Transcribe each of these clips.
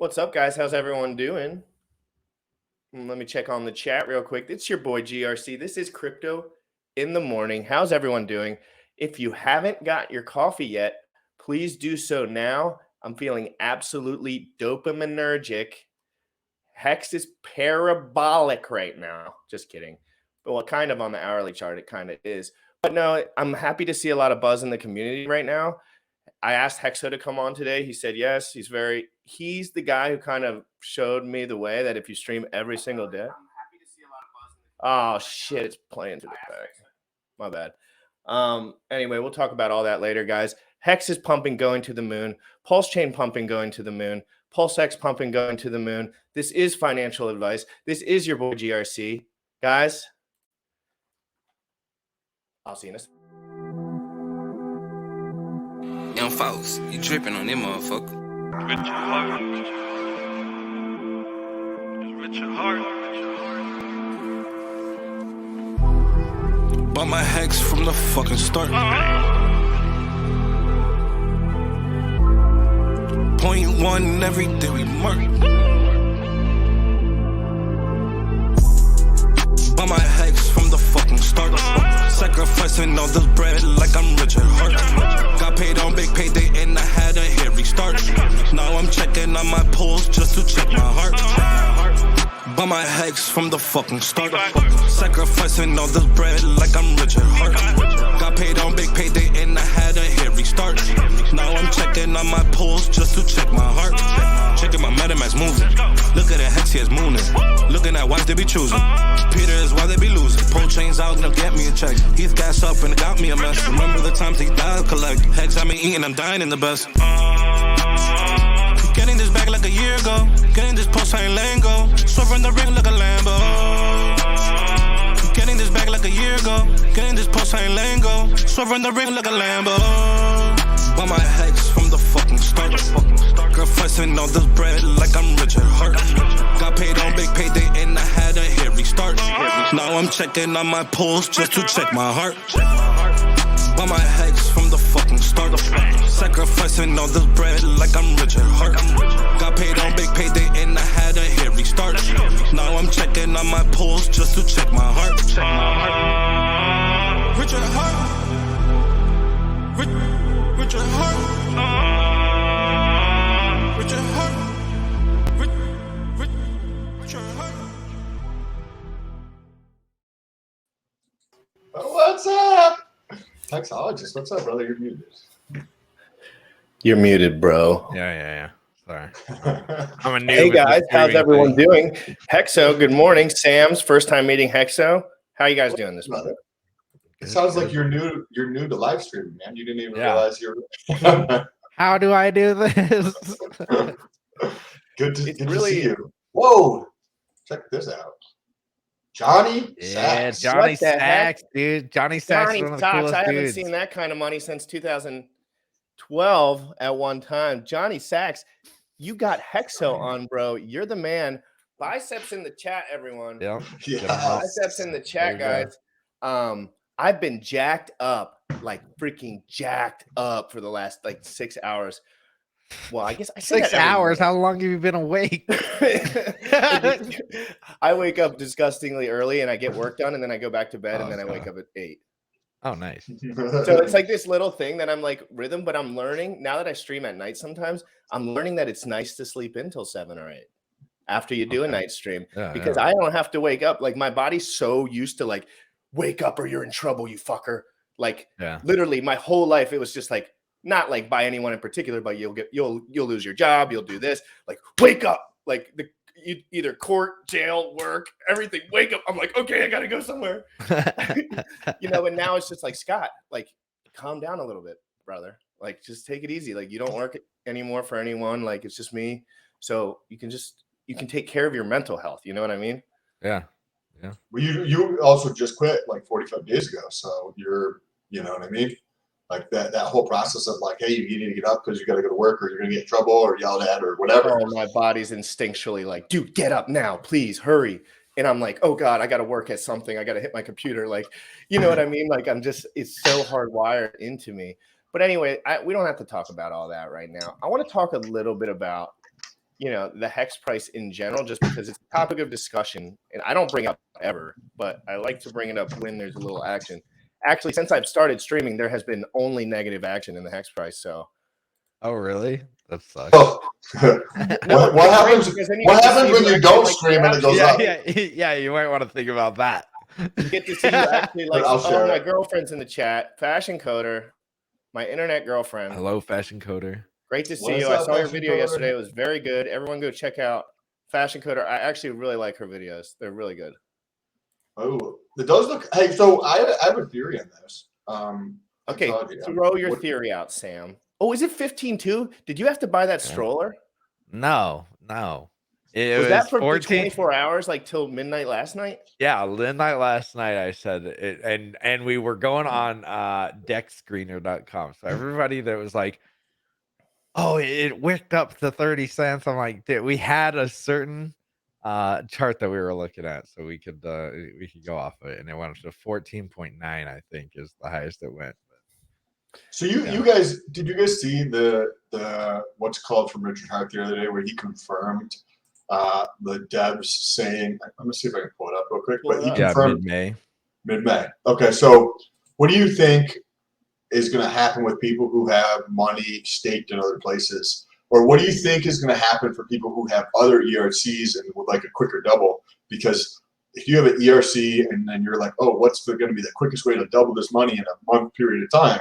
What's up, guys? How's everyone doing? Let me check on the chat real quick. It's your boy GRC. This is Crypto in the Morning. How's everyone doing? If you haven't got your coffee yet, please do so now. I'm feeling absolutely dopaminergic. Hex is parabolic right now. Just kidding. But well, kind of on the hourly chart, it kind of is. But no, I'm happy to see a lot of buzz in the community right now. I asked Hexo to come on today. He said yes. He's the guy who kind of showed me the way that if you stream every single day. I'm happy to see a lot of buzz in the community. Oh shit, it's playing to the back. My bad. Anyway, we'll talk about all that later, guys. Hex is pumping, going to the moon. Pulsechain pumping, going to the moon. PulseX pumping, going to the moon. This is financial advice. This is your boy GRC. Guys, I'll see you in a second. Young folks, you tripping on them motherfucker. With your heart. With your heart. Bought my Hex from the fucking start. Point one every day we mark. Bought my Hex from the fucking start. Sacrificing all this bread like I'm Richard Hart. Got paid on big payday and I had a hairy start. Now I'm checking on my pulse just to check my heart. Bought my Hex from the fucking start. Sacrificing all this bread like I'm Richard Hart. Got paid on big payday and I had a hairy start. Now I'm checking on my pulse just to check my heart. Checking my MetaMask moving. Look at the Hex, he is mooning. Looking at wives they be choosing. Peter is why they be losing. Pull chains out and they'll get me a check. He's gas up and it got me a mess. Remember the times he died collect. Hex, I been eating, I'm dying in the best. Getting this back like a year ago. Getting this pulsechain lingo. Swerving the ring like a Lambo. Getting this back like a year ago. Getting this pulsechain lingo. Swerving the ring like a Lambo. Bought my Hex from the fucking start. Sacrificing all this bread like I'm Richard Hart. Got paid on big payday and I had a hairy start. Now I'm checking on my pulse just to check my heart. Bought my Hex from the fucking start. Sacrificing all this bread like I'm Richard Hart. Got paid on big payday and I had a hairy start. Now I'm checking on my pulse just to check my heart. Richard Hart. Richard Hart. Richard Hart. Richard Hart. What's up? HEXOLOGIST, what's up, brother? You're muted. You're muted, bro. Yeah. Sorry. I'm a new. Hey guys, how's everyone doing? Hexo, good morning. Sam's first time meeting Hexo. How you guys doing this morning? It sounds like you're new to live streaming, man. You didn't even realize you're How do I do this? good to see you. Whoa, check this out. Johnny Sachs. Johnny Sachs, dude. Johnny Sachs is one of the coolest I haven't dudes. seen that kind of money since 2012 at one time. Johnny Sachs, you got Hexo on, bro. You're the man. Biceps in the chat, everyone. Yeah. Biceps in the chat, guys. I've been jacked up, like freaking jacked up for the last 6 hours. Well, I guess I said 6 hours. How long have you been awake? I wake up disgustingly early and I get work done and then I go back to bed and then I wake up at 8. Oh, nice. So it's like this little thing that I'm like rhythm, but I'm learning now that I stream at night sometimes, I'm learning that it's nice to sleep until 7 or 8 after you do a night stream because I don't have to wake up. Like my body's so used to wake up or you're in trouble, you fucker. Literally my whole life, it was just not by anyone in particular, but you'll lose your job, you'll do this, wake up, you either court, jail, work, everything, wake up. I'm like, okay, I gotta go somewhere. And now it's just Scott, calm down a little bit, brother. Just take it easy. You don't work anymore for anyone. It's just me. So you can take care of your mental health. You know what I mean? Yeah. Well, you also just quit 45 days ago. So you're, you know what I mean? That whole process of hey, you need to get up because you got to go to work or you're going to get in trouble or yelled at or whatever. Oh, my body's instinctually dude, get up now, please hurry. And I'm like, oh God, I got to work at something. I got to hit my computer. You know what I mean? It's so hardwired into me. But anyway, we don't have to talk about all that right now. I want to talk a little bit about you know, the hex price in general, just because it's a topic of discussion, and I don't bring it up ever, but I like to bring it up when there's a little action. Actually, since I've started streaming, there has been only negative action in the hex price. So, Oh, really? That sucks. Oh. No, what happens? because then What get to happens see when who you actually don't likes stream and it the goes action. up? Yeah. You might want to think about that. You get to see who actually likes. I'll share Oh, my it. girlfriend's in the chat. Fashion Coder, my internet girlfriend. Hello, Fashion Coder. Great to see What's you. I up, saw your Fashion video Coder? yesterday. It was very good. Everyone go check out Fashion Coder. I actually really like her videos. They're really good. Oh, it does look. Hey, so I have a theory on this. Okay, throw your theory out, Sam. Oh, is it 15 too? Did you have to buy that stroller? No. It was that for 14 24 hours, like till midnight last night? Yeah, midnight last night. I said it, and we were going on deckscreener.com. So everybody that was like, "Oh, it wicked up to 30 cents." I'm like, dude, we had a certain chart that we were looking at, so we could go off of it, and it went up to 14.9. I think is the highest it went. So you guys, did you guys see the what's called from Richard Hart the other day, where he confirmed the devs saying, I'm gonna see if I can pull it up real quick, but he confirmed mid-May. Okay, so what do you think is going to happen with people who have money staked in other places, or what do you think is going to happen for people who have other ERCs and would like a quicker double? Because if you have an ERC and then you're like, oh, what's going to be the quickest way to double this money in a month period of time?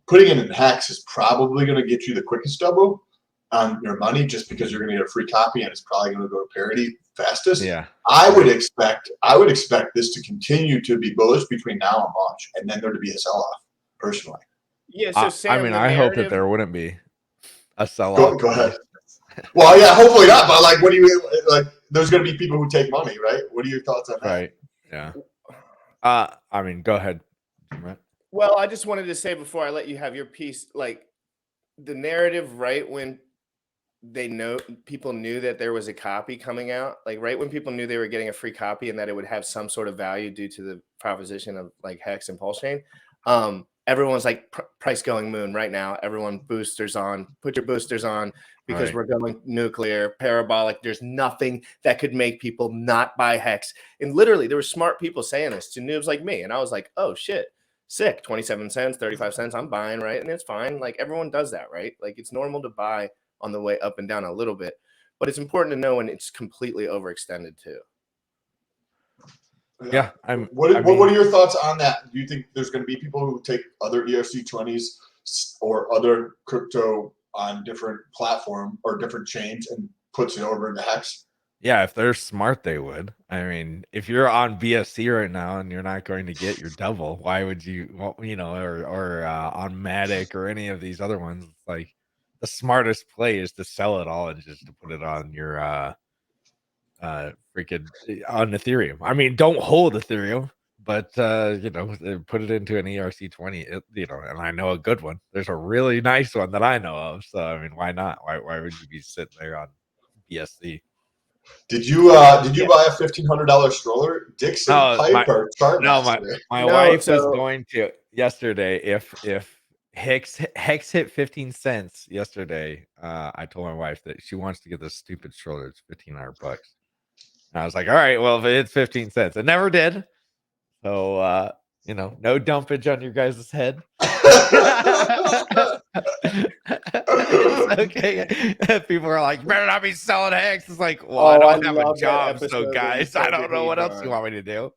Putting it in Hex is probably going to get you the quickest double on your money, just because you're going to get a free copy and it's probably going to go to parity fastest. Yeah, I would expect this to continue to be bullish between now and March, and then there to be a sell-off. Personally, yeah. So Sam, I mean, I hope that there wouldn't be a sell-off. Go ahead. Well, yeah, hopefully not. But like, what do you like? There's going to be people who take money, right? What are your thoughts on that? Right. Yeah. I mean, go ahead. Well, I just wanted to say before I let you have your piece, like the narrative, right when people knew that there was a copy coming out, like right when people knew they were getting a free copy and that it would have some sort of value due to the proposition of like Hex and pulsechain. Everyone's like price going moon right now. Everyone boosters on, put your boosters on, because we're going nuclear, parabolic. There's nothing that could make people not buy Hex. And literally there were smart people saying this to noobs like me. And I was like, oh shit, sick, 27 cents, 35 cents. I'm buying, right? And it's fine. Like everyone does that, right? Like it's normal to buy on the way up and down a little bit, but it's important to know when it's completely overextended too. Yeah. What are your thoughts on that? Do you think there's going to be people who take other ERC20s or other crypto on different platform or different chains and puts it over into Hex? Yeah, if they're smart, they would. I mean, if you're on BSC right now and you're not going to get your double, why would you? Well, you know, or on Matic or any of these other ones, like the smartest play is to sell it all and just to put it on your freaking on Ethereum. I mean, don't hold Ethereum, but you know, put it into an ERC20. You know, and I know a good one. There's a really nice one that I know of. So I mean, why not? Why would you be sitting there on BSC? Did you buy a $1,500 stroller? Dixon Pipe or Chart? No, my wife was going to yesterday. If Hex hit 15 cents yesterday, I told my wife that she wants to get this stupid stroller. It's $1,500. And I was like, all right, well, if it's 15 cents, it never did. So you know, no dumpage on your guys' head. It's okay. People are like, you better not be selling Hex. It's like, well, I don't have a job, so guys, I don't know what else you want me to do.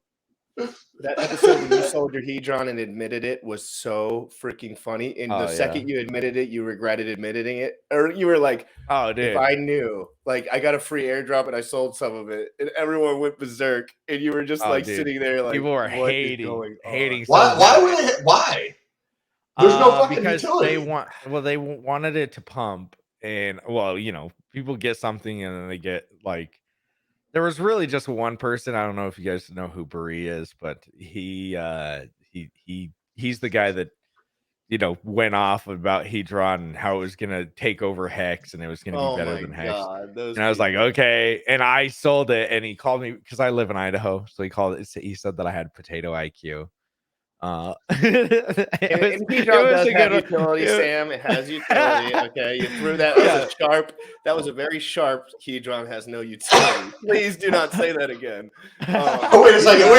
That episode when you sold your Hedron and admitted it was so freaking funny. And the second you admitted it, you regretted admitting it. Or you were like, oh, dude, if I knew, like, I got a free airdrop and I sold some of it, and everyone went berserk. And you were just sitting there like, people were hating. Why? There's no fucking because utility. they wanted it to pump. And well, you know, people get something and then they get like, there was really just one person. I don't know if you guys know who Bari is, but he's the guy that, you know, went off about Hedron and how it was gonna take over Hex and it was gonna be better than Hex. And I was like, okay. And I sold it, and he called me because I live in Idaho, so he said that I had potato IQ. And Hedron does have utility, Sam. It has utility. Okay, you threw that. That was a sharp. That was a very sharp. Hedron has no utility. Please do not say that again. Oh, wait a second.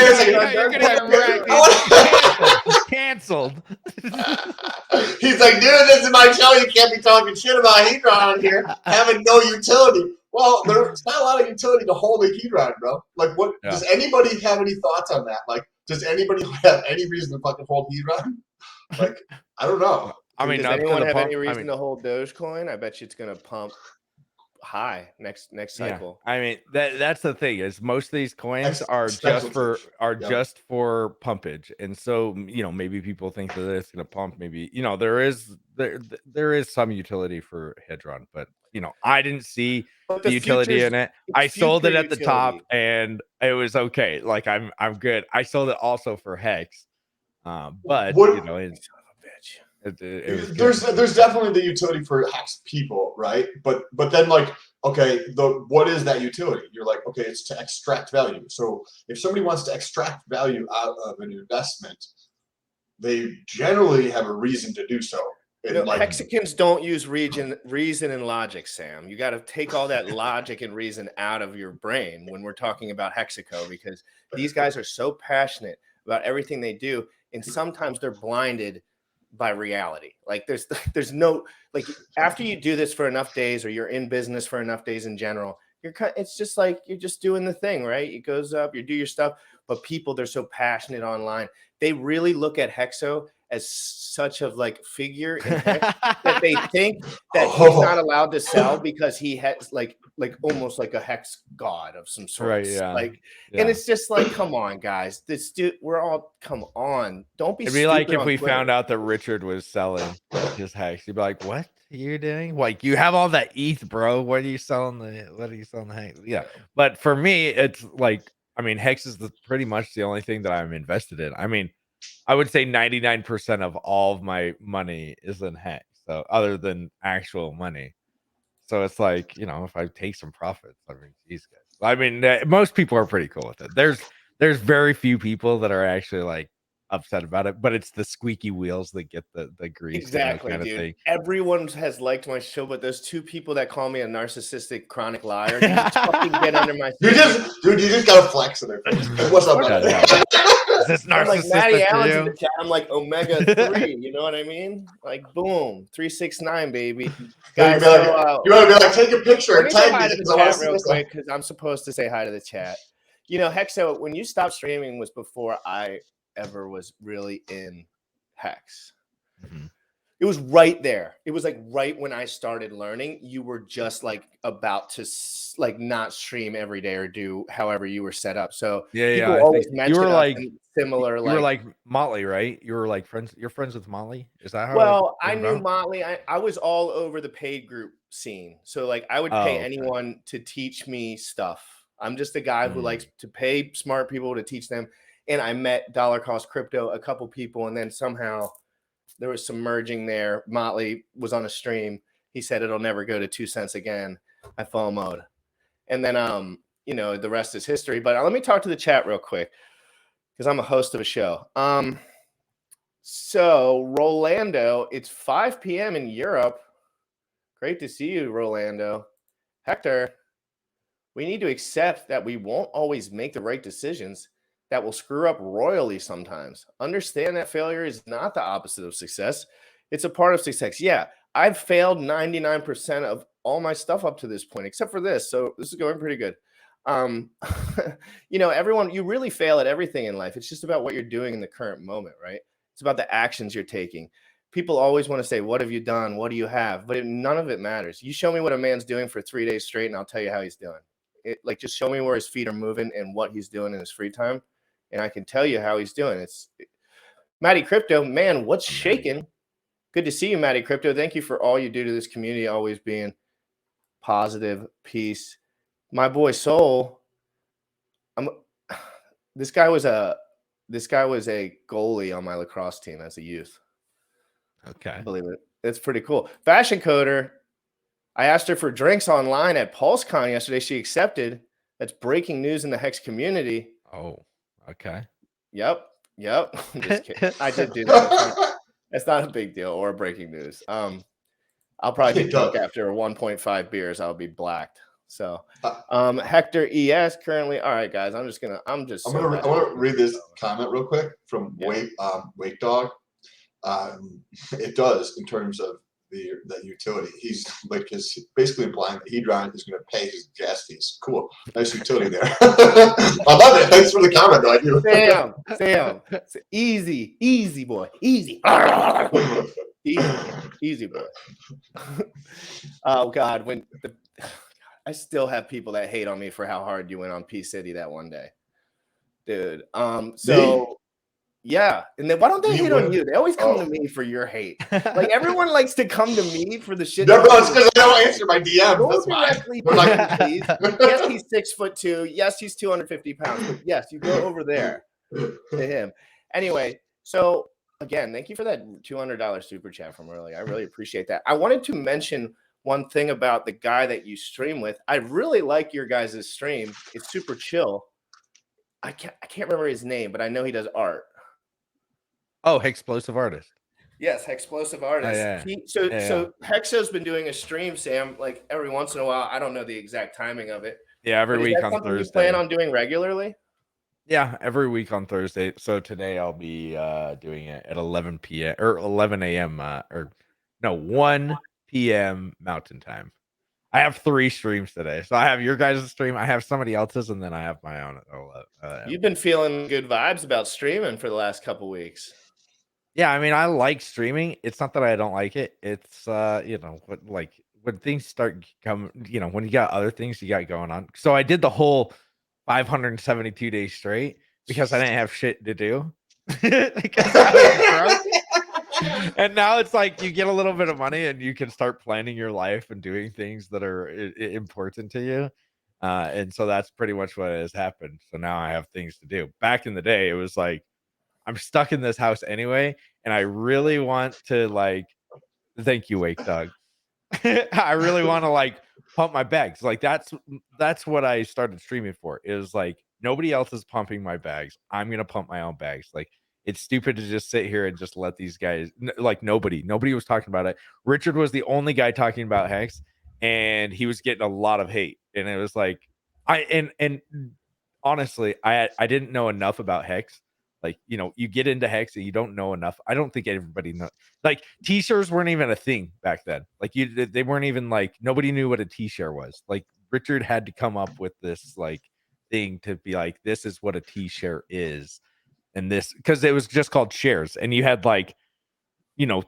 Canceled. He's like, dude, this is my show. You can't be talking shit about Hedron on here, having no utility. Well, there's not a lot of utility to hold a Hedron, bro. Like, what? Yeah. Does anybody have any thoughts on that? Like, does anybody have any reason to fucking hold Hedron? Like, I don't know. I mean, does anyone have any reason to hold Dogecoin? I bet you it's gonna pump high next cycle. Yeah. I mean, that's the thing is most of these coins are just for pumpage, and so maybe people think that it's gonna pump. Maybe there is some utility for Hedron, but I didn't see the utility in it. I sold it at the top, and it was okay. Like I'm good. I sold it also for Hex, but it's. There's definitely the utility for Hex people, right? But then okay, what is that utility? You're like, okay, it's to extract value. So if somebody wants to extract value out of an investment, they generally have a reason to do so. Hexicans don't use reason and logic, Sam. You got to take all that logic and reason out of your brain when we're talking about Hexico, because these guys are so passionate about everything they do, and sometimes they're blinded by reality. Like there's no, like, after you do this for enough days, or you're in business for enough days in general, it's just like you're just doing the thing, right? It goes up, you do your stuff. But people, they're so passionate online, they really look at Hexo as such of like figure in Hex that they think that he's not allowed to sell because he has like almost like a Hex god of some sort. Right, yeah. And it's just like, come on, guys. This dude, come on. Don't be. It'd be like if we found out that Richard was selling his Hex. You'd be like, what are you doing? Like, you have all that ETH, bro. What are you selling the Hex? Yeah. But for me, it's like, I mean, Hex is pretty much the only thing that I'm invested in. I mean, I would say 99% of all of my money is in Hex. So other than actual money. So it's like, if I take some profits, I mean, geez, guys. I mean, most people are pretty cool with it. There's very few people that are actually like upset about it, but it's the squeaky wheels that get the grease. Exactly, dude. Thing. Everyone has liked my show, but those two people that call me a narcissistic chronic liar, they just fucking get under my skin. You just gotta flex in their face. What's up, man? Is this narcissistic? I'm like Matty Allen's in the chat. I'm like omega-3. You know what I mean? Like, boom, 369, baby. Guys, you want to be like, take a picture and tag me the chat real quick, because I'm supposed to say hi to the chat. Hexo, when you stopped streaming was before I ever was really in Hex. Mm-hmm. It was right there. It was like right when I started learning. You were just like about to like not stream every day or do however you were set up. So people always mention you were like similar. You were like Motley, right? You were like friends. You're friends with Motley. Is that how? Well, I knew Motley. I was all over the paid group scene. So like I would pay anyone to teach me stuff. I'm just a guy who likes to pay smart people to teach them. And I met Dollar Cost Crypto, a couple people, and then somehow there was some merging there. Motley was on a stream. He said it'll never go to 2 cents again. I FOMO'd. And then, the rest is history. But let me talk to the chat real quick, because I'm a host of a show. So, Rolando, it's 5 p.m. in Europe. Great to see you, Rolando. Hector, we need to accept that we won't always make the right decisions, that will screw up royally sometimes. Understand that failure is not the opposite of success. It's a part of success. Yeah, I've failed 99% of all my stuff up to this point, except for this. So this is going pretty good. Everyone, you really fail at everything in life. It's just about what you're doing in the current moment, right? It's about the actions you're taking. People always want to say, what have you done? What do you have? But none of it matters. You show me what a man's doing for 3 days straight, and I'll tell you how he's doing. Just show me where his feet are moving and what he's doing in his free time, and I can tell you how he's doing. Matty Crypto, man, what's shaking? Good to see you, Matty Crypto. Thank you for all you do to this community, always being positive, peace. My boy Soul, this guy was a goalie on my lacrosse team as a youth. Okay. I believe it. It's pretty cool. Fashion Coder, I asked her for drinks online at PulseCon yesterday. She accepted. That's breaking news in the Hex community. Oh, okay. Yep. Yep. I'm just kidding. I did do that. It's not a big deal or breaking news. I'll probably be drunk after 1.5 beers. I'll be blacked. So, Hector ES currently. All right, guys. I want to read this comment real quick from Wake Dog. It does in terms of the utility. He's like basically implying that Hedron is going to pay his gas fees. Cool, nice utility there. I love it. Thanks for the comment, though. I do. Sam, easy boy, easy, easy boy. Oh God, I still have people that hate on me for how hard you went on P City that one day, dude. So. Yeah, and then why don't they hate on you? They always come to me for your hate. Like everyone likes to come to me for the shit. No, bro, it's because I don't answer my DMs. Go directly to me, please. Yes, he's 6'2". Yes, he's 250 pounds. But yes, you go over there to him. Anyway, so again, thank you for that $200 super chat from earlier. I really appreciate that. I wanted to mention one thing about the guy that you stream with. I really like your guys' stream. It's super chill. I can't remember his name, but I know he does art. Oh, Explosive Artist. Yes, Explosive Artist. So Hexo's been doing a stream, Sam, like every once in a while. I don't know the exact timing of it. Yeah, every week on Thursday. You plan on doing regularly? Yeah, every week on Thursday. So today I'll be doing it at 11 p.m. or 11 a.m. 1 p.m. Mountain Time. I have 3 streams today. So I have your guys' stream, I have somebody else's, and then I have my own. You've been feeling good vibes about streaming for the last couple weeks. Yeah, I mean, I like streaming. It's not that I don't like it. It's when things start coming, when you got other things you got going on. So I did the whole 572 days straight because I didn't have shit to do. Because I was broke. And now it's like you get a little bit of money and you can start planning your life and doing things that are important to you. And so that's pretty much what has happened. So now I have things to do. Back in the day, it was like, I'm stuck in this house anyway, and I really want to thank you, Wake Dog. I really want to pump my bags. Like that's what I started streaming for. It was like nobody else is pumping my bags. I'm gonna pump my own bags. Like it's stupid to just sit here and just let these guys nobody was talking about it. Richard was the only guy talking about Hex, and he was getting a lot of hate. And it was like and honestly, I didn't know enough about Hex. Like, you get into Hex and you don't know enough. I don't think everybody knows. Like, t-shirts weren't even a thing back then. Like, they weren't even nobody knew what a t-shirt was. Like, Richard had to come up with this thing to be like, this is what a t-shirt is, and this because it was just called shares, and you had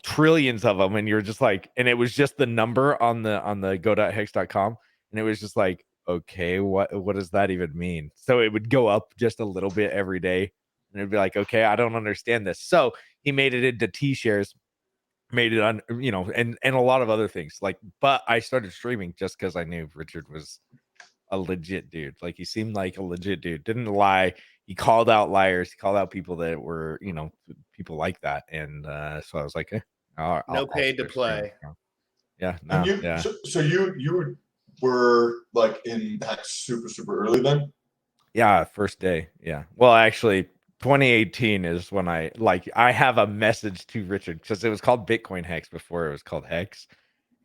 trillions of them, and you're just and it was just the number on the go.hex.com, and it was just okay, what does that even mean? So it would go up just a little bit every day. And it'd be like, okay, I don't understand this. So he made it into T-shares, made it on, and a lot of other things. But I started streaming just because I knew Richard was a legit dude. He seemed like a legit dude. Didn't lie. He called out liars. He called out people that were, people like that. And so I was like, no paid to play. Yeah. No, yeah. So you were in Hex super, super early then? Yeah, first day. Yeah. Well, actually, 2018 is when I have a message to Richard because it was called Bitcoin Hex before it was called Hex,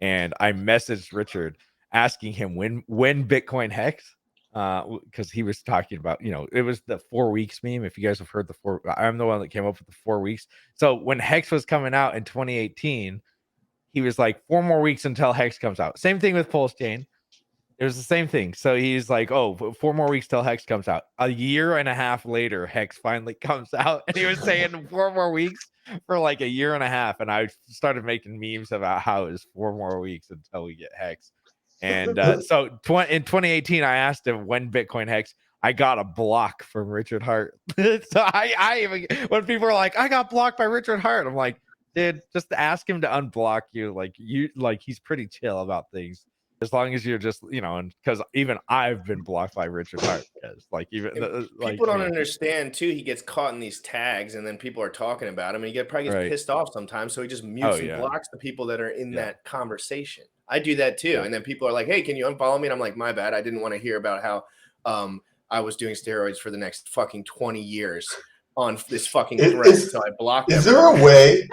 and I messaged Richard asking him when Bitcoin Hex, because he was talking about it was the 4 weeks meme. If you guys have heard I'm the one that came up with the 4 weeks. So when Hex was coming out in 2018, he was like 4 more weeks until Hex comes out. Same thing with pulsechain. It was the same thing. So he's like, 4 more weeks till Hex comes out. A year and a half later, Hex finally comes out. And he was saying 4 more weeks for a year and a half. And I started making memes about how it was 4 more weeks until we get Hex. And so in 2018, I asked him when Bitcoin Hex. I got a block from Richard Hart. So I even, when people are like, I got blocked by Richard Hart, I'm like, dude, just ask him to unblock you. He's pretty chill about things. As long as you're just, and because even I've been blocked by Richard Hart. People don't understand too. He gets caught in these tags, and then people are talking about him, and he probably gets pissed off sometimes. So he just mutes and blocks the people that are in that conversation. I do that too, and then people are like, "Hey, can you unfollow me?" And I'm like, "My bad. I didn't want to hear about how I was doing steroids for the next fucking 20 years on this fucking Is- thread, is- so I blocked Is them. there a way?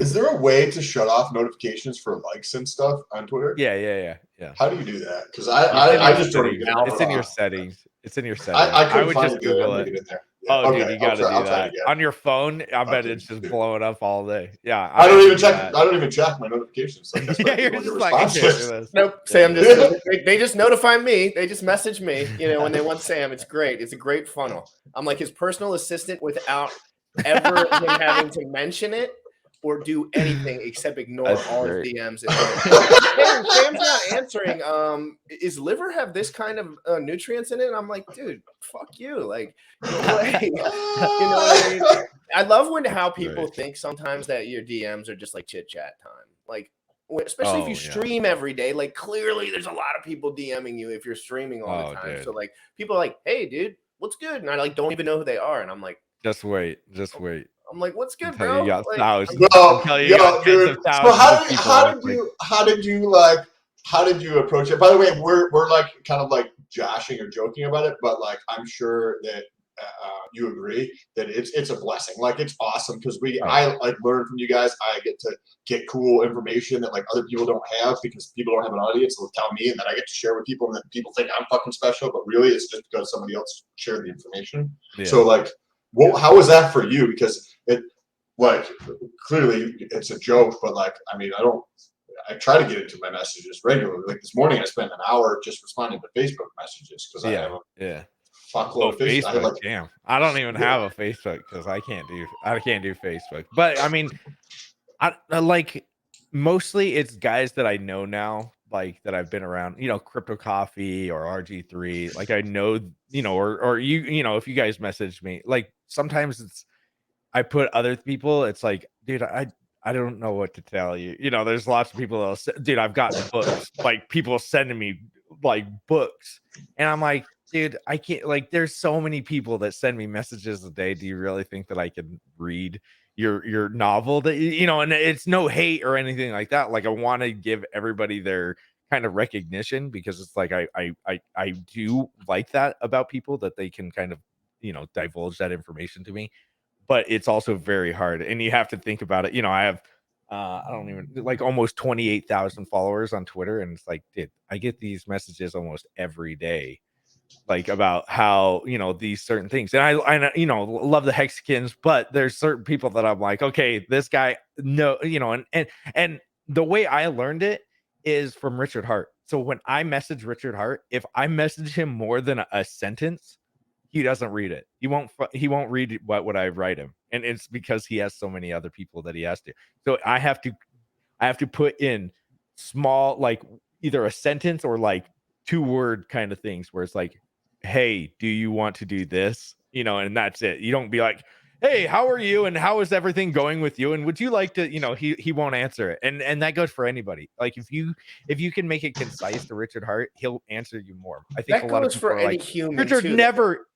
Is there a way to shut off notifications for likes and stuff on Twitter? Yeah. How do you do that? Because It's in I your just don't settings. even know. It's in your settings. It's in your settings. I couldn't would find just it the other day. Google I'm it. gonna get in there. Yeah, Oh, dude, okay, you got to do I'll try that again. on your phone. I bet Okay, it's just dude. blowing up all day. Yeah, I don't even check. that. I don't even check my notifications. Like, that's Yeah, like you're your just like, I response can't do list. this. Nope, Sam just they just notify me. They just message me, when they want Sam. It's great. It's a great funnel. I'm like his personal assistant without ever him having to mention it or do anything except ignore That's all great. his DMs. Hey, Sam's not answering. Is liver have this kind of nutrients in it? And I'm like, dude, fuck you. Like, you know what I mean? I love how people think sometimes that your DMs are just like chit chat time. Like, especially if you stream every day, like clearly there's a lot of people DMing you if you're streaming all the time. Dude. So like people are like, hey, dude, what's good? And I like don't even know who they are. And I'm like, Just wait. I'm like, what's good, until bro? you got Like, thousands. Well, Until you got tens of So thousands of people. how did you approach it? By the way, we're like kind of like joshing or joking about it, but like I'm sure that you agree that it's a blessing. Like it's awesome because I like learn from you guys. I get to get cool information that like other people don't have because people don't have an audience. They'll tell me, and then I get to share with people, and then people think I'm fucking special, but really it's just because somebody else shared the information. Yeah. So like, how was that for you? Because it like clearly it's a joke, but like I mean I try to get into my messages regularly. Like this morning I spent an hour just responding to Facebook messages because I have a fuckload of Facebook. Damn, I don't even have a Facebook because I can't do Facebook. But I mean, I like mostly it's guys that I know now, like that I've been around. Crypto Coffee or RG3. Like I know, or you, if you guys message me, like sometimes I put other people. It's like, dude, I don't know what to tell you. There's lots of people that'll say, dude, I've gotten books, like people sending me like books, and I'm like, dude, I can't. Like, there's so many people that send me messages a day. Do you really think that I can read your novel? That and it's no hate or anything like that. Like, I want to give everybody their kind of recognition because it's like I do like that about people that they can kind of divulge that information to me. But it's also very hard, and you have to think about it. I have I don't even like almost 28,000 followers on Twitter, and it's like, dude, I get these messages almost every day, like about how these certain things, and I love the Hexikins, but there's certain people that I'm like, okay, this guy, no, and the way I learned it is from Richard Hart. So when I message Richard Hart, if I message him more than a sentence, he doesn't read it. He won't read what I write him, and it's because he has so many other people that he has to. So I have to put in small, like either a sentence or like 2-word kind of things where it's like, hey, do you want to do this? And that's it. You don't be like, hey, how are you? And how is everything going with you? And would you like to, he won't answer it. And that goes for anybody. Like if you can make it concise to Richard Hart, he'll answer you more. I think that a lot of goes people for are any like, human. Richard too. never.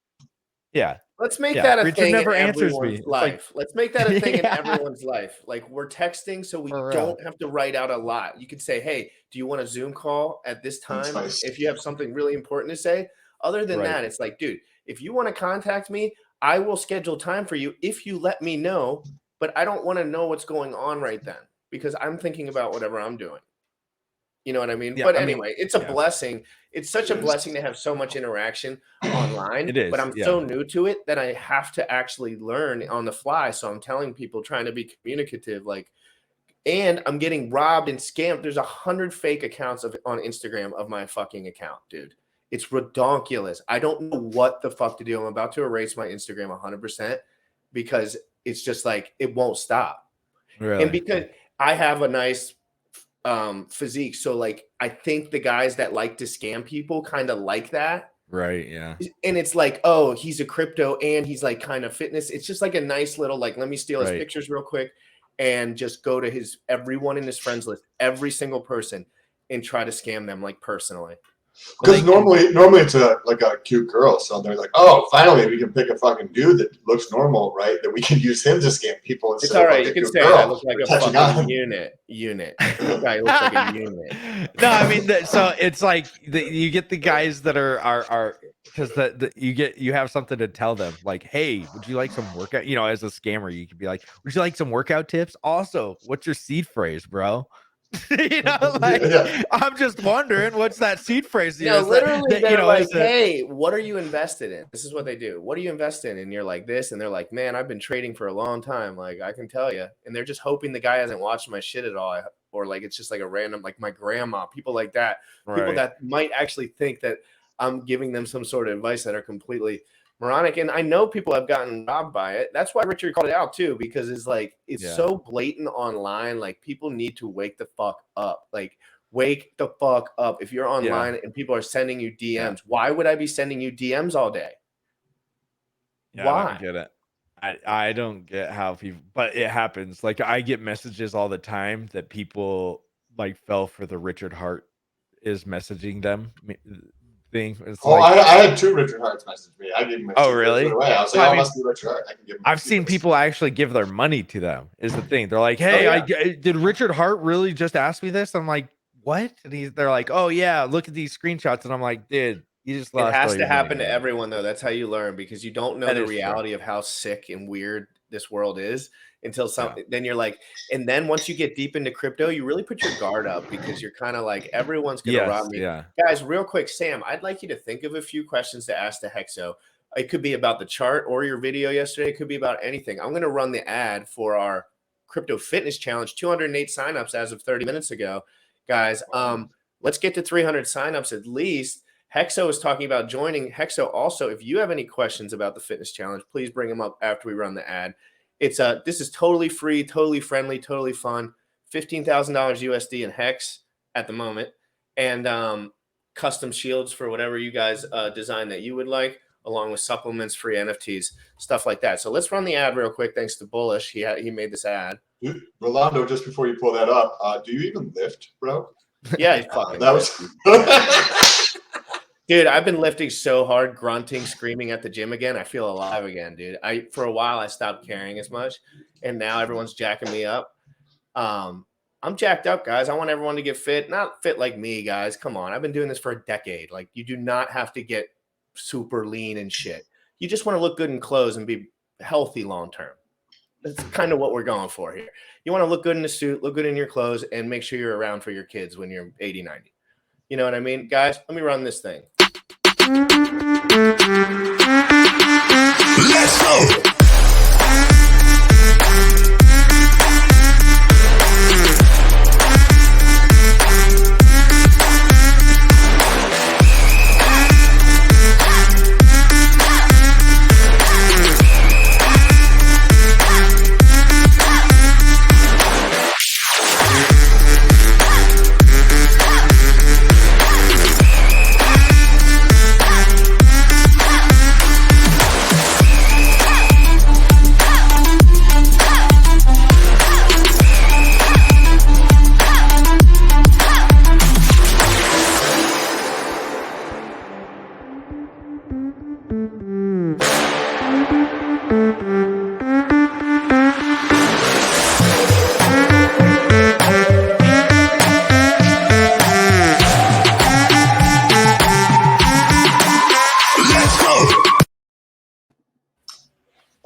Yeah. Let's make that a Richard thing never in answers everyone's me. life. Let's make that a thing in Yeah. everyone's life. Like we're texting, so we For real. don't have to write out a lot. You could say, hey, do you want a Zoom call at this time nice. if you have something really important to say? Other than Right. that, it's like, dude, if you want to contact me, I will schedule time for you if you let me know, but I don't want to know what's going on right then because I'm thinking about whatever I'm doing. You know what I mean? Yeah, But I mean, anyway, it's a yeah. blessing. It's such a blessing to have so much interaction online. It is, But I'm yeah. so new to it that I have to actually learn on the fly. So I'm telling people, trying to be communicative, like, and I'm getting robbed and scammed. There's 100 fake accounts on Instagram of my fucking account, dude. It's redonkulous. I don't know what the fuck to do. I'm about to erase my Instagram 100% because it's just like it won't stop. Really? And because I have a nice physique, so like I think the guys that like to scam people kind of like that, right? Yeah. And it's like, oh, he's a crypto and he's like kind of fitness. It's just like a nice little like, let me steal his pictures real quick and just go to everyone in his friends list, every single person, and try to scam them like personally. Because normally it's a cute girl, so they're like, oh, finally we can pick a fucking dude that looks normal, right? That we can use him to scam people. It's all right. You can say I look like a fucking unit. This guy looks like a unit. No, I mean, so it's like you get the guys that are because you have something to tell them, like, hey, would you like some workout? You know, as a scammer, you could be like, would you like some workout tips? Also, what's your seed phrase, bro? You know, like, Yeah. I'm just wondering, what's that seed phrase? No, literally, you they're know, like, is it, "Hey, what are you invested in?" This is what they do. "What are you invested in?" And you're like this, and they're like, "Man, I've been trading for a long time. Like, I can tell you." And they're just hoping the guy hasn't watched my shit at all, or like it's just like a random, like my grandma, people like that, people right? that might actually think that I'm giving them some sort of advice that are completely moronic. And I know people have gotten robbed by it. That's why Richard called it out too, because it's like it's Yeah. so blatant online. Like people need to wake the fuck up. Like wake the fuck up. If you're online and people are sending you DMs, why would I be sending you DMs all day? Yeah, Why? I don't get it. I don't get how people, but it happens. Like, I get messages all the time that people like fell for the Richard Hart is messaging them thing. It's Oh, like, I had 2 Richard Harts message me. I gave him oh, right really? away. I was like, Well, I oh, mean, must be Richard Hart. I can give him. I've seen people actually give their money to them. Is the thing? They're like, hey, yeah. did Richard Hart really just ask me this? I'm like, what? And they're like, oh yeah, look at these screenshots, and I'm like, dude, you just It lost has all to your money, happen to man. everyone, though. That's how you learn, because you don't know That the is true. reality of how sick and weird this world is until Yeah. then you're like, and then once you get deep into crypto, you really put your guard up because you're kind of like, everyone's going to rob Yes, me. yeah. Guys, real quick, Sam, I'd like you to think of a few questions to ask to Hexo. It could be about the chart or your video yesterday. It could be about anything. I'm going to run the ad for our crypto fitness challenge, 208 signups as of 30 minutes ago. Guys, let's get to 300 signups at least. Hexo is talking about joining. Hexo, also, if you have any questions about the fitness challenge, please bring them up after we run the ad. It's this is totally free, totally friendly, totally fun. $15,000 USD in Hex at the moment, and custom shields for whatever you guys design that you would like, along with supplements, free NFTs, stuff like that. So let's run the ad real quick. Thanks to Bullish, he made this ad. Dude, Rolando, just before you pull that up, do you even lift, bro? Yeah, he's fucking. That was. Dude, I've been lifting so hard, grunting, screaming at the gym again. I feel alive again, dude. For a while I stopped caring as much, and now everyone's jacking me up. I'm jacked up, guys. I want everyone to get fit. Not fit like me, guys. Come on. I've been doing this for a decade. Like, you do not have to get super lean and shit. You just want to look good in clothes and be healthy long term. That's kind of what we're going for here. You want to look good in a suit, look good in your clothes, and make sure you're around for your kids when you're 80, 90. You know what I mean? Guys, let me run this thing. Let's go.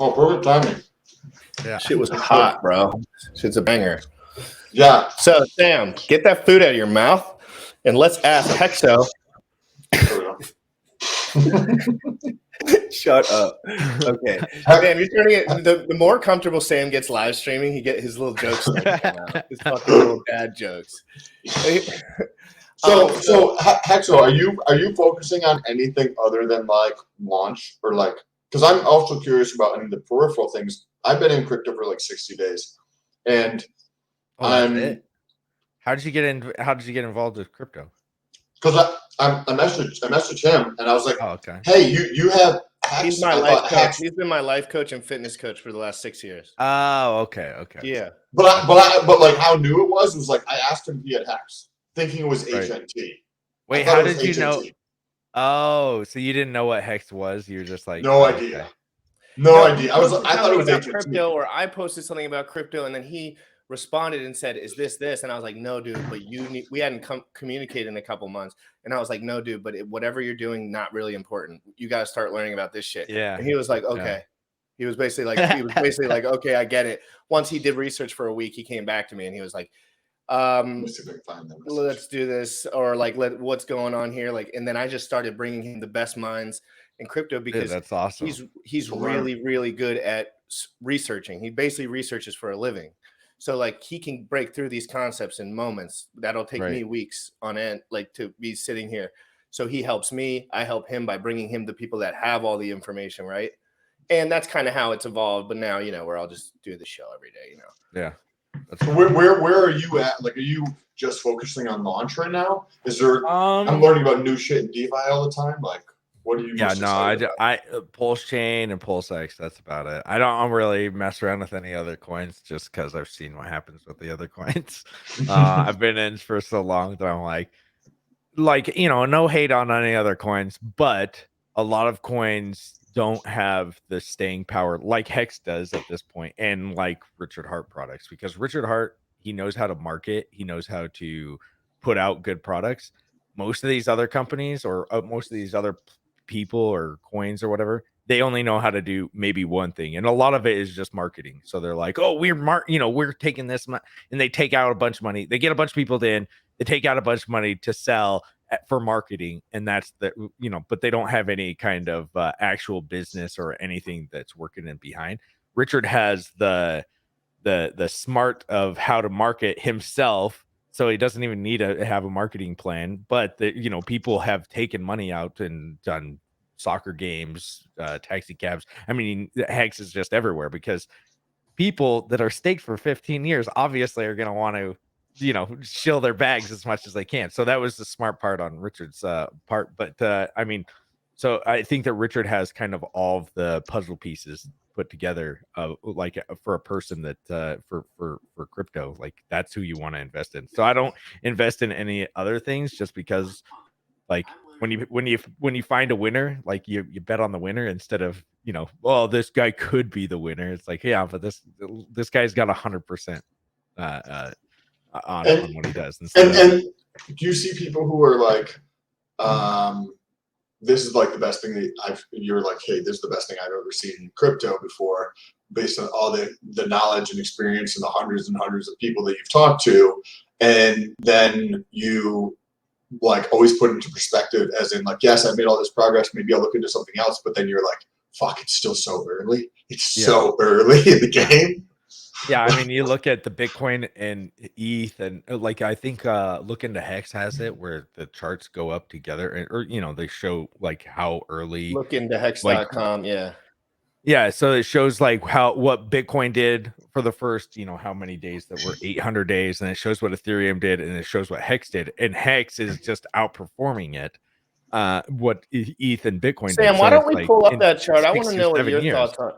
Oh, perfect timing. Yeah. Shit was hot, bro. Shit's a banger. Yeah. So, Sam, get that food out of your mouth and let's ask Hexo. Shut up. Okay. Sam, you're turning it. The more comfortable Sam gets live streaming, he get his little jokes start to come out. His fucking little dad jokes. So Hexo, are you focusing on anything other than like launch or like? Because I'm also curious about any of the peripheral things. I've been in crypto for like 60 days, and How did you get in? How did you get involved with crypto? Because I messaged him, and I was like, Oh, okay. hey, you have. Hex? He's my life coach. He's been my life coach and fitness coach for the last 6 years. Oh, okay. Yeah. But like how new it was like I asked him if he had Hex, thinking it was HNT. Wait, how did you know? Oh, so you didn't know what Hex was? You were just like, no idea. No idea. I thought it was HNT. crypto, or I posted something about crypto, and then he responded and said, "Is this?" And I was like, "No, dude, but we hadn't communicated in a couple months." And I was like, "No, dude, but whatever you're doing, not really important. You got to start learning about this shit." Yeah. And he was like, "Okay." He was basically like, "Okay, I get it." Once he did research for a week, he came back to me and he was like, Let's see if I can find that message. "Let's do this," or like, "What's going on here?" Like, and then I just started bringing him the best minds in crypto because that's awesome. he's really, really good at researching. He basically researches for a living. So like he can break through these concepts in moments that'll take me weeks on end, like to be sitting here. So he helps me. I help him by bringing him the people that have all the information, right? And that's kind of how it's evolved. But now, we're all just doing the show every day, Yeah. So where are you at? Like, are you just focusing on launch right now? Is there? I'm learning about new shit in DeFi all the time. Like, what are you? Yeah, no, I pulsechain and pulsex. That's about it. I don't really mess around with any other coins just because I've seen what happens with the other coins. I've been in for so long that I'm like, no hate on any other coins, but a lot of coins don't have the staying power like Hex does at this point, and like Richard Hart products, because Richard Hart, he knows how to market, he knows how to put out good products. Most of these other companies or most of these other people or coins or whatever, they only know how to do maybe one thing, and a lot of it is just marketing. So they're like, oh, we're taking this and they take out a bunch of money, they get a bunch of people in, they take out a bunch of money to sell for marketing, and that's but they don't have any kind of actual business or anything that's working in behind. Richard has the smart of how to market himself, so he doesn't even need to have a marketing plan. But people have taken money out and done soccer games, taxi cabs. I mean, Hex is just everywhere because people that are staked for 15 years obviously are going to want to shill their bags as much as they can. So that was the smart part on Richard's part. But I mean, so I think that Richard has kind of all of the puzzle pieces put together, for a person that for crypto, like that's who you want to invest in. So I don't invest in any other things just because, like, when you find a winner, like you bet on the winner instead of well, this guy could be the winner. It's like, yeah, but this guy's got 100% on what he does. And do you see people who are like, this is like the best thing that you're like, hey, this is the best thing I've ever seen in crypto before, based on all the knowledge and experience and the hundreds and hundreds of people that you've talked to, and then you like always put into perspective as in like, yes, I made all this progress, maybe I'll look into something else, but then you're like, fuck, it's still so early. It's so early in the game. Yeah, I mean, you look at the Bitcoin and ETH, and like I think look into Hex has it where the charts go up together, or they show like how early. Look into hex.com, yeah. So it shows like what Bitcoin did for the first how many days that were 800 days, and it shows what Ethereum did, and it shows what Hex did, and Hex is just outperforming it. What ETH and Bitcoin Sam, did. why don't we pull up that chart? I want to know what your thoughts are.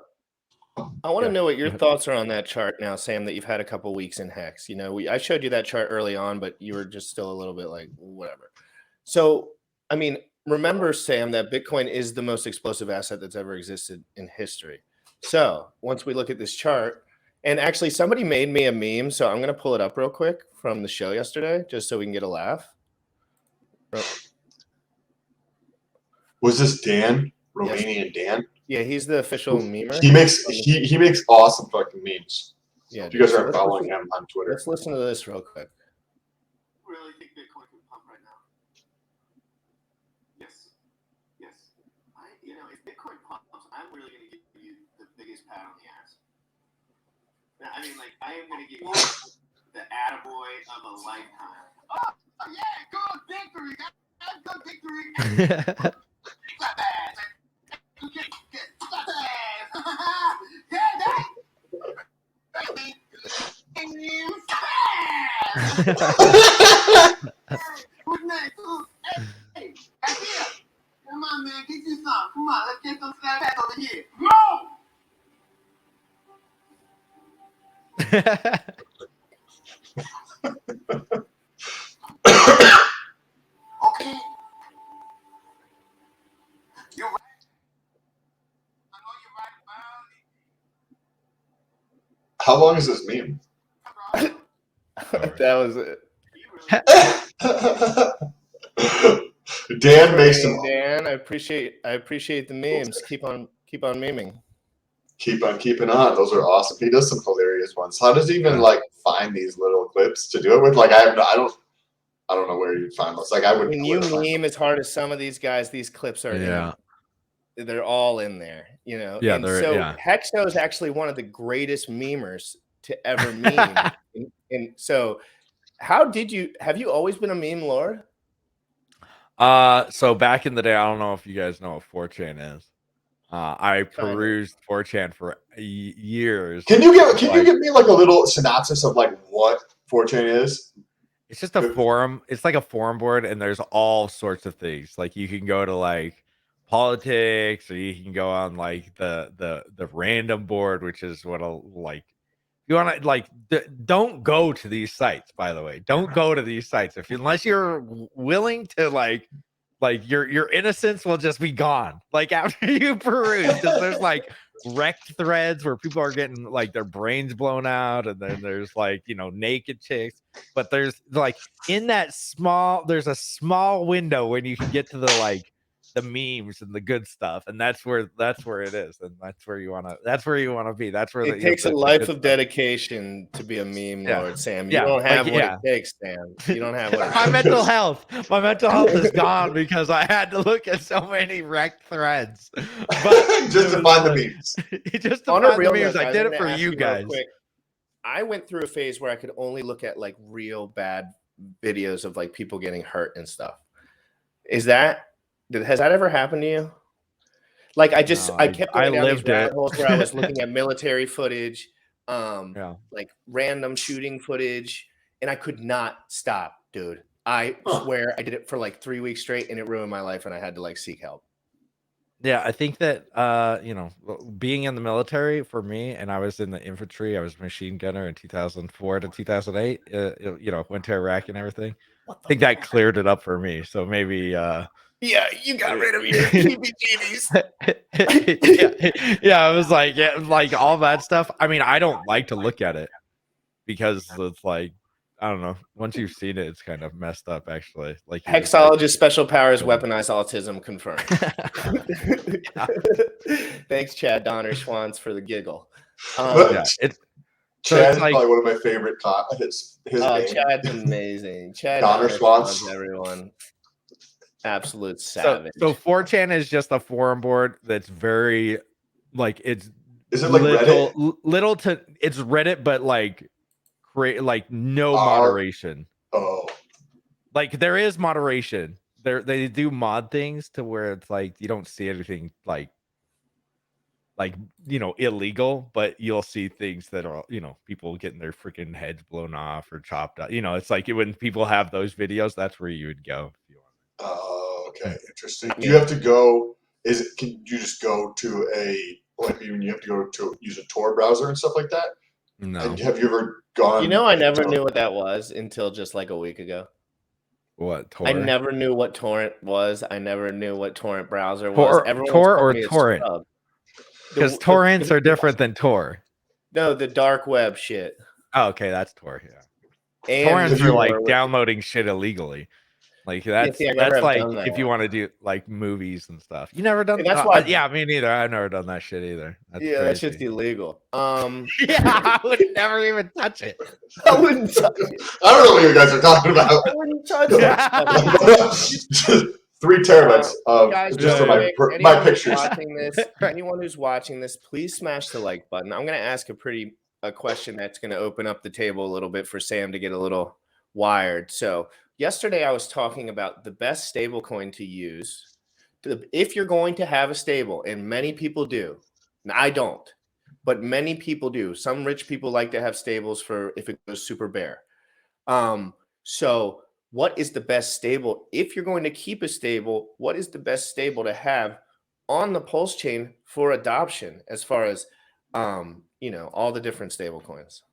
I want to know what your thoughts are on that chart now, Sam, that you've had a couple weeks in Hex. I showed you that chart early on, but you were just still a little bit like, whatever. So, I mean, remember, Sam, that Bitcoin is the most explosive asset that's ever existed in history. So once we look at this chart, and actually somebody made me a meme, so I'm going to pull it up real quick from the show yesterday, just so we can get a laugh. Was this Dan? Romanian Dan? Yeah, he's the official memer. He makes awesome fucking memes. Yeah, if you guys aren't following him on Twitter. Let's listen to this real quick. Really think Bitcoin can pump right now? Yes. If Bitcoin pumps, I'm really going to give you the biggest pat on the ass. I mean, like, I am going to give you the attaboy of a lifetime. Oh yeah, good victory. That's good victory. Slap ass. Slap ass. Yeah, that. Who's next? Hey, back here. Come on, man. Get you some. Come on, let's get some slap ass over here. Okay. You're right. I know you're right about it. How long is this meme? Bro, That was it. Dan makes them. Dan, I appreciate the memes. Keep on memeing. Keep on keeping on. Those are awesome. He does some hilarious ones. How does he even like find these little clips to do it with? Like I don't know where you find those. Like I would. When you meme as hard as some of these guys, these clips are they're all in there, you know. Yeah, and so Hexo is actually one of the greatest memers to ever meme. and so, have you always been a meme lord? So back in the day, I don't know if you guys know what 4chan is. I perused 4chan for years. Can you give me like a little synopsis of like what 4chan is? It's just a forum. It's like a forum board, and there's all sorts of things. Like you can go to like politics, or you can go on like the random board, which is what like you want to like. Don't go to these sites. By the way, don't go to these sites unless you're willing to like your innocence will just be gone. Like after you peruse, because there's like wrecked threads where people are getting like their brains blown out, and then there's like, you know, naked chicks, but there's like there's a small window when you can get to the like the memes and the good stuff, and that's where it is, and that's where you want to be. That's where it takes a life of dedication to be a meme lord, Sam. You don't have what it takes, Sam. You don't have what my mental health is gone because I had to look at so many wrecked threads. But just to find the memes. Just to find the memes. I did it for you guys. I went through a phase where I could only look at like real bad videos of like people getting hurt and stuff. Has that ever happened to you? Like I kept going down these rabbit holes where I was looking at military footage, like random shooting footage, and I could not stop, dude. I swear I did it for like 3 weeks straight, and it ruined my life, and I had to like seek help. Yeah, I think that you know, being in the military for me, and I was in the infantry, I was a machine gunner in 2004 to 2008. You know, went to Iraq and everything. I think that cleared it up for me. So maybe yeah, you got rid of your heebie-jeebies. Yeah, it was like all that stuff. I mean, I don't like to look at it because it's like, I don't know. Once you've seen it, it's kind of messed up, actually. Like HEXOLOGIST special powers, weaponized autism confirmed. Thanks, Chad Donner Schwantz, for the giggle. Chad's like, probably one of my favorite. His Chad's amazing. Chad Donner Schwantz, everyone. Absolute savage. So 4chan is just a forum board that's very like it's. Is it like Reddit? Little to it's Reddit, but like create like no moderation. Oh, like there is moderation. They do mod things to where it's like you don't see anything like you know, illegal, but you'll see things that are, you know, people getting their freaking heads blown off or chopped up. You know, it's like when people have those videos, that's where you would go if you want. Oh, okay, interesting. Do you have to go? Can you just go to you have to go to use a Tor browser and stuff like that? No. And have you ever gone? You know, I never knew what that was until just like a week ago. What Tor? I never knew what torrent was. I never knew what torrent browser was. Tor or torrent? Because torrents are different than Tor. No, the dark web shit. Oh, okay, that's Tor. Yeah. And torrents are like downloading shit illegally. Like that's like if you want to do like movies and stuff. You never done that? That's why. Yeah, me neither. I've never done that shit either. That's crazy. That's just illegal. Yeah, I would never even touch it. I wouldn't touch it. I don't know what you guys are talking about. I wouldn't touch it. 3 terabytes of guys, just for my pictures. Anyone who's watching this, please smash the like button. I'm going to ask a question that's going to open up the table a little bit for Sam to get a little wired. So yesterday I was talking about the best stable coin to use if you're going to have a stable, and many people do. Now, I don't, but many people do. Some rich people like to have stables for if it goes super bear. So what is the best stable? If you're going to keep a stable, what is the best stable to have on the pulse chain for adoption as far as, you know, all the different stable coins?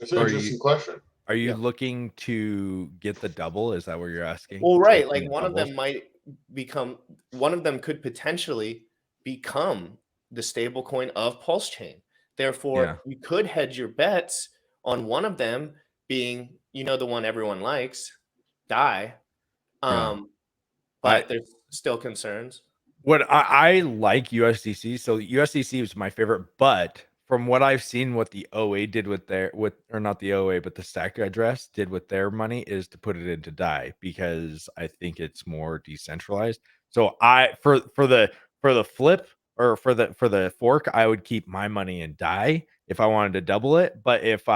That's an interesting question. Are you looking to get the double? Is that what you're asking? Well, right. Like one of them could potentially become the stable coin of pulse chain. Therefore, you could hedge your bets on one of them being the one everyone likes, DAI. Yeah. But there's still concerns. What I like USDC. So USDC is my favorite, but from what I've seen, what the OA did with or not the OA, but the SAC address did with their money is to put it into DAI because I think it's more decentralized. So for the flip or for the fork, I would keep my money in DAI if I wanted to double it. But if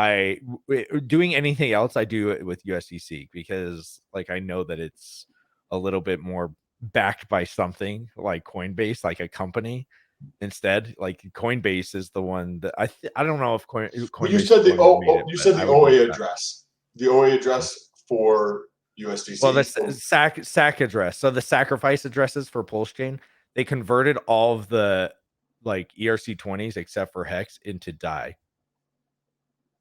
doing anything else, I do it with USDC because like I know that it's a little bit more backed by something like Coinbase, like a company instead. Like Coinbase is the one that I don't know if Coinbase. But you said the OA that. address. The OA address for USDC. Well, the SAC address. So the sacrifice addresses for pulsechain, they converted all of the like ERC20s except for Hex into DAI.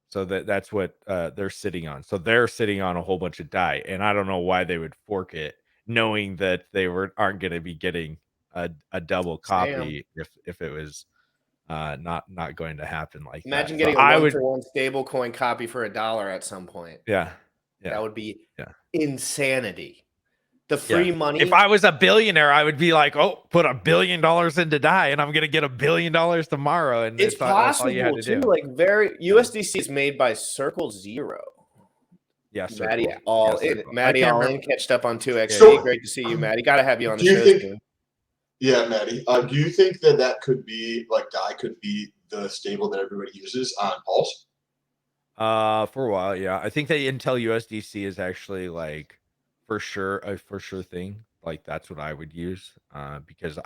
So that's what they're sitting on. So they're sitting on a whole bunch of DAI, and I don't know why they would fork it, knowing that they aren't going to be getting a double copy if it was not going to happen like Imagine that. getting So a one-for-one stable coin copy for $1 at some point. Yeah. That would be insanity. The free money. If I was a billionaire, I would be like, oh, put $1 billion into DAI and I'm going to get $1 billion tomorrow. And it's possible too. Like USDC is made by Circle Zero. Yeah, Maddie all in catched up on 2x. So, great to see you, Maddie. Got to have you on the show soon. Yeah, Maddie. Do you think that could be like DAI could be the stable that everybody uses on Pulse? For a while, yeah. I think that Intel USDC is actually like for sure a thing. Like that's what I would use. Because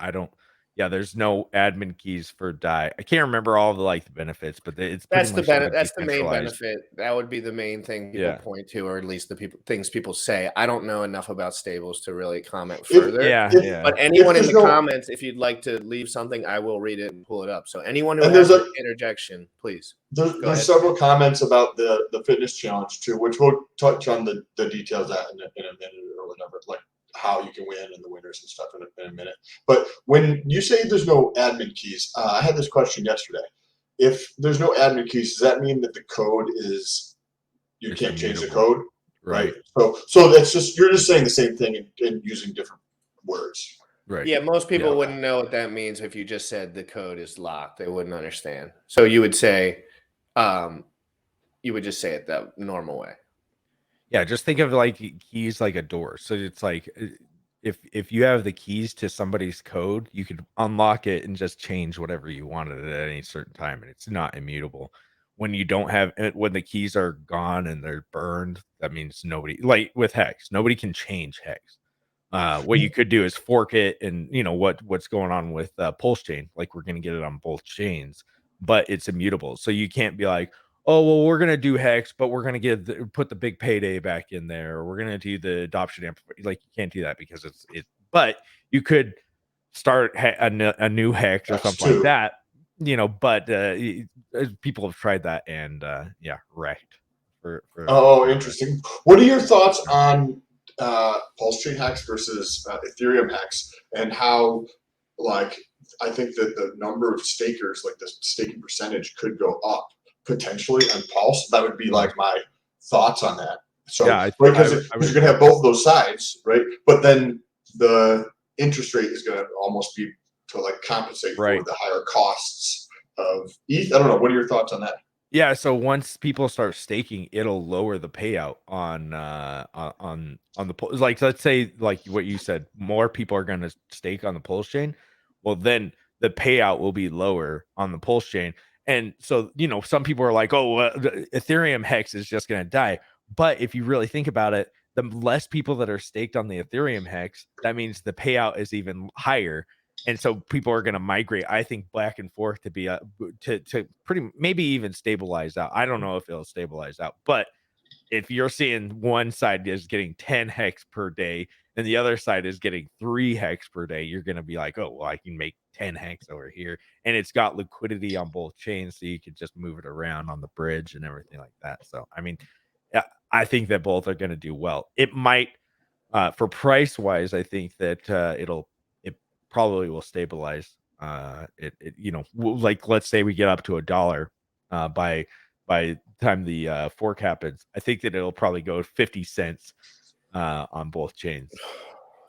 there's no admin keys for DAI. I can't remember all the benefits, but it's that's the benefit. That's the main benefit. That would be the main thing people point to, or at least the things people say. I don't know enough about stables to really comment further. But anyone in the comments, if you'd like to leave something, I will read it and pull it up. So anyone who has an interjection, please. There's several comments about the fitness challenge too, which we'll touch on the details of in a minute or whatever, like how you can win and the winners and stuff in a minute. But when you say there's no admin keys, I had this question yesterday. If there's no admin keys, does that mean that the code is you can't change the code? Right. So that's you're just saying the same thing and using different words. Right. Yeah, most people wouldn't know what that means if you just said the code is locked. They wouldn't understand. So you would say, you would just say it that normal way. Yeah, just think of keys like a door. So it's like if you have the keys to somebody's code, you could unlock it and just change whatever you wanted at any certain time, and it's not immutable. When you don't have when the keys are gone and they're burned, that means nobody with Hex, nobody can change Hex. What you could do is fork it, and what's going on with pulsechain. Like we're gonna get it on both chains, but it's immutable. So you can't be like, oh, well, we're going to do Hex, but we're going to put the big payday back in there. Or we're going to do the adoption amplifier. Like, you can't do that because but you could start a new Hex or something like that, but people have tried that and, wrecked. Interesting. What are your thoughts on pulsechain Hex versus Ethereum Hex and how, I think that the number of stakers, like the staking percentage could go up potentially on Pulse. That would be my thoughts on that. So because you're going to have both of those sides, right? But then the interest rate is going to almost be to compensate for the higher costs of ETH. I don't know. What are your thoughts on that? Yeah, so once people start staking, it'll lower the payout on the let's say what you said, more people are going to stake on the Pulse chain. Well, then the payout will be lower on the Pulse chain. And so, some people are like, oh, Ethereum Hex is just going to die. But if you really think about it, the less people that are staked on the Ethereum Hex, that means the payout is even higher. And so people are going to migrate, I think, back and forth to be to pretty maybe even stabilize out. I don't know if it'll stabilize out, but if you're seeing one side is getting 10 Hex per day and the other side is getting 3 Hex per day, you're going to be like, oh, well, I can make 10 Hex over here. And it's got liquidity on both chains, so you can just move it around on the bridge and everything like that. So, I mean, I think that both are going to do well. It might, for price wise, I think that it probably will stabilize. Let's say we get up to $1 by by the time the fork happens. I think that it'll probably go 50 cents on both chains.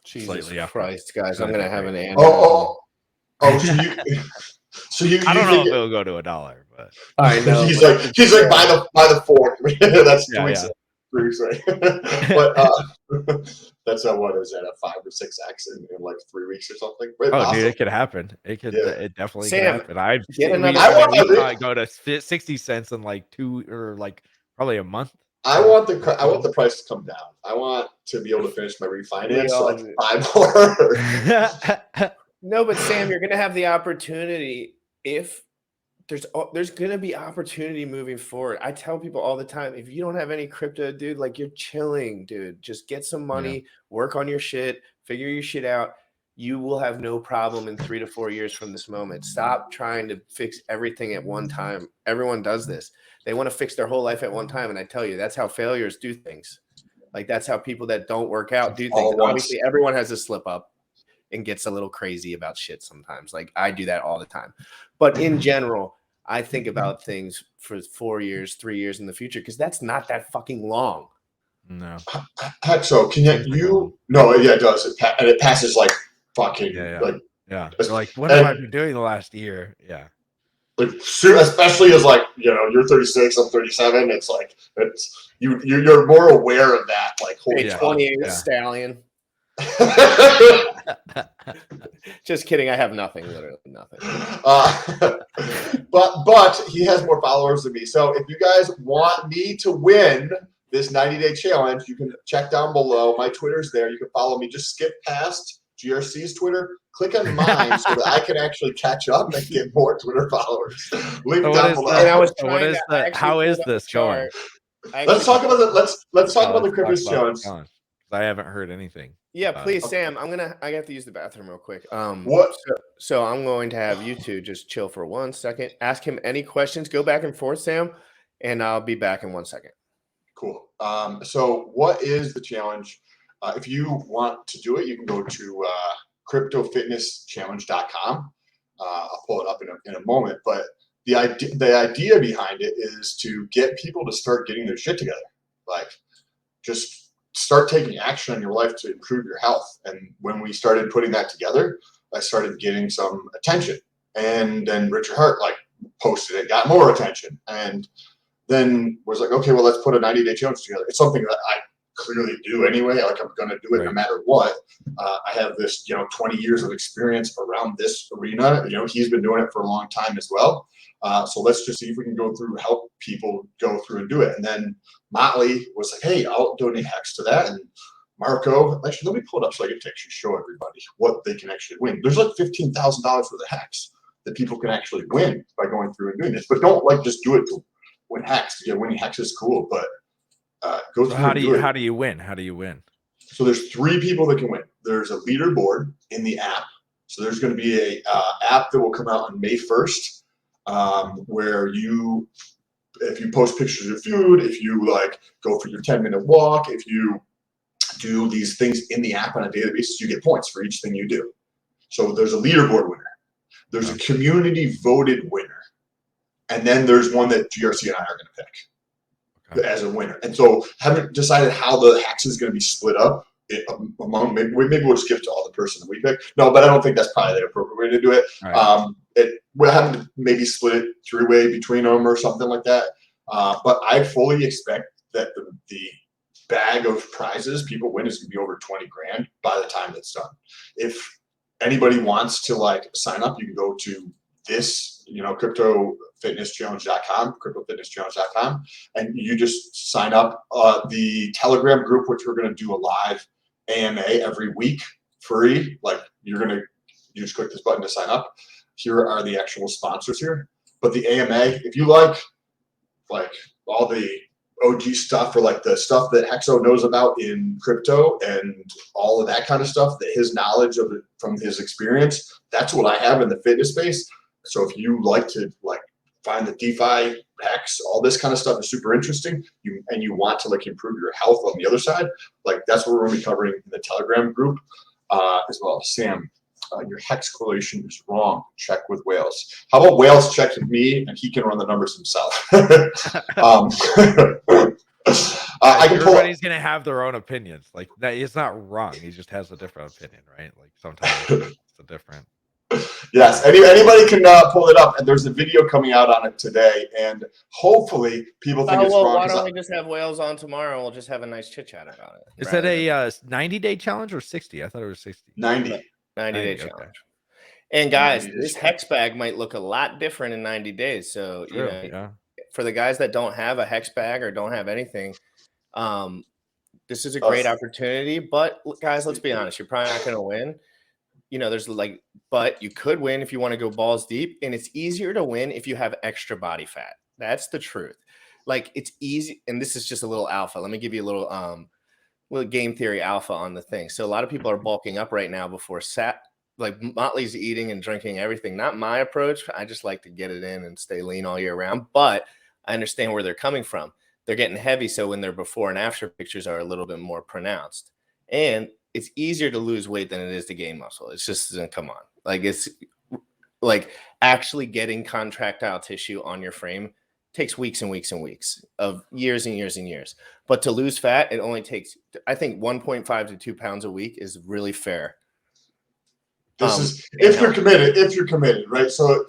Jesus Slightly up. Christ, guys! I'm That'd gonna be have great. an aneurysm. So you I don't know think if it'll go to $1, but I know. he's but like by the fork. That's 2 yeah, weeks. yeah. 3 weeks away. But that's what is that, a 5 or 6x in like 3 weeks or something? Wait, Oh, awesome. dude, it could happen. It could. Yeah. It definitely Sam, could happen. I've get seen, we another- saw it go to 60 cents in like 2 or like probably a month. I want the price to come down. I want to be able to finish my refinance so I can buy more. No, but Sam, you're gonna have the opportunity if there's gonna be opportunity moving forward. I tell people all the time, if you don't have any crypto, dude, like you're chilling, dude. Just get some money, work on your shit, figure your shit out. You will have no problem in 3 to 4 years from this moment. Stop trying to fix everything at one time. Everyone does this. They want to fix their whole life at one time. And I tell you, that's how failures do things. Like that's how people that don't work out do things. Obviously, everyone has a slip up and gets a little crazy about shit sometimes. Like I do that all the time. But in general, I think about things for 4 years, 3 years in the future, because that's not that fucking long. No. So can you? No, yeah, it does. And it passes like fucking like. Yeah. You're like, what have I been doing the last year? Yeah. Like, especially as like, you're 36, I'm 37. It's like you're more aware of that. Like, holy 28 stallion. Just kidding. I have nothing, literally nothing. But he has more followers than me. So if you guys want me to win this 90-day challenge, you can check down below. My Twitter's there. You can follow me. Just skip past GRC's Twitter. Click on mine so that I can actually catch up and get more Twitter followers. Link down below. And I was how is this going? Let's talk about the Cryptos challenge. I haven't heard anything. Yeah, please, Sam. I have to use the bathroom real quick. What? So I'm going to have you two just chill for 1 second. Ask him any questions. Go back and forth, Sam, and I'll be back in 1 second. Cool. So what is the challenge? If you want to do it, you can go to cryptofitnesschallenge.com. I'll pull it up in a moment. But the idea behind it is to get people to start getting their shit together. Like, just start taking action on your life to improve your health. And when we started putting that together, I started getting some attention. And then Richard Hart posted it, got more attention. And then was like, okay, well, let's put a 90-day challenge together. It's something that I clearly do anyway. Like, I'm going to do it no matter what. I have this, 20 years of experience around this arena. He's been doing it for a long time as well. So let's just see if we can go through, help people go through and do it. And then Motley was like, hey, I'll donate Hex to that. And Marco, actually, let me pull it up so I can actually show everybody what they can actually win. There's like $15,000 worth of Hex that people can actually win by going through and doing this. But don't just do it to win Hex. Winning Hex is cool, but go through. How do you win? How do you win? So there's 3 people that can win. There's a leaderboard in the app. So there's going to be a app that will come out on May 1st, where if you post pictures of food, if you go for your 10-minute walk, if you do these things in the app on a daily basis, you get points for each thing you do. So there's a leaderboard winner. There's a community voted winner. And then there's one that GRC and I are going to pick as a winner. And so haven't decided how the Hex is going to be split up among, maybe we'll just give it to all the person that we pick. No, but I don't think that's probably the appropriate way to do it. Right. We're having to maybe split it 3-way between them or something like that. But I fully expect that the bag of prizes people win is going to be over 20 grand by the time it's done. If anybody wants to sign up, you can go to this, cryptofitnesschallenge.com, cryptofitnesschallenge.com, and you just sign up. The Telegram group, which we're going to do a live AMA every week, free. You just click this button to sign up. Here are the actual sponsors here. But the AMA, if you like all the OG stuff, or the stuff that Hexo knows about in crypto and all of that kind of stuff, that his knowledge of it from his experience, that's what I have in the fitness space. So if you like to find the DeFi, Hex, all this kind of stuff is super interesting, and you want to improve your health on the other side, that's what we're going to be covering in the Telegram group as well. Sam, your hex correlation is wrong. Check with Wales. How about Wales check with me and he can run the numbers himself? I can pull. Everybody's gonna have their own opinions. Like that, it's not wrong. He just has a different opinion, right? Like sometimes it's a different. Yes, anybody can pull it up, and there's a video coming out on it today, and hopefully people think it's wrong. Why don't we just have Wales on tomorrow and we'll just have a nice chit chat about it? Is that a 90-day challenge or 60? I thought it was 60. 90 day challenge. And guys, this hex bag might look a lot different in 90 days. So True, you know, for the guys that don't have a hex bag or don't have anything, this is a great opportunity. But guys, let's be honest, you're probably not going to win. You know, but you could win if you want to go balls deep, and it's easier to win if you have extra body fat. That's the truth. Like, it's easy, and this is just a little alpha. Let me give you a little game theory alpha on the thing. So a lot of people are bulking up right now before like Motley's eating and drinking everything. Not my approach. I just like to get it in and stay lean all year round, but I understand where they're coming from. They're getting heavy, so when their before and after pictures are a little bit more pronounced. And it's easier to lose weight than it is to gain muscle. It's just, come on. Like, it's like actually getting contractile tissue on your frame takes weeks and weeks and weeks of years and years and years. But to lose fat, it only takes, I think, 1.5 to 2 pounds a week is really fair. This is if you're committed, right? So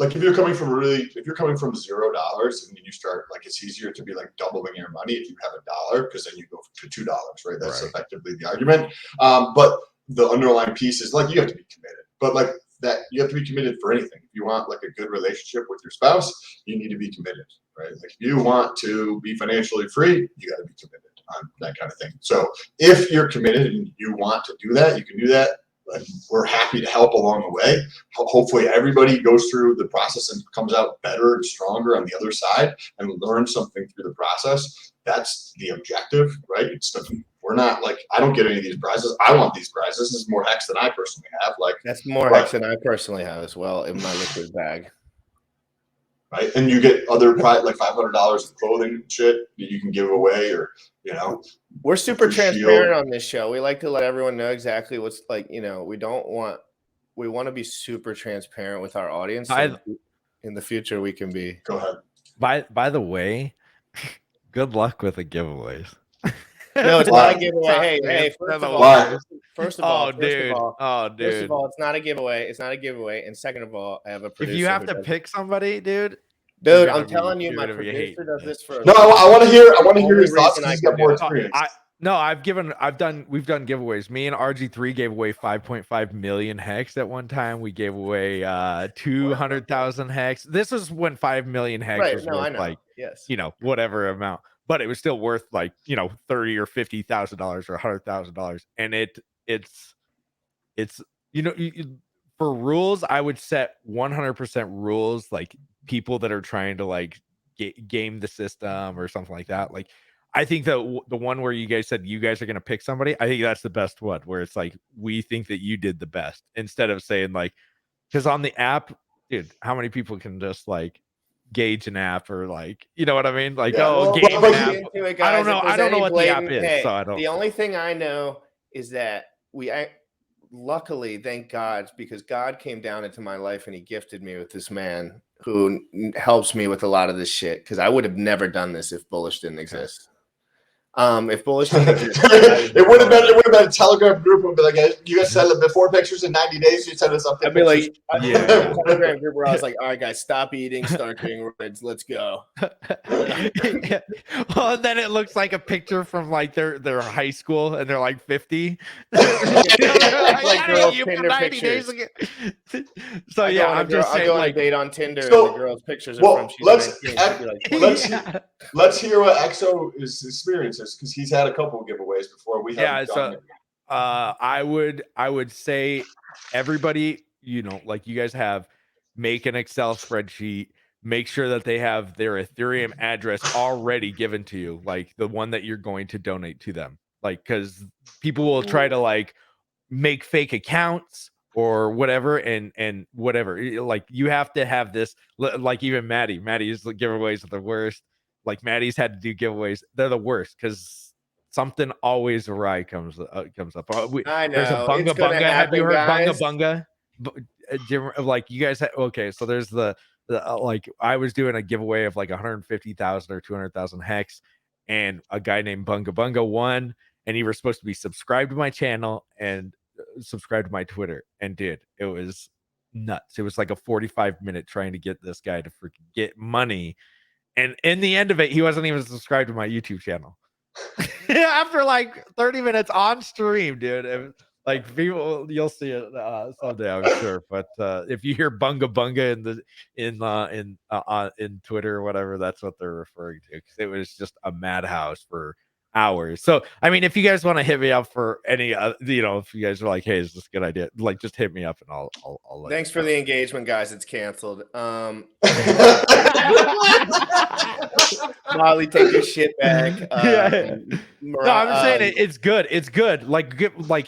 like if you're coming from $0 and you start, like, it's easier to be like doubling your money if you have $1, because then you go to $2, right? That's effectively the argument. But the underlying piece is, like, you have to be committed, but like that, you have to be committed for anything. If you want like a good relationship with your spouse, you need to be committed, right? Like, if you want to be financially free, you got to be committed on that kind of thing. So if you're committed and you want to do that, you can do that. And we're happy to help along the way. Hopefully everybody goes through the process and comes out better and stronger on the other side and learns something through the process. That's the objective, right? We're not like, I don't get any of these prizes. I want these prizes. This is more hex than I personally have. Like, that's more hex than I personally have as well in my liquid bag. Right, and you get other like $500 of clothing and shit that you can give away, or we're super transparent on this show. We like to let everyone know exactly what's like. We want to be super transparent with our audience. So in the future, we can be. Go ahead. By the way, good luck with the giveaways. No, it's not a giveaway. Hey, first of all, it's not a giveaway. It's not a giveaway. And second of all, I have a producer. If you have to pick somebody, dude, I'm telling you, my producer does this for. No, I want to hear his thoughts. He's got more experience. We've done giveaways. Me and RG3 gave away 5.5 million hex at one time. We gave away 200,000 hex. This is when 5 million hex was worth like, whatever amount. But it was still worth like, $30,000 or $50,000 or $100,000. And it's for rules, I would set 100% rules, like people that are trying to like game the system or something like that. Like, I think that the one where you guys said you guys are going to pick somebody, I think that's the best one, where it's like, we think that you did the best, instead of saying like, because on the app, dude, how many people can just like gauge an app, or like, you know what I mean? Like, game an app. I don't know what the app is. So I don't. The only thing I know is that luckily, thank God, because God came down into my life and he gifted me with this man who helps me with a lot of this shit. Because I would have never done this if Bullish didn't exist. If Bullish didn't exist, it would have been a Telegram group. Would be like, you guys send the before pictures in 90 days. You send us something. I'd be like, a Telegram group where I was like, all right, guys, stop eating, start doing rids, let's go. Yeah. Well, then it looks like a picture from like their high school, and they're like 50. Like girls' Tinder pictures. So yeah, I'm just saying, like, date on Tinder, and the girls' pictures are from. Let's hear what EXO experiences, because he's had a couple of giveaways before. We haven't done it. I would say everybody, like you guys have, make an Excel spreadsheet. Make sure that they have their Ethereum address already given to you, like the one that you're going to donate to them. Like, because people will try to like make fake accounts or whatever, and whatever. Like, you have to have this. Like, even Maddie's giveaways are the worst. Like, Maddie's had to do giveaways. They're the worst, because something always awry comes up. I There's a know. bunga It's gonna bunga. Have you happen, heard guys. bunga bunga? Like you guys, okay. So there's the like I was doing a giveaway of like 150,000 or 200,000 hex, and a guy named Bunga Bunga won, and he was supposed to be subscribed to my channel and subscribed to my Twitter, and dude, it was nuts. It was like a 45-minute trying to get this guy to freaking get money, and in the end of it, he wasn't even subscribed to my YouTube channel. After like 30 minutes on stream, dude. Like people, you'll see it someday, I'm sure. But if you hear bunga bunga in Twitter or whatever, that's what they're referring to, because it was just a madhouse for hours. So I mean, if you guys want to hit me up for any, if you guys are like, hey, is this a good idea? Like, just hit me up and I'll let Thanks you for know. the engagement, guys. It's canceled. Molly, take your shit back. Yeah. No, I'm saying it's good. It's good. Like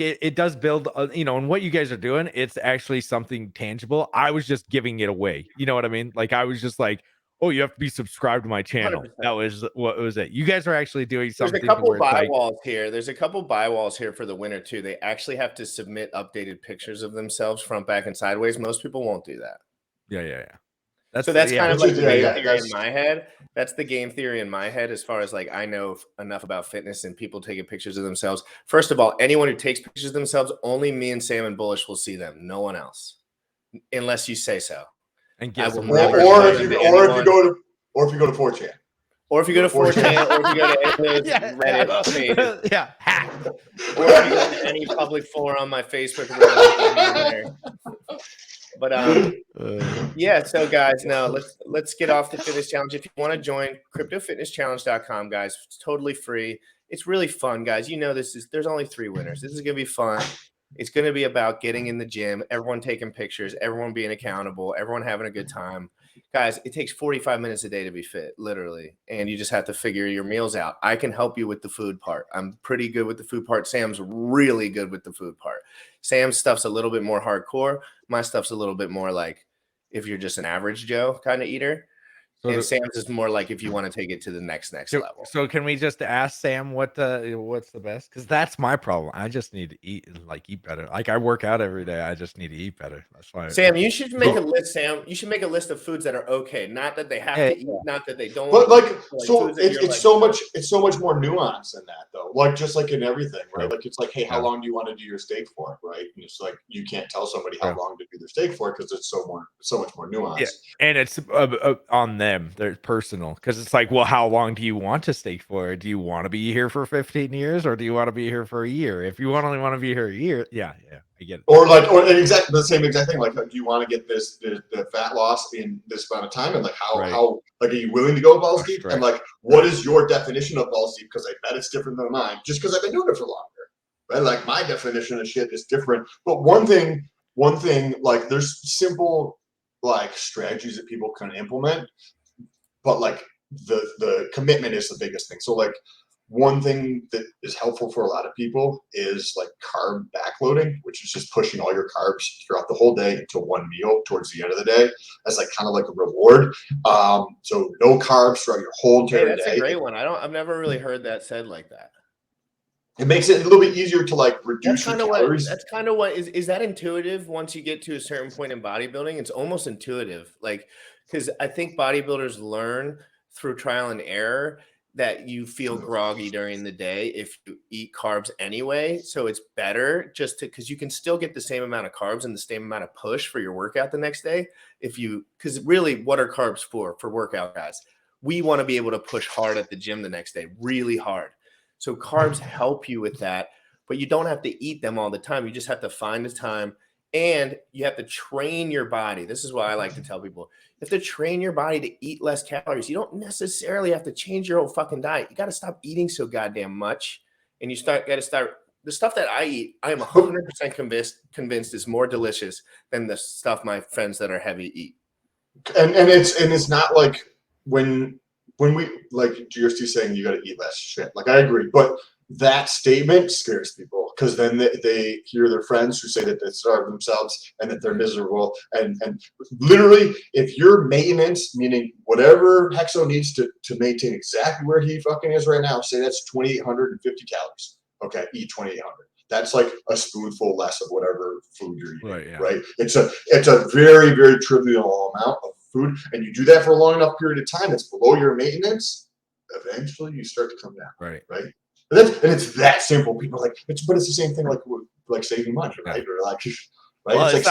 it does build, and what you guys are doing, it's actually something tangible. I was just giving it away. You know what I mean? Like I was just like, oh, you have to be subscribed to my channel. 100%. That was what was it. You guys are actually doing something. There's a couple where it's buy like, walls here. There's a couple buy walls here for the winner too. They actually have to submit updated pictures of themselves front, back, and sideways. Most people won't do that. yeah. That's kind of like the game theory that's- in my head. That's the game theory in my head, as far as like I know enough about fitness and people taking pictures of themselves. First of all, anyone who takes pictures of themselves, only me and Sam and Bullish will see them. No one else, unless you say so. and I get will some never or show if them you to or if you anyone. go to 4chan. Or if you go to 4chan, or if you go to any of those Yeah. Reddit pages, Yeah. or if you go to any public forum, my Facebook, But yeah, so guys, no, let's get off the fitness challenge. If you want to join cryptofitnesschallenge.com, guys, it's totally free. It's really fun, guys. There's only 3 winners. This is gonna be fun. It's gonna be about getting in the gym, everyone taking pictures, everyone being accountable, everyone having a good time. Guys, it takes 45 minutes a day to be fit, literally. And you just have to figure your meals out. I can help you with the food part. I'm pretty good with the food part. Sam's really good with the food part. Sam's stuff's a little bit more hardcore. My stuff's a little bit more like if you're just an average Joe kind of eater. And Sam's is more like if you want to take it to the next level. So can we just ask Sam what's the best? Because that's my problem. I just need to eat better. Like I work out every day. I just need to eat better. That's why. Sam, you should make a list. Sam, you should make a list of foods that are okay, not that they have to eat, not that they don't. But so foods that you're it's so much more nuance than that, though. Like just like in everything, right? Like it's like, hey, how long do you want to do your steak for, right? And it's like you can't tell somebody how long to do their steak for because it's so much more nuanced. Yeah. And it's on them. They're personal, because it's like, well, how long do you want to stay for? Do you want to be here for 15 years, or do you want to be here for a year? If you only want to be here a year, yeah, I get it. Or exactly the same exact thing. Like, do you want to get the fat loss in this amount of time? And like, how like, are you willing to go balls deep? And like, what is your definition of balls deep? Because I bet it's different than mine, just because I've been doing it for longer, right? Like my definition of shit is different. But one thing, like, there's simple like strategies that people can implement, but like the commitment is the biggest thing. So like, one thing that is helpful for a lot of people is like carb backloading, which is just pushing all your carbs throughout the whole day into one meal towards the end of the day as like kind of like a reward. So no carbs throughout your whole entire day. That's a great one. I've never really heard that said like that. It makes it a little bit easier to like reduce your calories. That's kind of what is that intuitive once you get to a certain point in bodybuilding? It's almost intuitive, like, because I think bodybuilders learn through trial and error that you feel groggy during the day if you eat carbs anyway. So it's better just because you can still get the same amount of carbs and the same amount of push for your workout the next day. Because really, what are carbs for workout guys? We want to be able to push hard at the gym the next day, really hard. So carbs help you with that, but you don't have to eat them all the time. You just have to find the time, and you have to train your body. This is why I like to tell people, you have to train your body to eat less calories. You don't necessarily have to change your whole fucking diet. You got to stop eating so goddamn much. And you got to start the stuff that I eat. I am 100% convinced is more delicious than the stuff my friends that are heavy eat. And it's not like when we, like GST saying you got to eat less shit. Like I agree, but that statement scares people because then they hear their friends who say that they starve themselves and that they're miserable. And literally, if your maintenance, meaning whatever Hexo needs to maintain exactly where he fucking is right now, say that's 2,850 calories. Okay, eat 2,800. That's like a spoonful less of whatever food you're eating, Right, yeah. right? It's a very, very trivial amount of food, and you do that for a long enough period of time that's below your maintenance, eventually you start to come down, right? And it's that simple. People are like, but it's the same thing like saving money, right? Or like, right? Well, it's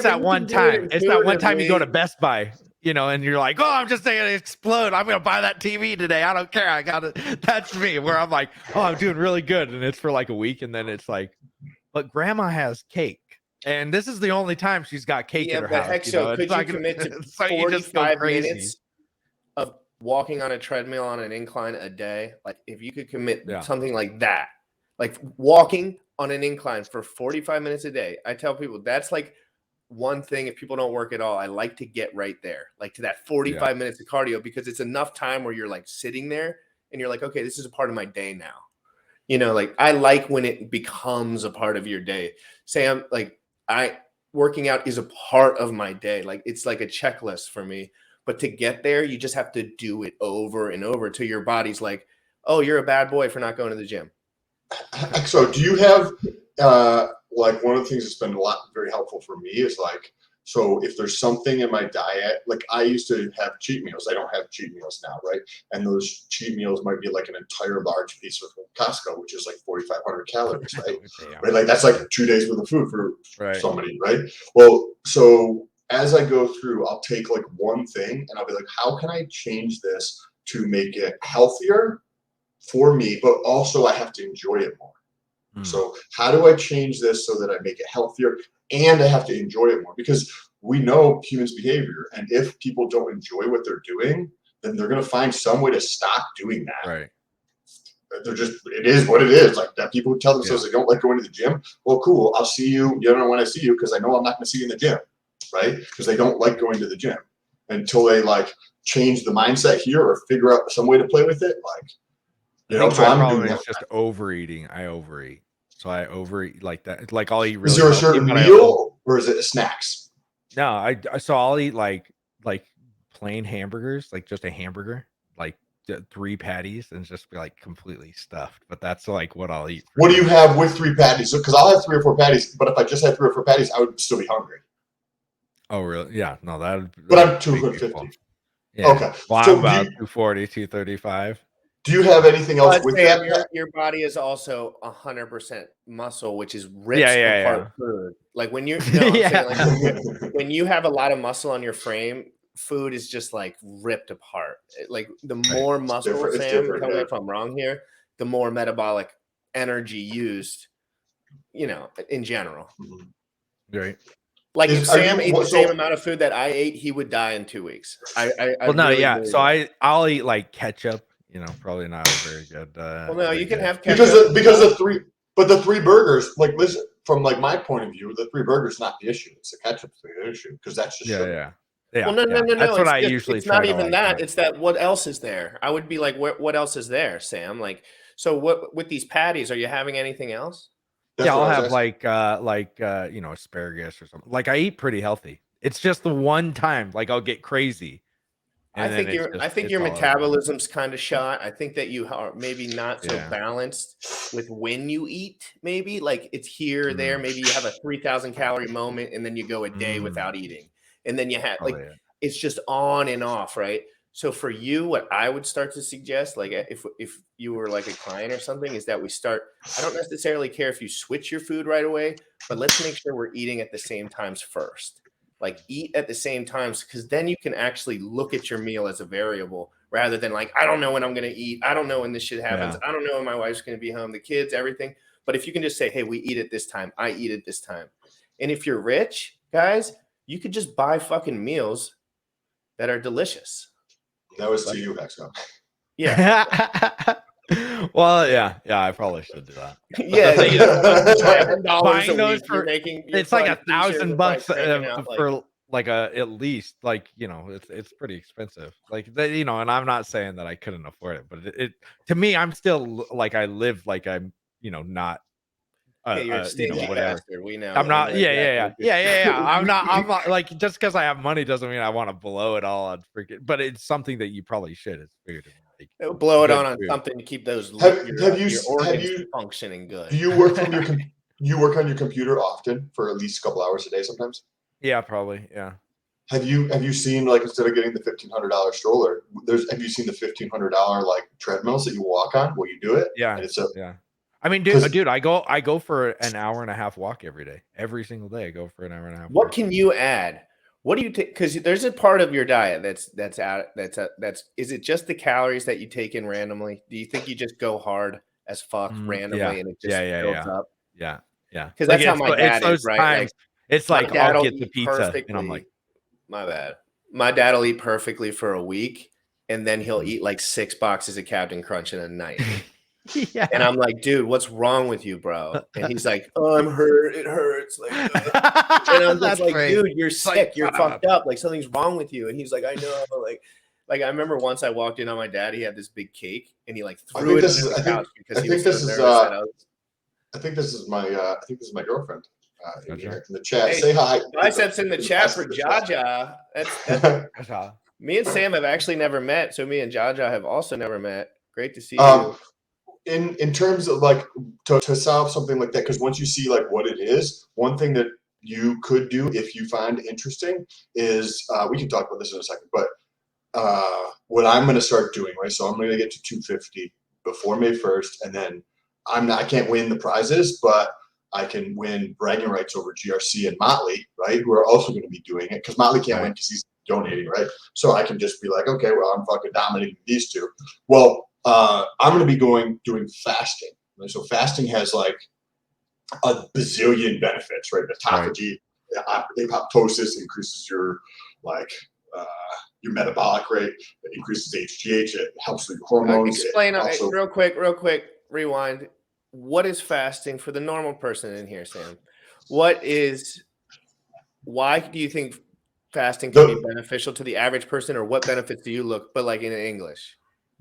that one time. It's that one time you go to Best Buy, and you're like, oh, I'm just going to explode. I'm going to buy that TV today. I don't care. I got it. That's me, where I'm like, oh, I'm doing really good. And it's for like a week. And then it's like, but grandma has cake. And this is the only time she's got cake in her house. Hexo, could you commit to 45 minutes of walking on a treadmill on an incline a day? Like if you could commit something like that, like walking on an incline for 45 minutes a day, I tell people that's like one thing. If people don't work at all, I like to get right there, like to that 45 minutes of cardio, because it's enough time where you're like sitting there and you're like, okay, this is a part of my day now. Like I like when it becomes a part of your day. Say I'm like, working out is a part of my day. Like it's like a checklist for me. But to get there, you just have to do it over and over till your body's like, oh, you're a bad boy for not going to the gym. So do you have like one of the things that's been very helpful for me is like, so if there's something in my diet, like I used to have cheat meals. I don't have cheat meals now, right? And those cheat meals might be like an entire large piece from Costco, which is like 4,500 calories, right? Right, like that's like 2 days worth of food for somebody, right? Well, so as I go through, I'll take like one thing and I'll be like, how can I change this to make it healthier for me, but also I have to enjoy it more. So how do I change this so that I make it healthier and I have to enjoy it more? Because we know humans' behavior, and if people don't enjoy what they're doing, then they're going to find some way to stop doing that. Right. It is what it is. Like that people who tell themselves they don't like going to the gym. Well, cool. I'll see you. You don't know when I see you because I know I'm not going to see you in the gym, right? Because they don't like going to the gym until they like change the mindset here or figure out some way to play with it. Like, so I'm doing just overeating. I overeat. So I overeat like that. Like I'll eat really. Is there a certain meal or is it snacks? No, so I'll eat like plain hamburgers, like just a hamburger, like 3 patties, and just be like completely stuffed. But that's like what I'll eat. What do you have with 3 patties? Because I'll have 3 or 4 patties, but if I just had 3 or 4 patties, I would still be hungry. Oh really? Yeah. No, but I'm 250. Yeah. Okay. Well, so I'm about 240, 235. Do you have anything else with that? Your body is also 100% muscle, which is ripped apart food. Like when you're, when you have a lot of muscle on your frame, food is just like ripped apart. Like the more muscle, Sam, tell me if I'm wrong here, the more metabolic energy used, in general. Right. Like if Sam ate the same amount of food that I ate, he would die in 2 weeks. So I'll eat like ketchup. Probably not a very good. Well, no, you can have ketchup because the 3, but the 3 burgers. Like, listen, from like my point of view, the 3 burgers not the issue. It's the ketchup's the issue because that's just yeah. Well, no. That's what I usually. It's not even that. It's that. What else is there? I would be like, what else is there, Sam? Like, so what with these patties? Are you having anything else? I'll have like asparagus or something. Like I eat pretty healthy. It's just the one time like I'll get crazy. I think your metabolism's kind of shot. I think that you are maybe not so balanced with when you eat. Maybe like it's here or there. Maybe you have a 3,000 calorie moment and then you go a day without eating, and then you have it's just on and off, right? So for you, what I would start to suggest, like if you were like a client or something, is that we start. I don't necessarily care if you switch your food right away, but let's make sure we're eating at the same times first. Like eat at the same times, because then you can actually look at your meal as a variable rather than like, I don't know when I'm going to eat. I don't know when this shit happens. I don't know when my wife's going to be home, the kids, everything. But if you can just say, hey, we eat at this time. I eat at this time. And if you're rich, guys, you could just buy fucking meals that are delicious. That was to you, Hexo. Yeah. Well, yeah, I probably should do that. Buying those for it's like $1,000 for like at least like it's pretty expensive. Like and I'm not saying that I couldn't afford it, but it to me I'm still like I live like I'm not you're a you stingy know, whatever. bastard. We know. I'm not. We know Yeah. exactly what I'm not. I'm not like just because I have money doesn't mean I want to blow it all on freaking. But it's something that you probably should. It's food and like you're blow it good on food. something to keep those Have your you organs functioning do good. you work from your you work on your computer often for at least a couple hours a day sometimes? Yeah, probably. Yeah. Have you seen, like, instead of getting the $1,500 stroller, have you seen the $1,500 like treadmills that you walk on while you do it? Yeah. And it's a Yeah. I mean, 'cause dude, I go for an hour and a half walk every day. Every single day, I go for an hour and a half. What walk. can you add? What do you take? Because there's a part of your diet that's is it just the calories that you take in randomly? Do you think you just go hard as fuck randomly Yeah. and it just builds up? Yeah. Yeah. Because Like that's how my dad is, those right? times. Like It's my like dad I'll will get the eat pizza and I'm perfectly. like, My bad. My dad will eat perfectly for a week, and then he'll Mhm. eat like 6 boxes of Captain Crunch in a night. yeah. And I'm like, dude, what's wrong with you, bro? And he's like, oh, I'm hurt. It hurts. Like, and I'm just That's like, great. dude, you're like, sick. You're shut fucked up. Like something's wrong with you. And he's like, I know. Like I remember once I walked in on my dad. He had this big cake, and he like threw it under the couch because he was so nervous that I was. I think this is my girlfriend in Gotcha. here in the chat. Hey, Say hi. biceps in the chat for Jaja. That's me and Sam have actually never met. So me and Jaja have also never met. Great to see you. In terms of like to solve something like that, because once you see like what it is, one thing that you could do if you find interesting is we can talk about this in a second, but what I'm going to start doing, right? So I'm going to get to 250 before May 1st, and then I can't win the prizes, but I can win bragging rights over GRC and Motley, right? Who are also going to be doing it because Motley can't win because he's donating, right? So I can just be like, okay, well, I'm fucking dominating these two. Well, I'm going to be doing fasting. Right? So fasting has like a bazillion benefits, right? Autophagy, apoptosis increases your your metabolic rate, it increases HGH, it helps with your hormones. Explain real quick, rewind. What is fasting for the normal person in here, Sam? Why do you think fasting can be beneficial to the average person, or what benefits do you look, but like in English?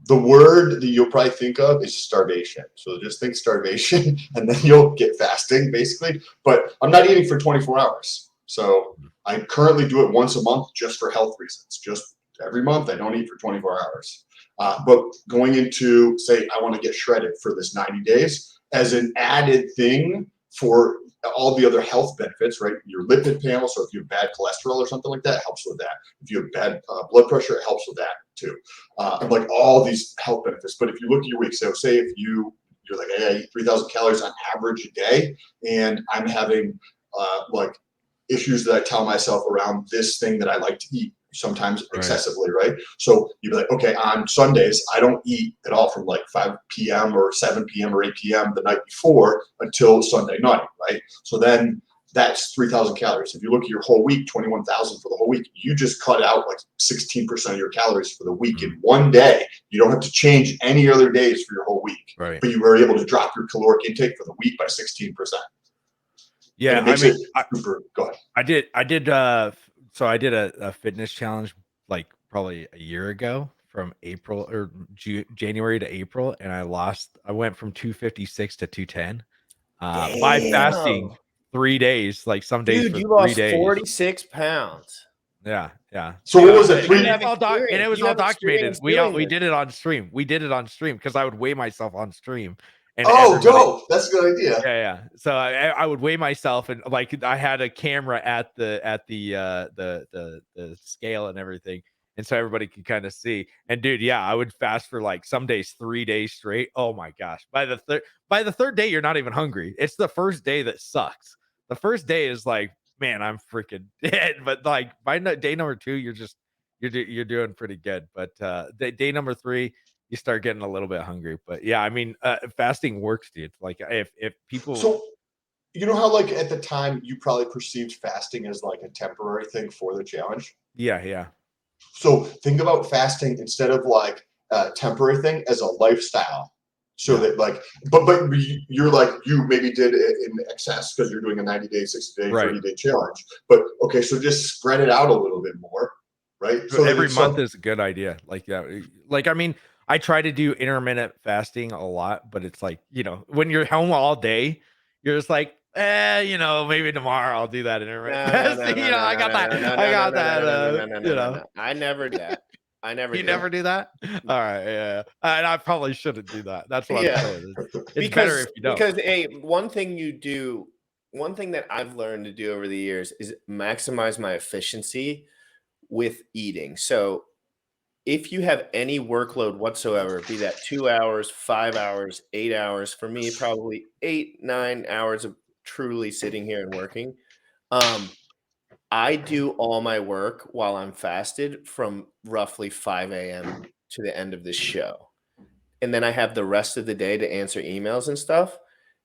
The word that you'll probably think of is starvation. So just think starvation and then you'll get fasting basically. But I'm not eating for 24 hours. So I currently do it once a month just for health reasons. Just every month I don't eat for 24 hours. But going into, say, I want to get shredded for this 90 days as an added thing for all the other health benefits, right? Your lipid panel. So if you have bad cholesterol or something like that, it helps with that. If you have bad blood pressure, it helps with that too. And like all these health benefits. But if you look at your week, so say if you're like, hey, I eat 3,000 calories on average a day, and I'm having like issues that I tell myself around this thing that I like to eat, sometimes excessively, right? So you'd be like, okay, on Sundays, I don't eat at all from like 5 p.m. or 7 p.m. or 8 p.m. the night before until Sunday night, right? So then that's 3,000 calories. If you look at your whole week, 21,000 for the whole week, you just cut out like 16% of your calories for the week in one day. You don't have to change any other days for your whole week, but you were able to drop your caloric intake for the week by 16%. Yeah, I mean, super. Go ahead. So I did a fitness challenge like probably a year ago from April or January to April, and I went from 256 to 210 by fasting 3 days, like some days. Dude, for you 3 lost days. 46 pounds. Yeah. So what was it? And it was all documented. We did it on stream. We did it on stream because I would weigh myself on stream. And dope! That's a good idea. Yeah. So I would weigh myself, and like I had a camera at the scale and everything, and so everybody could kind of see. And dude, yeah, I would fast for like some days 3 days straight. Oh my gosh! By the third day, you're not even hungry. It's the first day that sucks. The first day is like, man, I'm freaking dead. But like by day number 2, you're doing pretty good. But day number 3, you start getting a little bit hungry. But yeah, I mean, fasting works, dude. Like if people, so you know how like at the time you probably perceived fasting as like a temporary thing for the challenge. Yeah. So think about fasting instead of like a temporary thing as a lifestyle. So that like, but you're like, you maybe did it in excess because you're doing a 90-day, 60-day, 30-day challenge. But okay, so just spread it out a little bit more, right? So every month is a good idea. Like that. Like, I mean, I try to do intermittent fasting a lot, but it's like, when you're home all day, You're just like, maybe tomorrow I'll do that intermittent No, no, no, fasting. no, You know, no, I no, got no, that. no, no, I no, got no, that. no, no, no, no, You no, know, no. I never do that. I never you do never that. do that. All right, yeah, and I probably shouldn't do that. That's what I'm Yeah. saying. It's better if you don't. Because one thing that I've learned to do over the years is maximize my efficiency with eating. So if you have any workload whatsoever, be that 2 hours, 5 hours, 8 hours, for me, probably 8, 9 hours of truly sitting here and working. I do all my work while I'm fasted from roughly 5 a.m. to the end of this show. And then I have the rest of the day to answer emails and stuff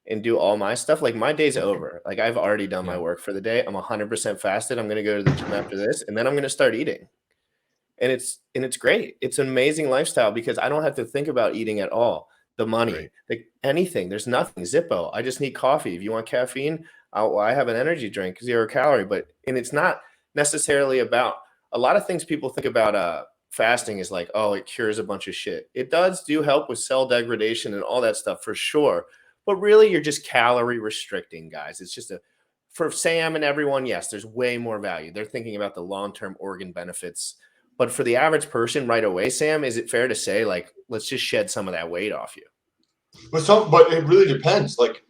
and do all my stuff. Like my day's over. Like I've already done my Yeah. work for the day. I'm 100% fasted. I'm going to go to the gym after this, and then I'm going to start eating. And it's great. It's an amazing lifestyle because I don't have to think about eating at all. The money, Right. like anything. There's nothing. Zippo. I just need coffee. If you want caffeine, I have an energy drink, 0 calorie. And it's not necessarily about a lot of things people think about fasting is like, oh, it cures a bunch of shit. It do help with cell degradation and all that stuff for sure. But really, you're just calorie restricting, guys. It's just for Sam and everyone, yes, there's way more value. They're thinking about the long-term organ benefits. But for the average person right away, Sam, is it fair to say, like, let's just shed some of that weight off you? But it really depends. Like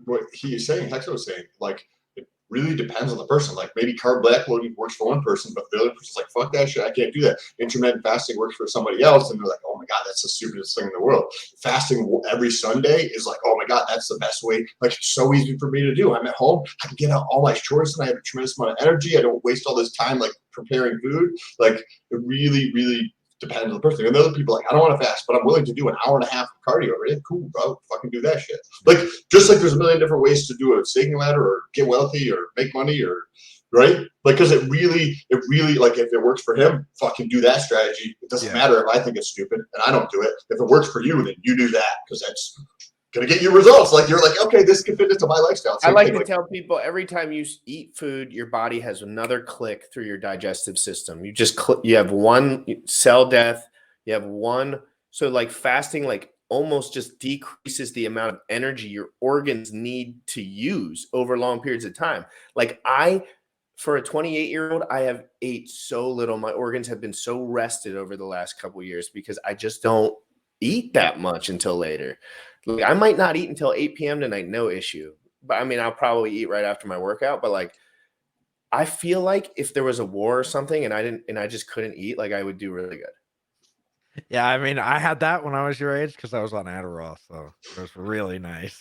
what he is saying, Hexo was saying, like it really depends on the person. Like maybe carb backloading works for one person, but the other person's like, fuck that shit, I can't do that. Intermittent fasting works for somebody else, and they're like, oh my god, that's the stupidest thing in the world. Fasting every Sunday is like, oh my god, that's the best way. Like it's so easy for me to do. I'm at home, I can get out all my chores, and I have a tremendous amount of energy. I don't waste all this time like preparing food. Like it really, really depends on the person. And other people are like, I don't want to fast, but I'm willing to do an hour and a half of cardio every day. Cool, bro. Fucking do that shit. Like, just like there's a million different ways to do a staking ladder or get wealthy or make money or, right? Like, because it really, like, if it works for him, fucking do that strategy. It doesn't matter if I think it's stupid and I don't do it. If it works for you, then you do that because that's going to get you results. Like, you're like, okay, this can fit into my lifestyle. I like to tell people every time you eat food, your body has another click through your digestive system. You just you have one cell death. You have one. So like fasting, like almost just decreases the amount of energy your organs need to use over long periods of time. Like for a 28-year-old, I have ate so little. My organs have been so rested over the last couple of years because I just don't eat that much until later. Like, I might not eat until 8 p.m. tonight, no issue. But I mean, I'll probably eat right after my workout. But like, I feel like if there was a war or something and I just couldn't eat, like I would do really good. Yeah, I mean, I had that when I was your age because I was on Adderall, so it was really nice.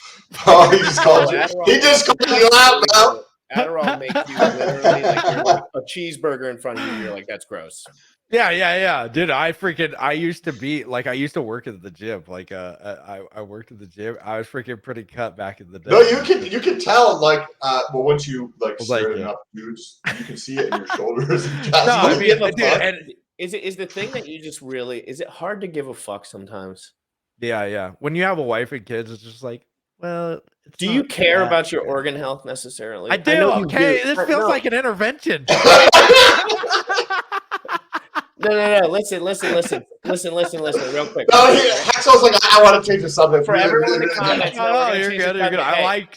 Oh, he just called you. He just called you out, bro. Adderall makes you literally like you're like a cheeseburger in front of you. You're like, that's gross. Yeah. Dude, I used to work at the gym. Like I worked at the gym. I was freaking pretty cut back in the day. No, you can tell, like, well, once you like straighten up, dudes, you can see it in your shoulders. Is the thing that you just really, is it hard to give a fuck sometimes? Yeah. When you have a wife and kids, it's just like, well, do you care about your organ health necessarily? I do. Okay, this feels like an intervention. No. Listen, real quick. No, Hexo's like, I want to change the subject. For everyone in the comments. No, you're good. I like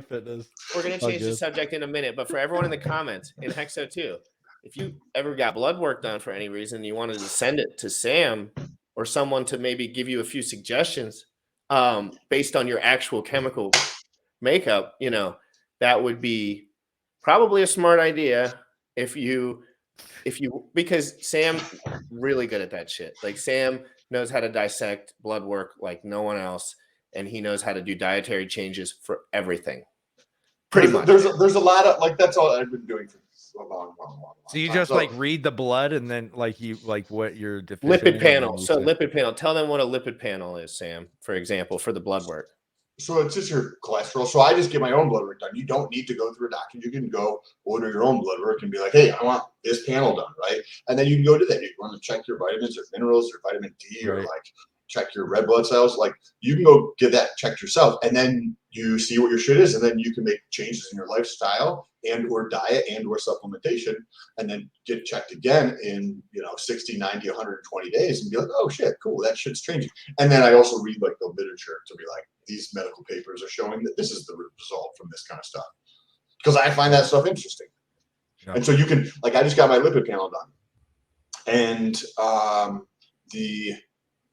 fitness. We're going to change the subject in a minute, but for everyone in the comments, and Hexo too, if you ever got blood work done for any reason, and you wanted to send it to Sam or someone to maybe give you a few suggestions based on your actual chemical makeup, that would be probably a smart idea because Sam really good at that shit. Like Sam knows how to dissect blood work like no one else, and he knows how to do dietary changes for everything. Pretty much. There's a lot of like that's all I've been doing for a long So you just like read the blood and then like what your lipid panel. So lipid panel. Tell them what a lipid panel is, Sam, for example, for the blood work. So it's just your cholesterol. So I just get my own blood work done. You don't need to go through a doctor. You can go order your own blood work and be like, hey, I want this panel done, right? And then you can go do that. You want to check your vitamins or minerals or vitamin D or like check your red blood cells. Like you can go get that checked yourself, and then you see what your shit is, and then you can make changes in your lifestyle and or diet and or supplementation, and then get checked again in 60, 90, 120 days and be like, oh shit, cool, that shit's changing. And then I also read like the literature to be like, these medical papers are showing that this is the result from this kind of stuff, because I find that stuff interesting. Yeah. And so you can, like, I just got my lipid panel done, and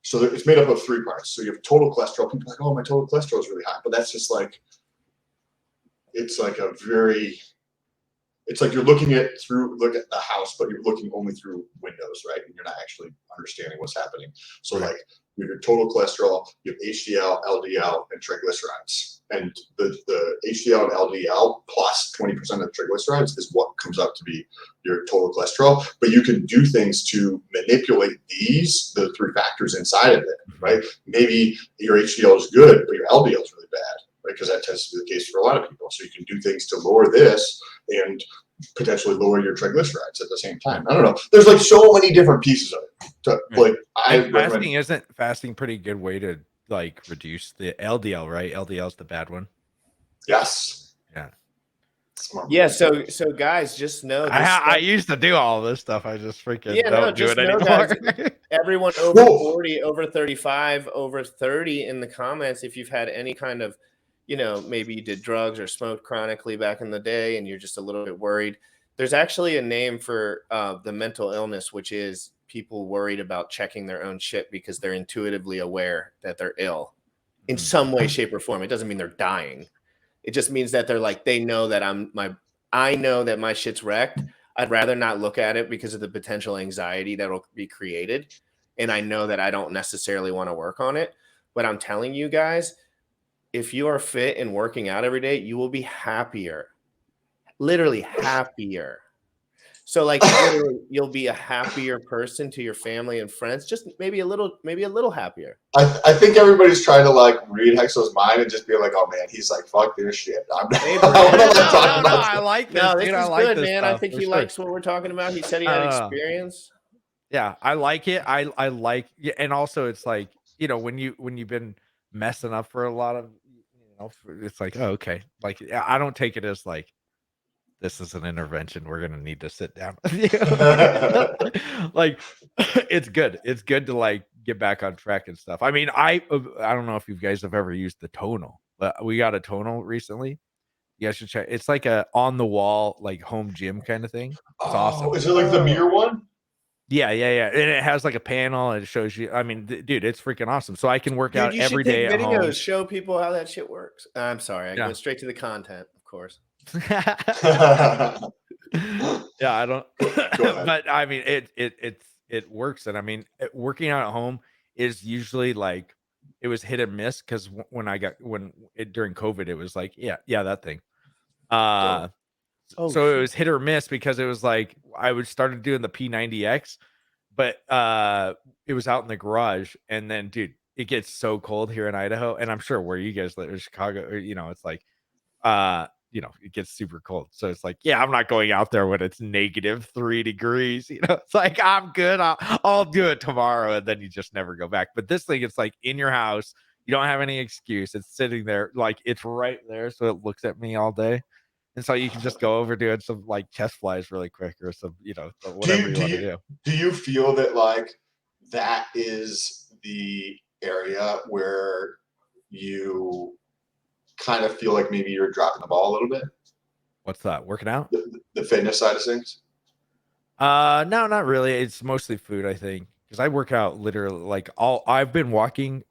so it's made up of 3 parts. So you have total cholesterol. People are like, oh, my total cholesterol is really high, but that's just like, it's like it's like you're looking at the house, but you're looking only through windows, right? And you're not actually understanding what's happening. So like your total cholesterol, you have HDL, LDL, and triglycerides. And the HDL and LDL plus 20% of triglycerides is what comes out to be your total cholesterol. But you can do things to manipulate the 3 factors inside of it, right? Maybe your HDL is good, but your LDL is really bad, right? Because that tends to be the case for a lot of people. So you can do things to lower this and potentially lower your triglycerides at the same time. I don't know. There's like so many different pieces of it. Like isn't fasting pretty good way to like reduce the LDL, right? LDL is the bad one. Yes. Yeah. Yeah. So guys, just know I used to do all this stuff. I just freaking don't do it anymore. Guys, everyone over 40, over 35, over 30 in the comments, if you've had any kind of, maybe you did drugs or smoked chronically back in the day and you're just a little bit worried. There's actually a name for the mental illness, which is people worried about checking their own shit because they're intuitively aware that they're ill in some way, shape, or form. It doesn't mean they're dying. It just means that they're like, they know that I know that my shit's wrecked. I'd rather not look at it because of the potential anxiety that'll be created. And I know that I don't necessarily want to work on it. But I'm telling you guys, if you are fit and working out every day, you will be happier, literally happier. So like literally, you'll be a happier person to your family and friends, just maybe a little happier. I think everybody's trying to like read Hexo's mind and just be like, oh man, he's like, fuck this shit. I like this. No, this is good, man. Stuff. I think he likes what we're talking about. He said he had experience. Yeah, I like it. I like, and also it's like, when you've been messing up for a lot of, it's like, oh, okay. Like, I don't take it as like, this is an intervention. We're going to need to sit down. Like, it's good. It's good to like get back on track and stuff. I mean, I don't know if you guys have ever used the tonal, but we got a tonal recently. You guys should check. It's like a on the wall, like home gym kind of thing. It's awesome. Is it like the mirror one? Yeah. And it has like a panel and it shows you. I mean, dude, it's freaking awesome. So I can work out every day at home. Videos show people how that shit works. I'm sorry. I go straight to the content, of course. Yeah, I don't. But I mean, it works. And I mean, working out at home is usually like, it was hit and miss because during COVID, it was like, yeah, that thing. So it was hit or miss because it was like I started doing the P90X, but it was out in the garage, and then dude, it gets so cold here in Idaho, and I'm sure where you guys live in Chicago, it's like it gets super cold. So it's like, yeah, I'm not going out there when it's -3 degrees. It's like, I'm good. I'll do it tomorrow, and then you just never go back. But this thing, it's like in your house. You don't have any excuse. It's sitting there, like it's right there, so it looks at me all day. And so you can just go over doing some like chest flies really quick or some, whatever you want to do. Do you feel that like that is the area where you kind of feel like maybe you're dropping the ball a little bit? What's that? Working out? The fitness side of things? No, not really. It's mostly food, I think. Because I work out literally like I've been walking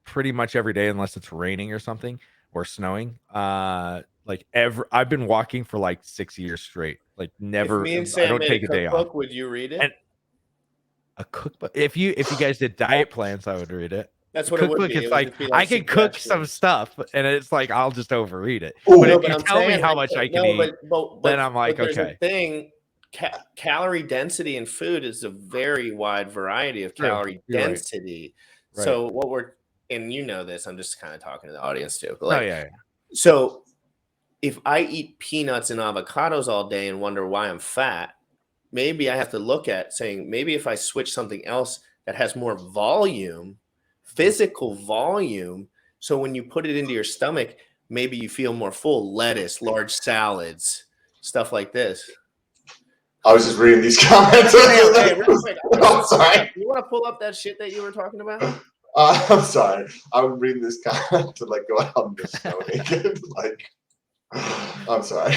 pretty much every day unless it's raining or something or snowing. I've been walking for like 6 years straight. Like never. If me and Sam I don't made take a a day cookbook, off. would you read it? And a cookbook. If you guys did diet plans, I would read it. That's what it would be. It's like I can cook some stuff, and it's like I'll just overeat it. Ooh, but if you tell me how much I can eat, then I'm like, there's okay. a thing. Calorie density in food is a very wide variety of calorie density. Right. So what and this, I'm just kind of talking to the audience too. But yeah. So if I eat peanuts and avocados all day and wonder why I'm fat, maybe I have to look at saying, maybe if I switch something else that has more volume physical volume. So when you put it into your stomach, maybe you feel more full. Lettuce, large salads, stuff like this. I was just reading these comments. Hey, real quick. I'm sorry. You want to pull up that shit that you were talking about? I'm sorry. I'm reading this comment to like go out in the snow naked. Like, I'm sorry.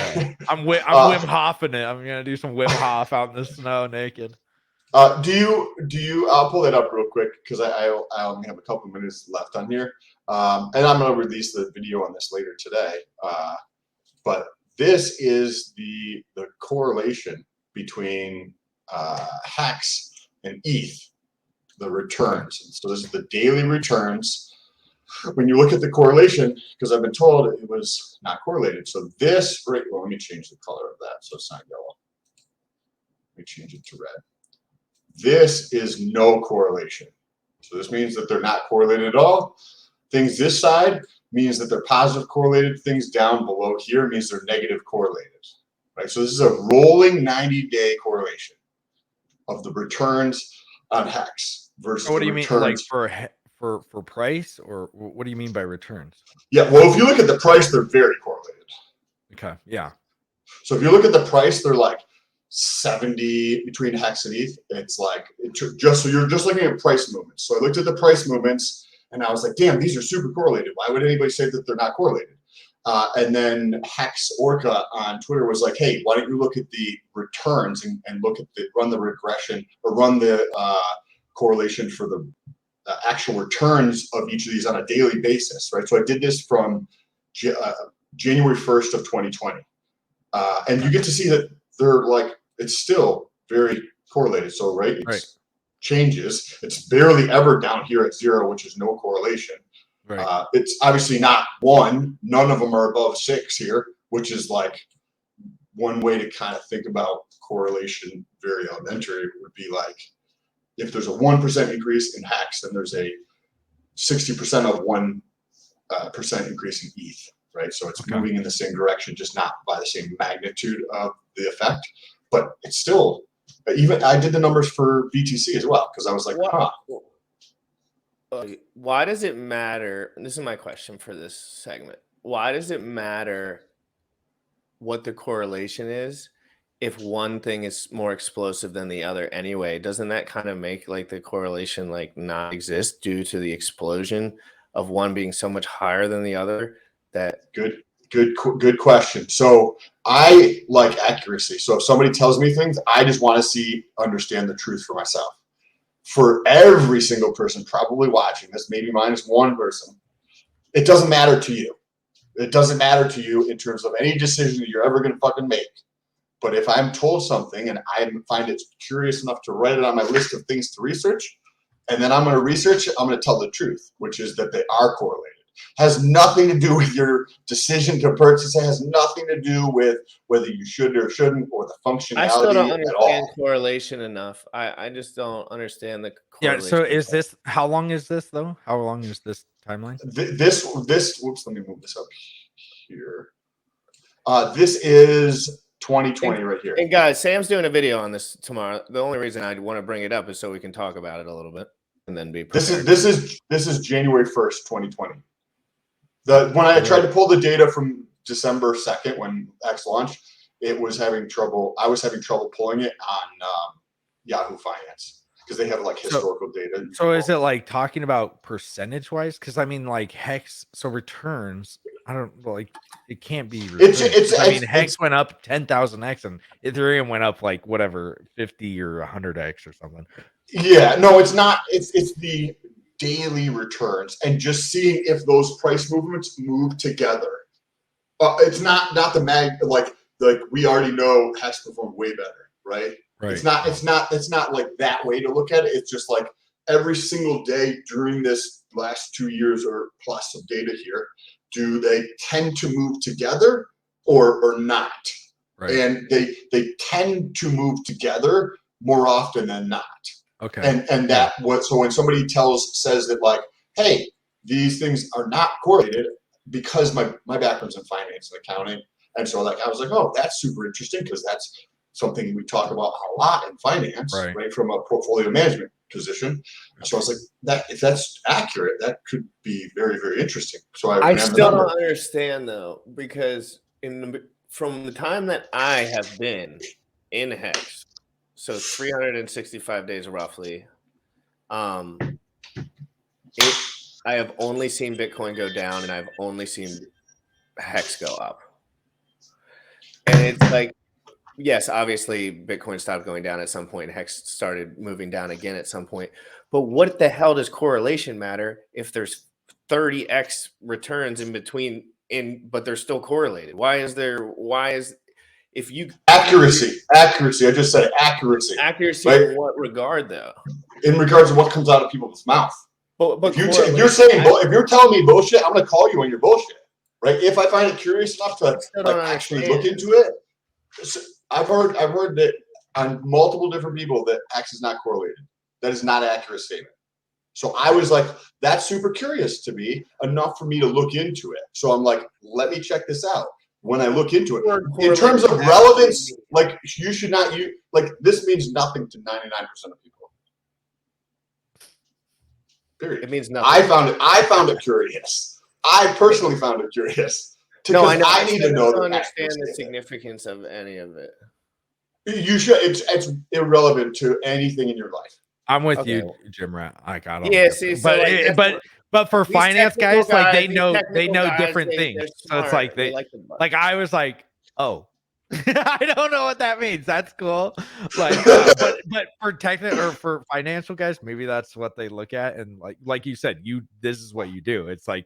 I'm Wim Hofing it. I'm gonna do some Wim Hof out in the snow naked. Do you? I'll pull that up real quick because I only have a couple minutes left on here, and I'm gonna release the video on this later today. But this is the correlation between HEX and ETH, the returns. So this is the daily returns. When you look at the correlation, because I've been told it was not correlated. So this, well, let me change the color of that so it's not yellow. Let me change it to red. This is no correlation. So this means that they're not correlated at all. Things this side means that they're positive correlated. Things down below here means they're negative correlated. Right? So this is a rolling 90-day correlation of the returns on HEX versus So what do you returns. mean, like for price, or what do you mean by returns? Yeah, well, if you look at the price, they're very correlated. Okay, yeah. So if you look at the price, they're like 70 between HEX and ETH. It's like just so you're just looking at price movements. So I looked at the price movements and I was like, damn, these are super correlated. Why would anybody say that they're not correlated? And then Hex Orca on Twitter was like, hey, why don't you look at the returns and look at run the regression or run the correlation for the actual returns of each of these on a daily basis, right? So I did this from January 1st of 2020. And you get to see that they're like, it's still very correlated. So, right, changes. It's barely ever down here at 0, which is no correlation. Right. It's obviously not 1. None of them are above 6 here, which is like one way to kind of think about correlation. Very elementary would be like, if there's a 1% increase in HEX, then there's a 60% of 1% increase in ETH, right? So it's moving in the same direction, just not by the same magnitude of the effect. But it's still, even I did the numbers for BTC as well, because I was like, why does it matter? This is my question for this segment. Why does it matter what the correlation is if one thing is more explosive than the other anyway? Doesn't that kind of make like the correlation like not exist due to the explosion of one being so much higher than the other? That good question. So I like accuracy. So if somebody tells me things, I just want to understand the truth for myself. For every single person probably watching this, maybe minus one person, it doesn't matter to you. It doesn't matter to you in terms of any decision that you're ever going to fucking make. But if I'm told something and I find it curious enough to write it on my list of things to research, and then I'm going to research it, I'm going to tell the truth, which is that they are correlated. Has nothing to do with your decision to purchase. It has nothing to do with whether you should or shouldn't, or the functionality I still don't at understand all. Correlation enough. I just don't understand the Yeah. correlation. So is this, how long is this though? How long is this timeline? This whoops, let me move this up here. This is 2020 right here. And guys, Sam's doing a video on this tomorrow. The only reason I want to bring it up is so we can talk about it a little bit and then be prepared. This is January 1st, 2020. When I tried to pull the data from December 2nd when X launched, it was having trouble. I was having trouble pulling it on Yahoo Finance because they have like historical data. So is it like talking about percentage wise? Because I mean, like Hex, so returns. I don't like it can't be. Hex went up 10,000x and Ethereum went up like whatever 50 or 100x or something. Yeah, no, it's not. It's the daily returns and just seeing if those price movements move together. It's not the like we already know Hex performed way better, right? Right. It's not like that way to look at it. It's just like every single day during this last 2 years or plus of data here, do they tend to move together or not? Right. And they tend to move together more often than not. Okay. And so when somebody says that like, hey, these things are not correlated, because my background's in finance and accounting, and so like I was like, oh, that's super interesting because that's something we talk about a lot in finance, right? From a portfolio management position. So I was like, that if that's accurate, that could be very, very interesting. So I I ran the still number. don't understand though, because from the time that I have been in Hex, so 365 days roughly, I have only seen Bitcoin go down, and I've only seen Hex go up. And it's like, yes, obviously Bitcoin stopped going down at some point. Hex started moving down again at some point. But what the hell does correlation matter if there's 30x returns in between, but they're still correlated? If you Accuracy. I just said accuracy. Accuracy right? in what regard though? In regards to what comes out of people's mouth. But If you're saying, if you're telling me bullshit, I'm going to call you on your bullshit, right? If I find it curious enough to actually look into it, I've heard that on multiple different people that X is not correlated. That is not an accurate statement. So I was like, that's super curious to me, enough for me to look into it. So I'm like, let me check this out. When I look into it, in terms of relevance, like you should not use, like this means nothing to 99% of people. Period. It means nothing. I found it curious. I personally found it curious. No, I know. I need to know. I don't understand the significance of any of it. You should. It's irrelevant to anything in your life. I'm with you, Jim Rat. I got it. Yeah, see, but for finance guys, like they know guys, different things. So it's like they like I was like, oh, I don't know what that means. That's cool. Like, but for technical or for financial guys, maybe that's what they look at. And like you said, this is what you do. It's like,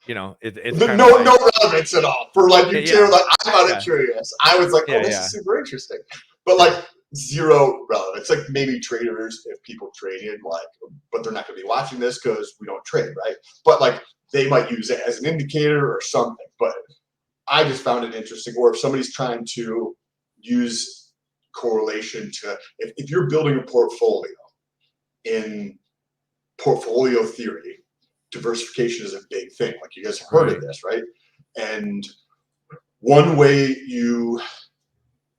you know, it's no relevance at all for like you two. Like I found it curious. I was like, oh, this is super interesting. But like zero relevance. Like maybe traders, if people traded, like, but they're not going to be watching this because we don't trade, right? But like they might use it as an indicator or something. But I just found it interesting. Or if somebody's trying to use correlation to, if you're building a portfolio in portfolio theory, diversification is a big thing. Like you guys have heard of this, right? And one way you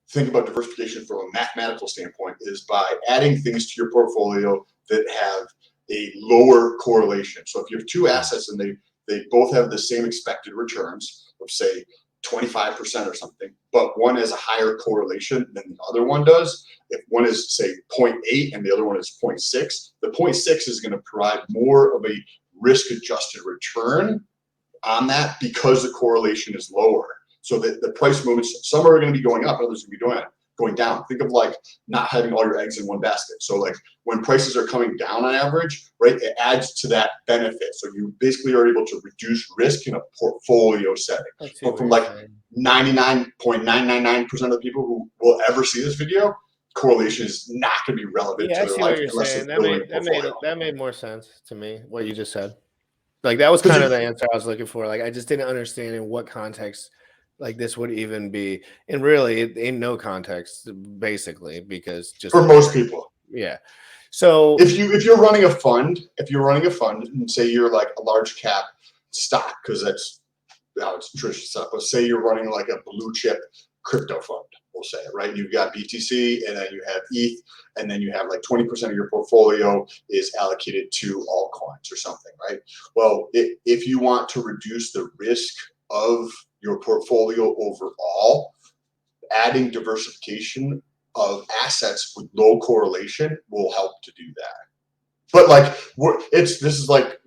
think about diversification from a mathematical standpoint is by adding things to your portfolio that have a lower correlation. So if you have two assets and they both have the same expected returns of say 25% or something, but one has a higher correlation than the other one does. If one is say 0.8 and the other one is 0.6, the 0.6 is going to provide more of a risk-adjusted return on that because the correlation is lower. So that the price movements, some are going to be going up, others are going to be going down. Think of like not having all your eggs in one basket. So like when prices are coming down on average, right, it adds to that benefit. So you basically are able to reduce risk in a portfolio setting. But from like 99.999% of the people who will ever see this video, correlation is not going to be relevant to their life unless they're building a portfolio. That made more sense to me, what you just said. Like that was kind of the answer I was looking for. Like I just didn't understand in what context like this would even be, and really in no context, basically, because just for most people. Yeah. So if you're running a fund, and say you're like a large cap stock, because that's how it's traditionally set up. But say you're running like a blue chip crypto fund, we'll say, right? You've got BTC, and then you have ETH, and then you have like 20% of your portfolio is allocated to altcoins or something, right? Well, if you want to reduce the risk of your portfolio overall, adding diversification of assets with low correlation will help to do that. But like, this is like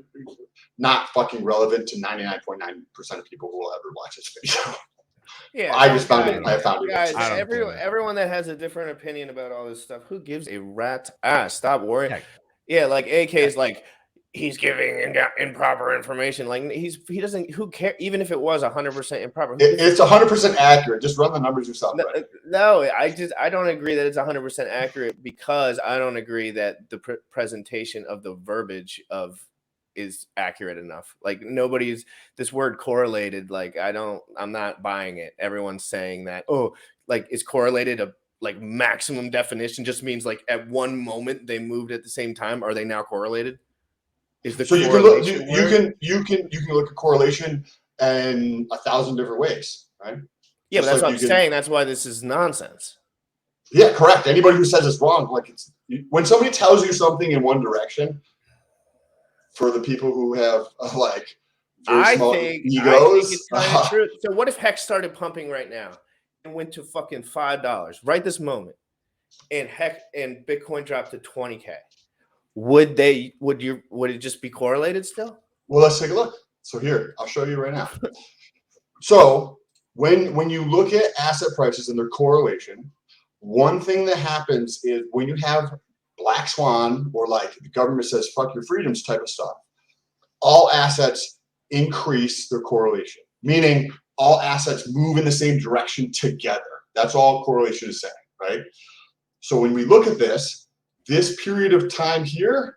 not fucking relevant to 99.9% of people who will ever watch this video. Yeah, I found it. Guys, everyone that has a different opinion about all this stuff, who gives a rat's ass? Stop worrying. Yeah, like AK is like, he's giving improper information. Like he doesn't. Who cares? Even if it was 100% improper, it's 100% accurate. Just run the numbers yourself. No, I don't agree that it's 100% accurate because I don't agree that the presentation of the verbiage is accurate enough. Like this word correlated. Like I'm not buying it. Everyone's saying that. Oh, like it's correlated a like maximum definition just means like at one moment they moved at the same time. Are they now correlated? So you can look. You can look at correlation in 1,000 different ways, right? Yeah, but that's what I'm saying. That's why this is nonsense. Yeah, correct. Anybody who says it's wrong, like it's when somebody tells you something in one direction, for the people who have like very small egos, it's kind of true. So what if Hex started pumping right now and went to fucking $5 right this moment, and Bitcoin dropped to 20K? Would it just be correlated still? Well, let's take a look. So here, I'll show you right now. So when you look at asset prices and their correlation, one thing that happens is when you have black swan, or like the government says, fuck your freedoms type of stuff, all assets increase their correlation, meaning all assets move in the same direction together. That's all correlation is saying, right? So when we look at this period of time here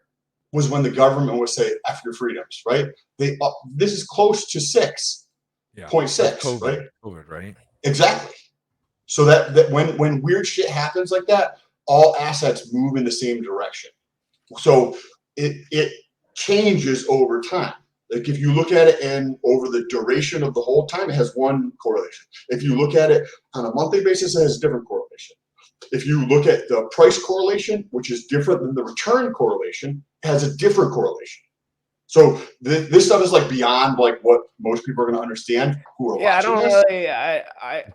was when the government would say, F your freedoms, right? This is close to 6.6, right? COVID, right? Exactly. So that when weird shit happens like that, all assets move in the same direction. So it changes over time. Like if you look at it and over the duration of the whole time, it has one correlation. If you look at it on a monthly basis, it has a different correlation. If you look at the price correlation, which is different than the return correlation, it has a different correlation. So this stuff is like beyond like what most people are going to understand who are watching this.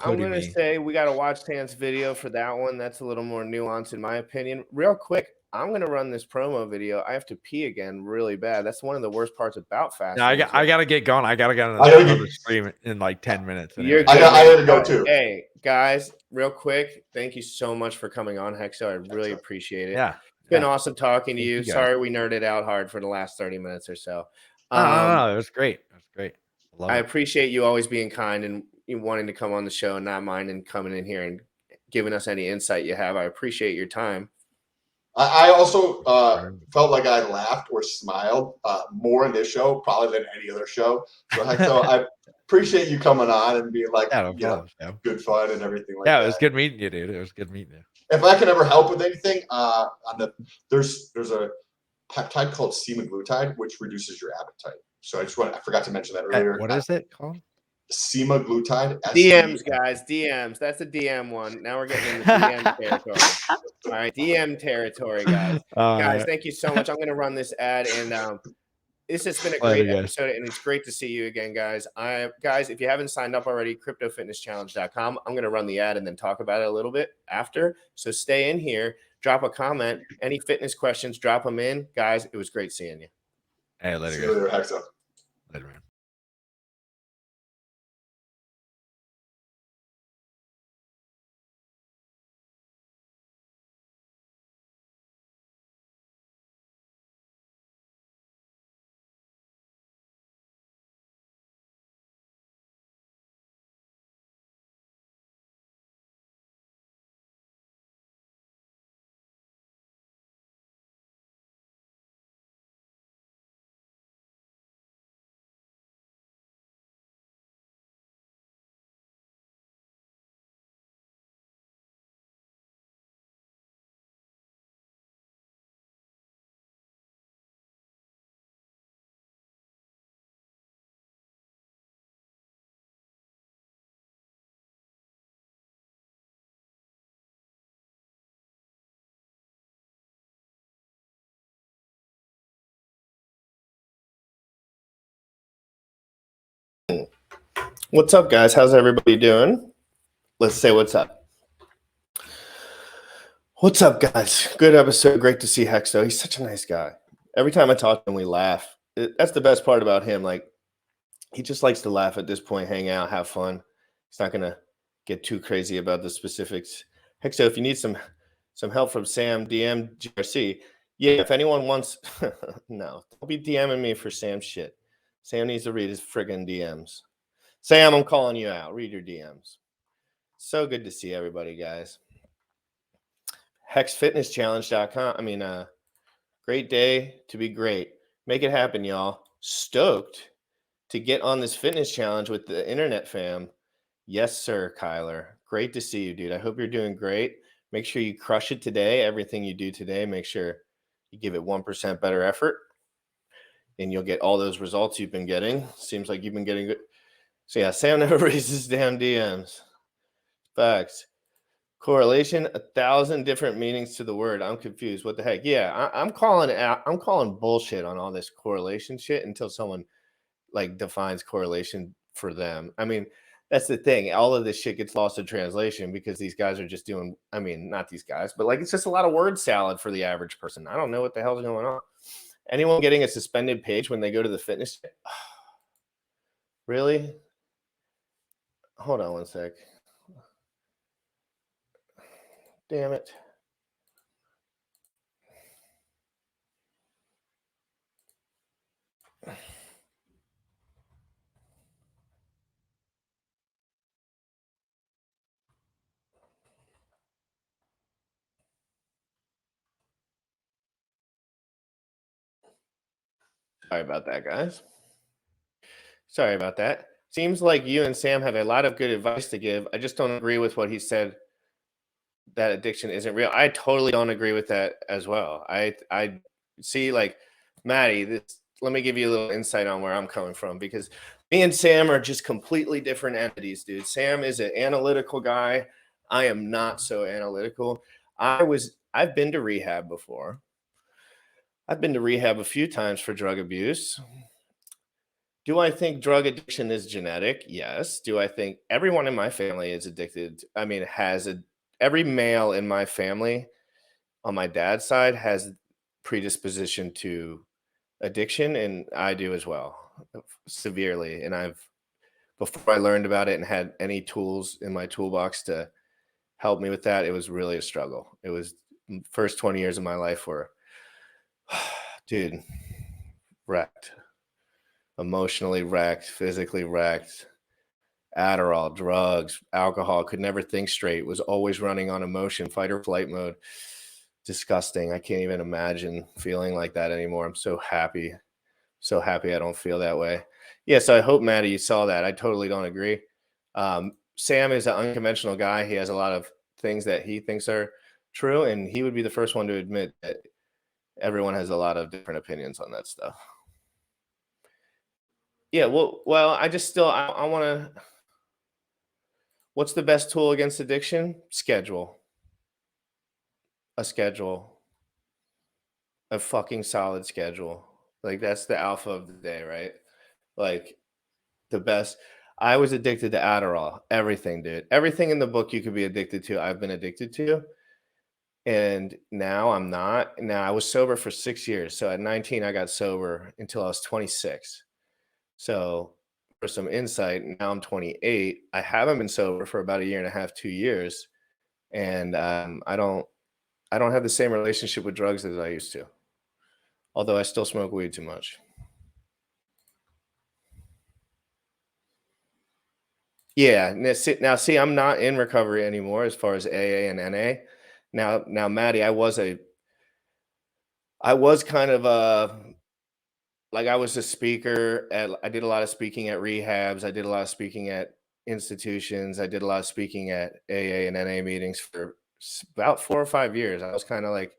I'm going to say we got to watch Sam's video for that one. That's a little more nuanced in my opinion. Real quick, I'm going to run this promo video. I have to pee again really bad. That's one of the worst parts about fasting. No, I got to get going. I got to get on another stream in like 10 minutes. Anyway. I got to go too. Hey, guys, real quick, thank you so much for coming on, Hexo. I really appreciate it. Yeah. It's been awesome talking to you. Sorry we nerded out hard for the last 30 minutes or so. No, it was great. It was great. I appreciate you always being kind and you wanting to come on the show and not minding coming in here and giving us any insight you have. I appreciate your time. I also felt like I laughed or smiled more in this show probably than any other show. So I appreciate you coming on and being like, good fun and everything like that. Yeah, it was good meeting you, dude. It was good meeting you. If I can ever help with anything, there's a peptide called semaglutide, which reduces your appetite. So I forgot to mention that earlier. What is it called? Semaglutide. DMs, guys. DMs. That's the DM one. Now we're getting into DM territory. All right, DM territory, guys. Guys, thank you so much. I'm going to run this ad, and this has been a great episode, and it's great to see you again, guys. Guys, if you haven't signed up already, cryptofitnesschallenge.com. I'm going to run the ad and then talk about it a little bit after. So stay in here, drop a comment. Any fitness questions, drop them in. Guys, it was great seeing you. Hey, later. See you later, Hexo. Later, man. What's up, guys? How's everybody doing? Let's say what's up. What's up, guys? Good episode. Great to see Hexo. He's such a nice guy. Every time I talk to him, we laugh. That's the best part about him. Like, he just likes to laugh at this point, hang out, have fun. He's not going to get too crazy about the specifics. Hexo, if you need some help from Sam, DM GRC. Yeah, if anyone wants, no, don't be DMing me for Sam shit. Sam needs to read his friggin' DMs. Sam, I'm calling you out. Read your DMs. So good to see everybody, guys. HexFitnessChallenge.com. Great day to be great. Make it happen, y'all. Stoked to get on this fitness challenge with the internet fam. Yes, sir, Kyler. Great to see you, dude. I hope you're doing great. Make sure you crush it today. Everything you do today, make sure you give it 1% better effort, and you'll get all those results you've been getting. Seems like you've been getting good. So, yeah, Sam never raises damn DMs. Facts. Correlation, 1,000 different meanings to the word. I'm confused. What the heck? Yeah, I'm calling out. I'm calling bullshit on all this correlation shit until someone like defines correlation for them. I mean, that's the thing. All of this shit gets lost in translation because these guys are just doing. I mean, not these guys, but like it's just a lot of word salad for the average person. I don't know what the hell's going on. Anyone getting a suspended page when they go to the fitness? Really? Hold on one sec. Damn it. Sorry about that, guys. Sorry about that. Seems like you and Sam have a lot of good advice to give. I just don't agree with what he said that addiction isn't real. I totally don't agree with that as well. I see like Maddie, this let me give you a little insight on where I'm coming from because me and Sam are just completely different entities, dude. Sam is an analytical guy. I am not so analytical. I've been to rehab before. I've been to rehab a few times for drug abuse. Do I think drug addiction is genetic? Yes. Do I think everyone in my family is addicted? I mean, every male in my family on my dad's side has predisposition to addiction, and I do as well, severely. And before I learned about it and had any tools in my toolbox to help me with that, it was really a struggle. It was first 20 years of my life were, dude, wrecked, emotionally wrecked, physically wrecked. Adderall, drugs, alcohol, could never think straight, was always running on emotion, fight or flight mode. Disgusting. I can't even imagine feeling like that anymore. I'm so happy. So happy I don't feel that way. Yeah, so I hope, Maddie, you saw that. I totally don't agree. Sam is an unconventional guy. He has a lot of things that he thinks are true, and he would be the first one to admit that everyone has a lot of different opinions on that stuff. Yeah, well, I want to. What's the best tool against addiction? Schedule. A schedule. A fucking solid schedule. Like that's the alpha of the day, right? Like the best. I was addicted to Adderall. Everything, dude. Everything in the book you could be addicted to, I've been addicted to. And now I'm not. Now I was sober for 6 years. So at 19, I got sober until I was 26. So for some insight, now I'm 28. I haven't been sober for about a year and a half, 2 years. And I don't have the same relationship with drugs as I used to. Although I still smoke weed too much. Yeah. Now see, I'm not in recovery anymore as far as AA and NA. Now, Maddie, I was kind of like I was a speaker I did a lot of speaking at rehabs. I did a lot of speaking at institutions. I did a lot of speaking at AA and NA meetings for about 4 or 5 years. I was kind of like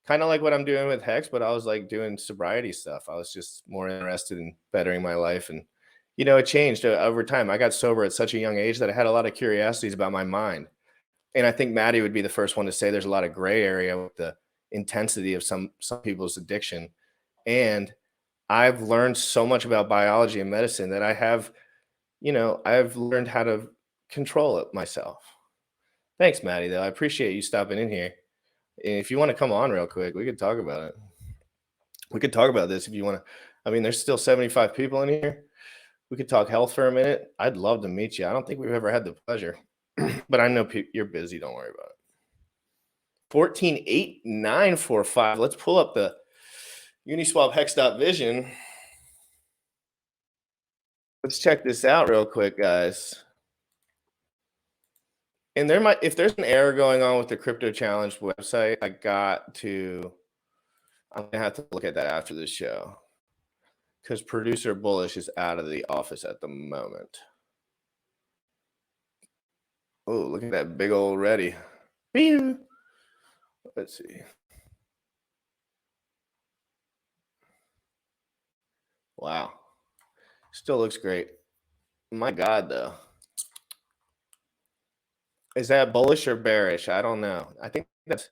what I'm doing with Hex, but I was like doing sobriety stuff. I was just more interested in bettering my life. And, it changed over time. I got sober at such a young age that I had a lot of curiosities about my mind. And I think Maddie would be the first one to say there's a lot of gray area with the intensity of some people's addiction. And I've learned so much about biology and medicine that I've learned how to control it myself. Thanks, Maddie, though. I appreciate you stopping in here. And if you want to come on real quick, we could talk about it. We could talk about this if you want to. I mean, there's still 75 people in here. We could talk health for a minute. I'd love to meet you. I don't think we've ever had the pleasure, but I know you're busy. Don't worry about it. 148945. Let's pull up the Uniswap Hex.vision. Let's check this out real quick, guys. And if there's an error going on with the Crypto Challenge website, I'm gonna have to look at that after the show because producer Bullish is out of the office at the moment. Oh, look at that big old ready. Let's see. Wow. Still looks great. My God, though. Is that bullish or bearish? I don't know. I think that's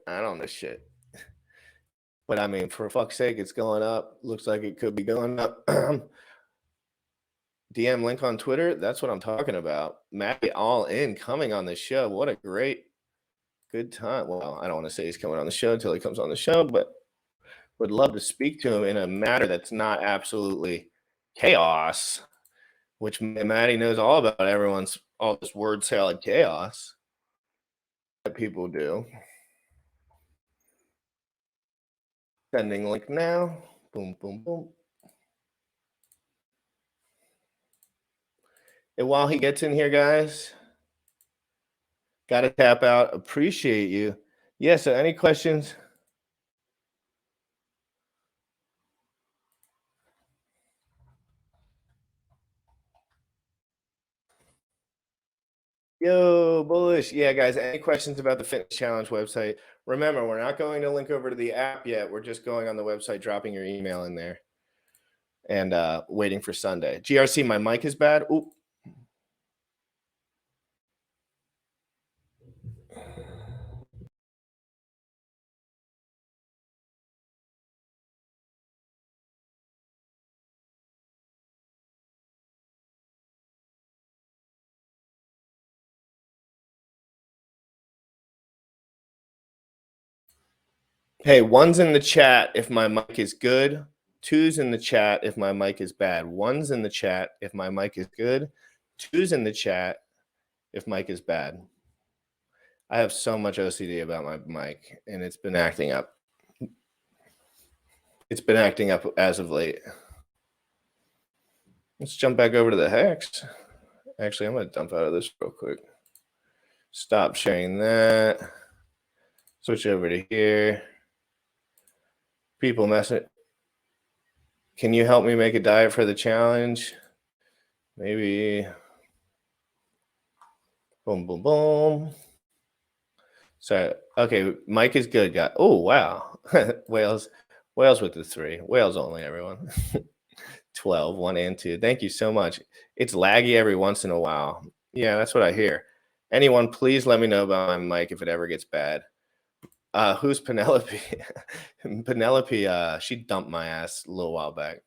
I don't know shit. But I mean, for fuck's sake, it's going up. Looks like it could be going up. DM link on Twitter. That's what I'm talking about. Matty all in coming on the show. What a great, good time. Well, I don't want to say he's coming on the show until he comes on the show, but would love to speak to him in a matter that's not absolutely chaos, which Matty knows all about. Everyone's all this word salad chaos that people do. Sending link now. Boom, boom, boom. And while he gets in here, guys, got to tap out. Appreciate you. Yeah, so any questions? Yo, bullish. Yeah, guys, any questions about the Fitness Challenge website? Remember, we're not going to link over to the app yet. We're just going on the website, dropping your email in there, and waiting for Sunday. GRC, my mic is bad. Oop. Hey, one's in the chat if my mic is good. Two's in the chat if my mic is bad. One's in the chat if my mic is good. Two's in the chat if mic is bad. I have so much OCD about my mic, and it's been acting up. It's been acting up as of late. Let's jump back over to the Hex. Actually, I'm going to dump out of this real quick. Stop sharing that. Switch over to here. People messing. Can you help me make a diet for the challenge? Maybe. Boom, boom, boom. Sorry. Okay, Mike is good, guy. Oh, wow. Wales with the 3. Wales only, everyone. 12, 1 and 2. Thank you so much. It's laggy every once in a while. Yeah, that's what I hear. Anyone, please let me know about my mic if it ever gets bad. Who's Penelope? Penelope, she dumped my ass a little while back.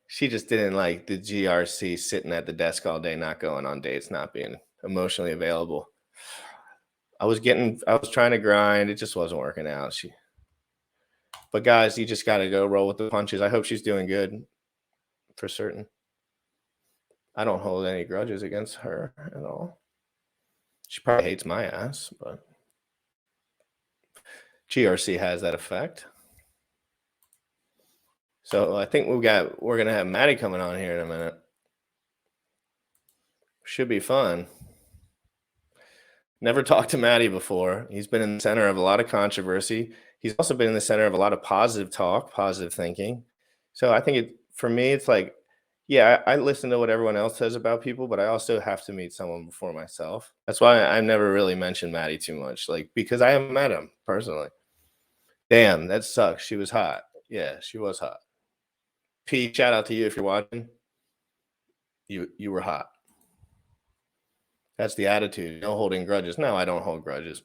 She just didn't like the GRC sitting at the desk all day, not going on dates, not being emotionally available. I was trying to grind. It just wasn't working out. But guys, you just got to go roll with the punches. I hope she's doing good for certain. I don't hold any grudges against her at all. She probably hates my ass, but GRC has that effect. So I think we're going to have Maddie coming on here in a minute. Should be fun. Never talked to Maddie before. He's been in the center of a lot of controversy. He's also been in the center of a lot of positive talk, positive thinking. So I think for me, it's like, yeah, I listen to what everyone else says about people, but I also have to meet someone before myself. That's why I've never really mentioned Maddie too much, like, because I haven't met him personally. Damn, that sucks. She was hot. Yeah, she was hot. P, shout out to you if you're watching. You were hot. That's the attitude. No holding grudges. No, I don't hold grudges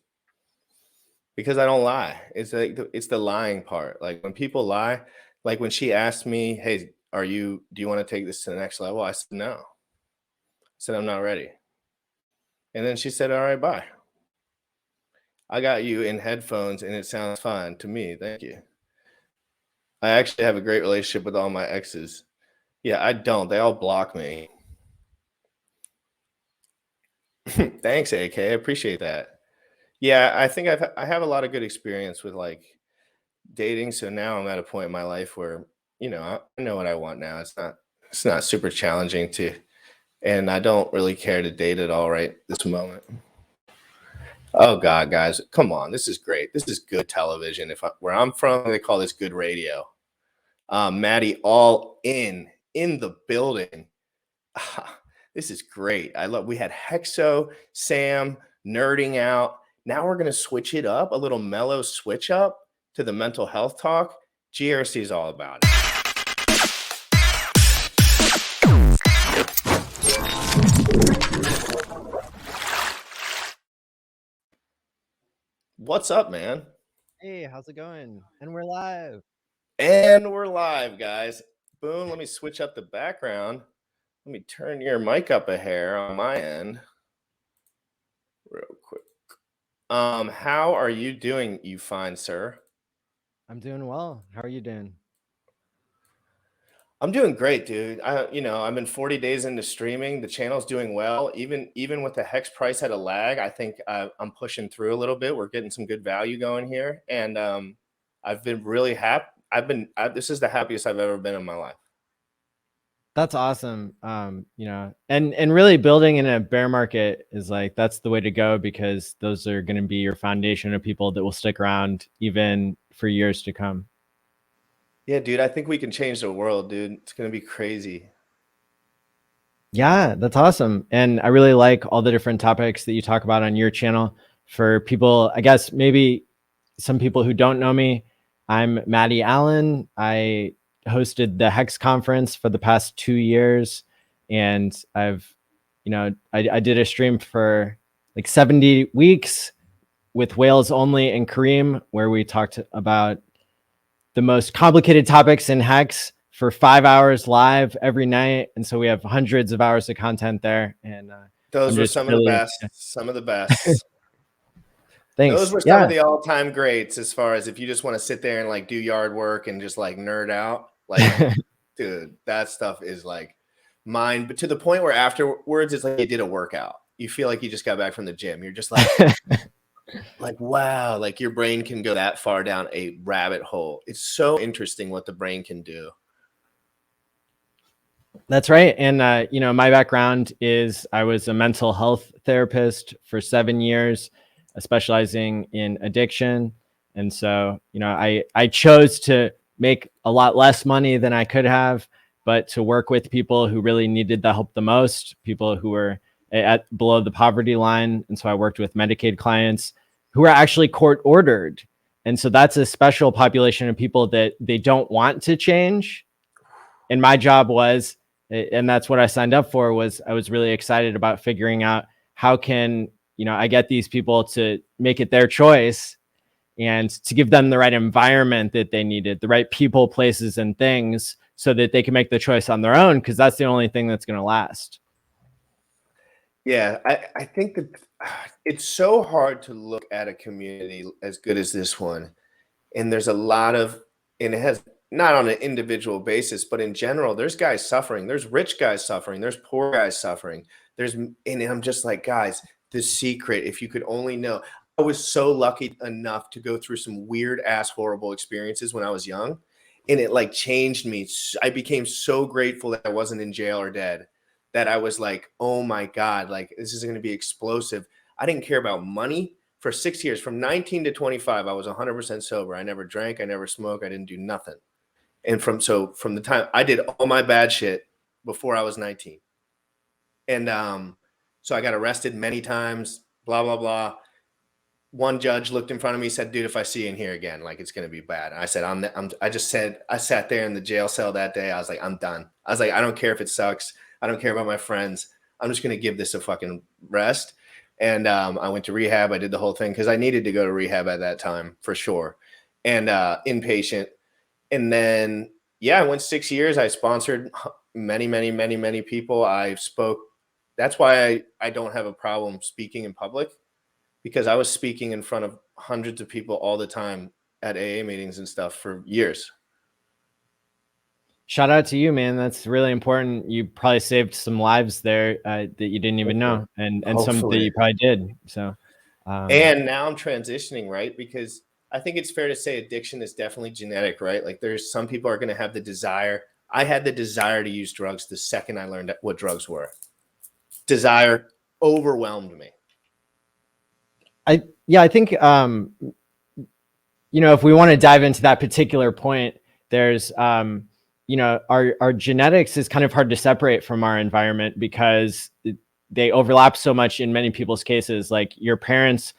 because I don't lie. It's like it's the lying part. Like when people lie, like when she asked me, "Hey, do you want to take this to the next level?" I said no. I said I'm not ready. And then she said, "All right, bye. I got you in headphones and it sounds fine to me. Thank you." I actually have a great relationship with all my exes. Yeah, I don't. They all block me. Thanks, AK. I appreciate that. Yeah, I think I have a lot of good experience with like dating. So now I'm at a point in my life where, I know what I want now. It's not super challenging and I don't really care to date at all right this moment. Oh God, guys, come on. This is great. This is good television. Where I'm from, they call this good radio. Maddie all in the building. This is great. We had Hexo, Sam, nerding out. Now we're going to switch it up, a little mellow switch up to the mental health talk. GRC is all about it. What's up, man? Hey, how's it going? And we're live. And we're live, guys. Boom, let me switch up the background. Let me turn your mic up a hair on my end real quick. How are you doing, you fine sir? I'm doing well. How are you doing? I'm doing great, dude. I've been 40 days into streaming. The channel's doing well. Even with the hex price at a lag, I think I'm pushing through a little bit. We're getting some good value going here, and I've been really happy. This is the happiest I've ever been in my life. That's awesome. And really building in a bear market is like, that's the way to go, because those are going to be your foundation of people that will stick around even for years to come. Yeah, dude, I think we can change the world, dude. It's gonna be crazy. Yeah, that's awesome. And I really like all the different topics that you talk about on your channel. For people, I guess maybe some people who don't know me, I'm Maddie Allen. I hosted the Hex conference for the past 2 years. And I did a stream for like 70 weeks with Wales only and Kareem, where we talked about the most complicated topics in Hex for 5 hours live every night. And so we have hundreds of hours of content there. And Those were some of the best. Some of the best. Thanks. Those were some of the all-time greats, as far as if you just want to sit there and like do yard work and just like nerd out. Like, dude, that stuff is like mine. But to the point where afterwards, it's like you did a workout. You feel like you just got back from the gym. You're just like, like, wow, like your brain can go that far down a rabbit hole. It's so interesting what the brain can do. That's right. And, my background is I was a mental health therapist for 7 years, specializing in addiction. And so, I chose to make a lot less money than I could have, but to work with people who really needed the help the most, people who were below the poverty line. And so I worked with Medicaid clients who are actually court ordered. And so that's a special population of people that they don't want to change. And my job was, and that's what I signed up for, was I was really excited about figuring out how can, I get these people to make it their choice and to give them the right environment that they needed, the right people, places, and things, so that they can make the choice on their own, because that's the only thing that's going to last. Yeah, I think that it's so hard to look at a community as good as this one. And there's a lot of, and it has not on an individual basis, but in general, there's guys suffering. There's rich guys suffering. There's poor guys suffering. And I'm just like, guys, the secret, if you could only know. I was so lucky enough to go through some weird ass horrible experiences when I was young, and it like changed me. I became so grateful that I wasn't in jail or dead, that I was like, oh my God, like this is going to be explosive. I didn't care about money for 6 years. From 19 to 25, I was 100% sober. I never drank. I never smoked. I didn't do nothing. And from the time I did all my bad shit before I was 19. And so I got arrested many times, blah, blah, blah. One judge looked in front of me, said, dude, if I see you in here again, like it's going to be bad. And I said, I sat there in the jail cell that day. I was like, I'm done. I was like, I don't care if it sucks. I don't care about my friends. I'm just going to give this a fucking rest. And I went to rehab. I did the whole thing because I needed to go to rehab at that time for sure. And inpatient. And then, I went 6 years. I sponsored many people. I spoke. That's why I don't have a problem speaking in public, because I was speaking in front of hundreds of people all the time at AA meetings and stuff for years. Shout out to you, man. That's really important. You probably saved some lives there that you didn't even know, and some that you probably did. So, and now I'm transitioning, right? Because I think it's fair to say addiction is definitely genetic, right? Like there's some people are going to have the desire. I had the desire to use drugs the second I learned what drugs were. Desire overwhelmed me. I think, if we want to dive into that particular point, there's, our genetics is kind of hard to separate from our environment, because they overlap so much in many people's cases. Like your parents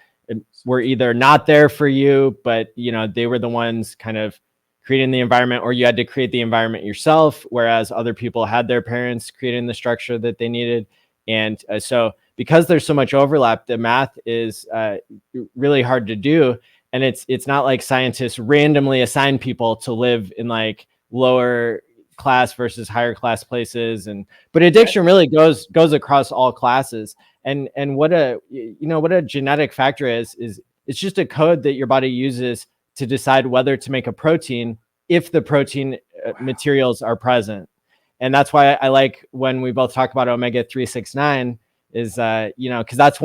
were either not there for you, but, they were the ones kind of creating the environment, or you had to create the environment yourself, whereas other people had their parents creating the structure that they needed. And so because there's so much overlap, the math is really hard to do. And it's not like scientists randomly assign people to live in like lower class versus higher class places. But addiction really goes across all classes. And what a genetic factor is it's just a code that your body uses to decide whether to make a protein if the protein materials are present. And that's why I like when we both talk about omega-369 is, because that's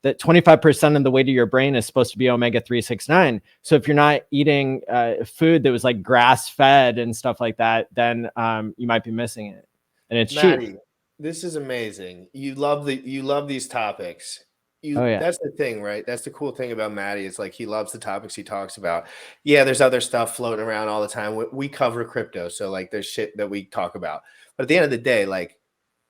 that 25% of the weight of your brain is supposed to be omega-369. So if you're not eating food that was like grass fed and stuff like that, then you might be missing it. And it's Maddie, cheap. this is amazing. You love these topics. That's the thing, right? That's the cool thing about Maddie. It's like he loves the topics he talks about. Yeah, there's other stuff floating around all the time. We cover crypto, so like there's shit that we talk about. But at the end of the day, like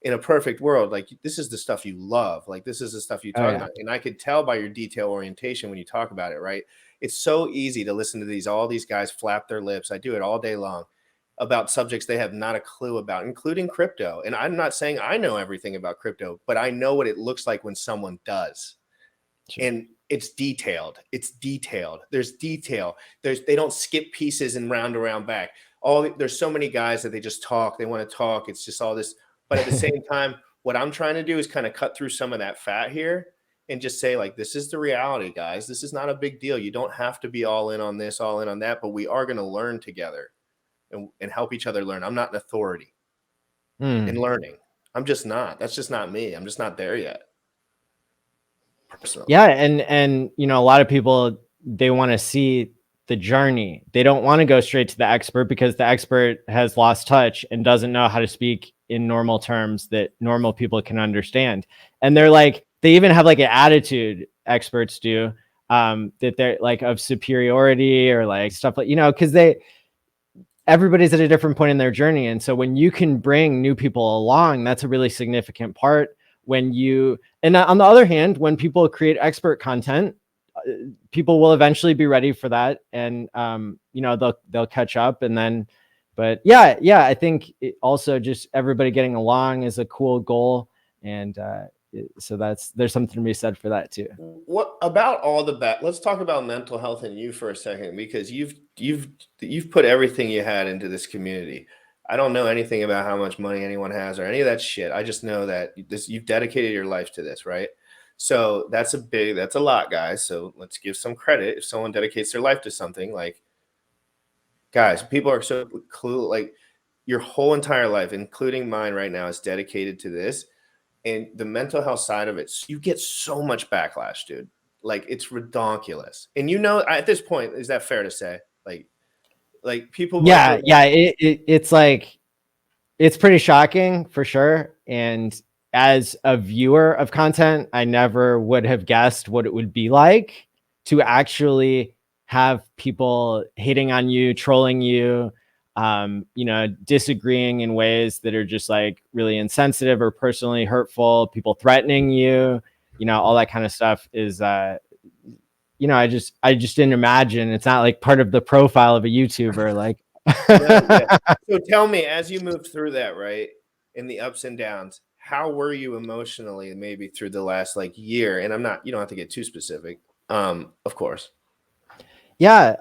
in a perfect world, like this is the stuff you love. Like this is the stuff you talk about. And I could tell by your detail orientation when you talk about it, right? It's so easy to listen to all these guys flap their lips. I do it all day long about subjects they have not a clue about, including crypto. And I'm not saying I know everything about crypto, but I know what it looks like when someone does. Sure. And it's detailed. There's detail. They don't skip pieces and round around back. There's so many guys that they just talk. They want to talk. It's just all this. But at the same time, what I'm trying to do is kind of cut through some of that fat here and just say, like, this is the reality, guys. This is not a big deal. You don't have to be all in on this, all in on that, but we are going to learn together. And help each other learn. I'm not an authority in learning. I'm just not. That's just not me. I'm just not there yet. Personally. Yeah, and a lot of people, they want to see the journey. They don't want to go straight to the expert because the expert has lost touch and doesn't know how to speak in normal terms that normal people can understand. And they're like, they even have like an attitude, experts do, that they're like of superiority or like stuff like, because everybody's at a different point in their journey. And so when you can bring new people along, that's a really significant part. And on the other hand, when people create expert content, people will eventually be ready for that. And, they'll catch up but I think also just everybody getting along is a cool goal. And, so there's something to be said for that too. What about all the let's talk about mental health and you for a second, because you've put everything you had into this community. I don't know anything about how much money anyone has or any of that shit. I just know that you've dedicated your life to this, right? So that's a lot, guys. So let's give some credit. If someone dedicates their life to something, like, guys, people are so clueless. Like your whole entire life, including mine right now, is dedicated to this. And the mental health side of it, you get so much backlash, dude. Like it's redonkulous. And at this point, is that fair to say? Like people. It's like, it's pretty shocking for sure. And as a viewer of content, I never would have guessed what it would be like to actually have people hating on you, trolling you, disagreeing in ways that are just like really insensitive or personally hurtful, people threatening you, all that kind of stuff is, I just didn't imagine. It's not like part of the profile of a YouTuber. Like, yeah. So tell me, as you moved through that, right, in the ups and downs, how were you emotionally maybe through the last like year? And you don't have to get too specific. Of course. Yeah.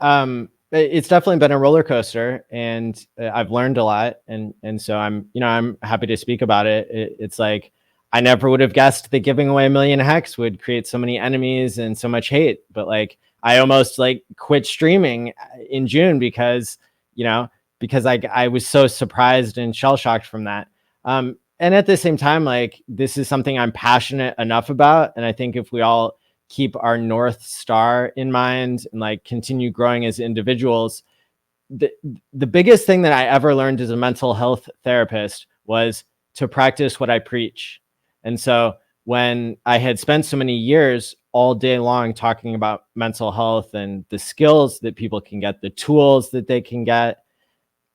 It's definitely been a roller coaster, and I've learned a lot. And so I'm happy to speak about it. It's like, I never would have guessed that giving away 1 million hex would create so many enemies and so much hate. But like, I almost like quit streaming in June because I was so surprised and shell shocked from that. And at the same time, like, this is something I'm passionate enough about. And I think if we all keep our North Star in mind and like continue growing as individuals, the biggest thing that I ever learned as a mental health therapist was to practice what I preach. And so when I had spent so many years all day long talking about mental health and the skills that people can get, the tools that they can get,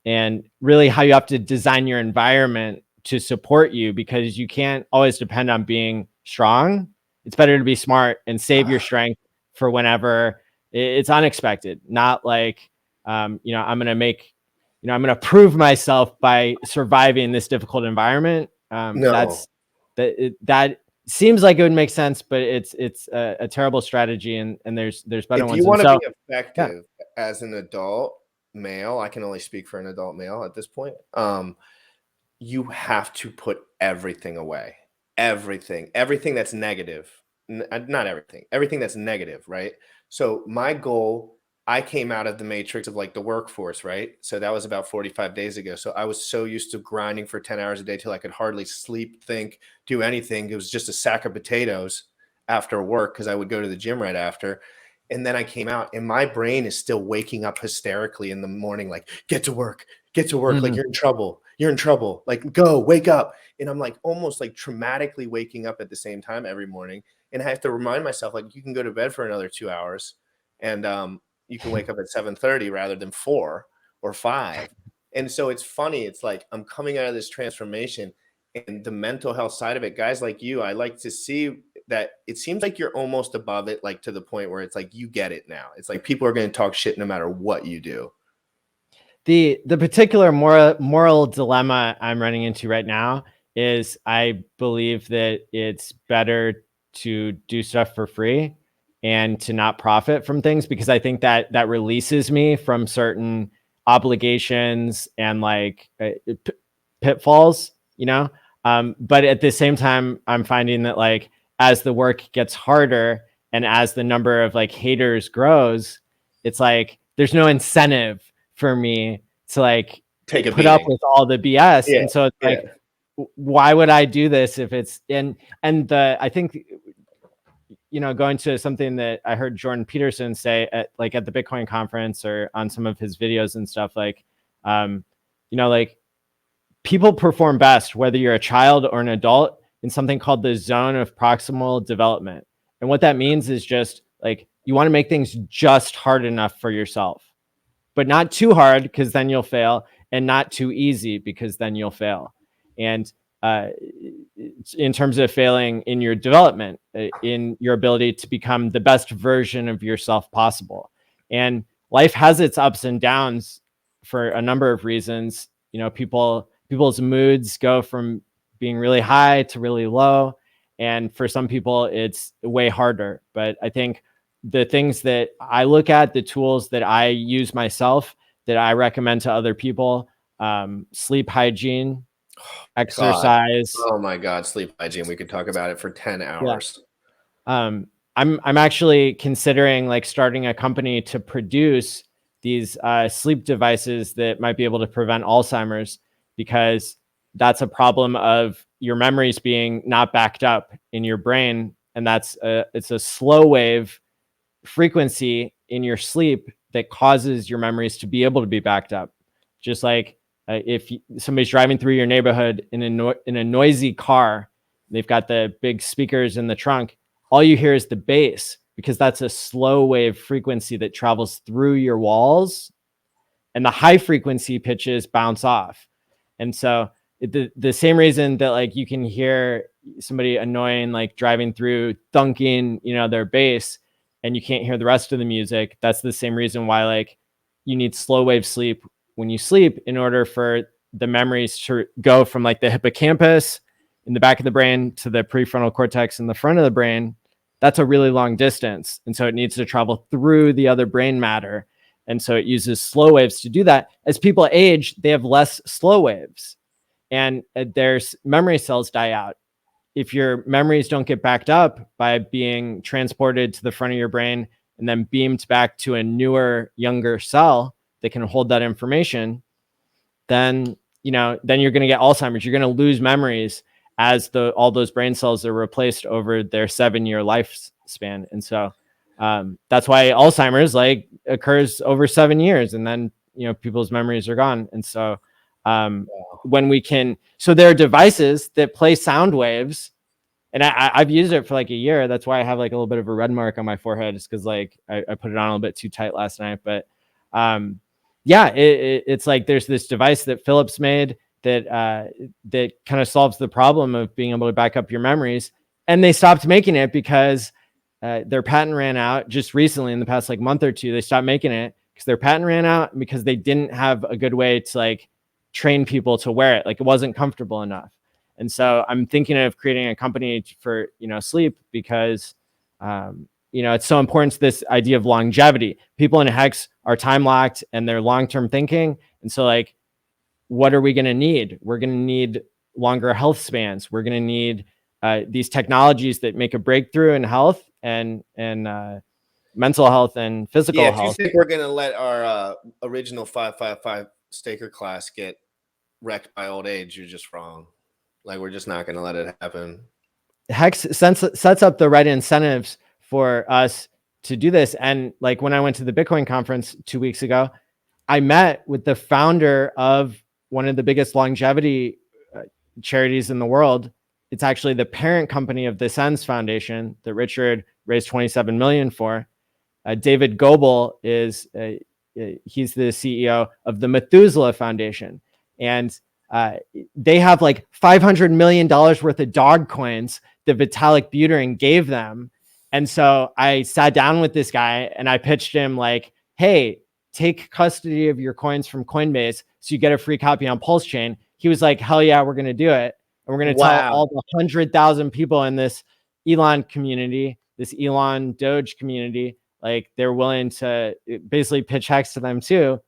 and really how you have to design your environment to support you, because you can't always depend on being strong. It's better to be smart and save your strength for whenever it's unexpected. Not like, I'm going to prove myself by surviving this difficult environment. No. That seems like it would make sense, but it's a terrible strategy, and there's better If ones. you And want to so, be effective as an adult male, I can only speak for an adult male at this point. You have to put everything away. Everything that's negative. Not everything that's negative, right? So my goal, I came out of the matrix of like the workforce, right? So that was about 45 days ago. So I was so used to grinding for 10 hours a day till I could hardly sleep, think, do anything. It was just a sack of potatoes after work because I would go to the gym right after. And then I came out and my brain is still waking up hysterically in the morning, like, get to work, like you're in trouble, like go, wake up. And I'm like almost like traumatically waking up at the same time every morning. And I have to remind myself, like, you can go to bed for another 2 hours and you can wake up at 7:30 rather than 4 or 5. And so it's funny. It's like I'm coming out of this transformation and the mental health side of it. Guys like you, I like to see that it seems like you're almost above it, like to the point where it's like you get it now. It's like people are going to talk shit no matter what you do. The particular moral dilemma I'm running into right now is I believe that it's better to do stuff for free and to not profit from things, because I think that releases me from certain obligations and like pitfalls, you know? But at the same time, I'm finding that like as the work gets harder and as the number of like haters grows, it's like there's no incentive for me to like put up with all the BS. And so it's like, why would I do this if it's I think, you know, going to something that I heard Jordan Peterson say at the Bitcoin conference or on some of his videos and stuff, like, you know, like people perform best, whether you're a child or an adult, in something called the zone of proximal development. And what that means is just like, you want to make things just hard enough for yourself, but not too hard because then you'll fail, and not too easy because then you'll fail. And in terms of failing in your development, in your ability to become the best version of yourself possible. And life has its ups and downs for a number of reasons. You know, people's moods go from being really high to really low. And for some people, it's way harder. But I think the things that I look at, the tools that I use myself, that I recommend to other people, sleep hygiene, exercise. God. Oh my God, sleep hygiene. We could talk about it for 10 hours. Yeah. I'm actually considering like starting a company to produce these sleep devices that might be able to prevent Alzheimer's, because that's a problem of your memories being not backed up in your brain. And it's a slow wave frequency in your sleep that causes your memories to be able to be backed up. Just like if somebody's driving through your neighborhood in a noisy car, they've got the big speakers in the trunk, all you hear is the bass, because that's a slow wave frequency that travels through your walls, and the high frequency pitches bounce off. And so the same reason that like you can hear somebody annoying, like driving through, thunking, you know, their bass, and you can't hear the rest of the music, that's the same reason why like you need slow wave sleep when you sleep, in order for the memories to go from like the hippocampus in the back of the brain to the prefrontal cortex in the front of the brain. That's a really long distance. And so it needs to travel through the other brain matter. And so it uses slow waves to do that. As people age, they have less slow waves, and their memory cells die out. If your memories don't get backed up by being transported to the front of your brain and then beamed back to a newer, younger cell that can hold that information, then you're going to get Alzheimer's. You're going to lose memories as all those brain cells are replaced over their 7-year lifespan. And so that's why Alzheimer's like occurs over 7 years, and then, you know, people's memories are gone. And so so there are devices that play sound waves, and I've used it for like a year. That's why I have like a little bit of a red mark on my forehead, just because like I put it on a little bit too tight last night. But it's like there's this device that Philips made that kind of solves the problem of being able to back up your memories. And they stopped making it because their patent ran out just recently. In the past like month or two, they stopped making it because their patent ran out, and because they didn't have a good way to like train people to wear it. Like it wasn't comfortable enough. And so I'm thinking of creating a company for, sleep because, it's so important to this idea of longevity. People in Hex are time locked and they're long-term thinking. And so like, what are we going to need? We're going to need longer health spans. We're going to need these technologies that make a breakthrough in health and mental health and physical Yeah, if you health. think we're gonna let our original 555 staker class get wrecked by old age, you're just wrong. Like, we're just not gonna let it happen. Hex sets up the right incentives for us to do this. And like when I went to the Bitcoin conference 2 weeks ago, I met with the founder of one of the biggest longevity charities in the world. It's actually the parent company of the Sens Foundation that Richard raised 27 million for. David Goebel is he's the CEO of the Methuselah Foundation, and they have like $500 million worth of dog coins that Vitalik Buterin gave them. And so I sat down with this guy and I pitched him like, hey, take custody of your coins from Coinbase so you get a free copy on pulsechain. He was like, hell yeah, we're going to do it. And we're going to tell all the 100,000 people in this Elon community, this Elon Doge community, like they're willing to basically pitch Hex to them too,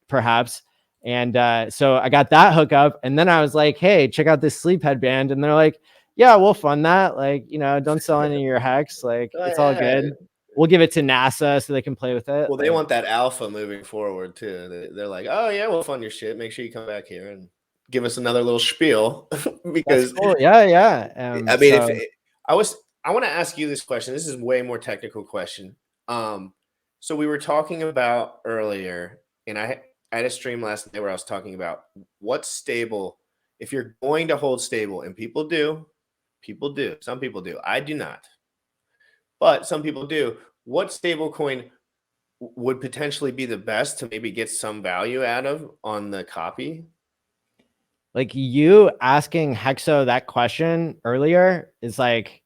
perhaps. And so I got that hookup. And then I was like, hey, check out this sleep headband. And they're like, yeah, we'll fund that. Like, don't sell any of your Hex. Like, it's all good. We'll give it to NASA so they can play with it. Well, they want that alpha moving forward too. They're like, oh yeah, we'll fund your shit. Make sure you come back here and give us another little spiel because cool. Yeah. I mean, I want to ask you this question. This is way more technical question. So we were talking about earlier, and I had a stream last night where I was talking about what's stable. If you're going to hold stable, and people do, some people do. I do not, but some people do. What stable coin would potentially be the best to maybe get some value out of on the copy? Like you asking Hexo that question earlier is like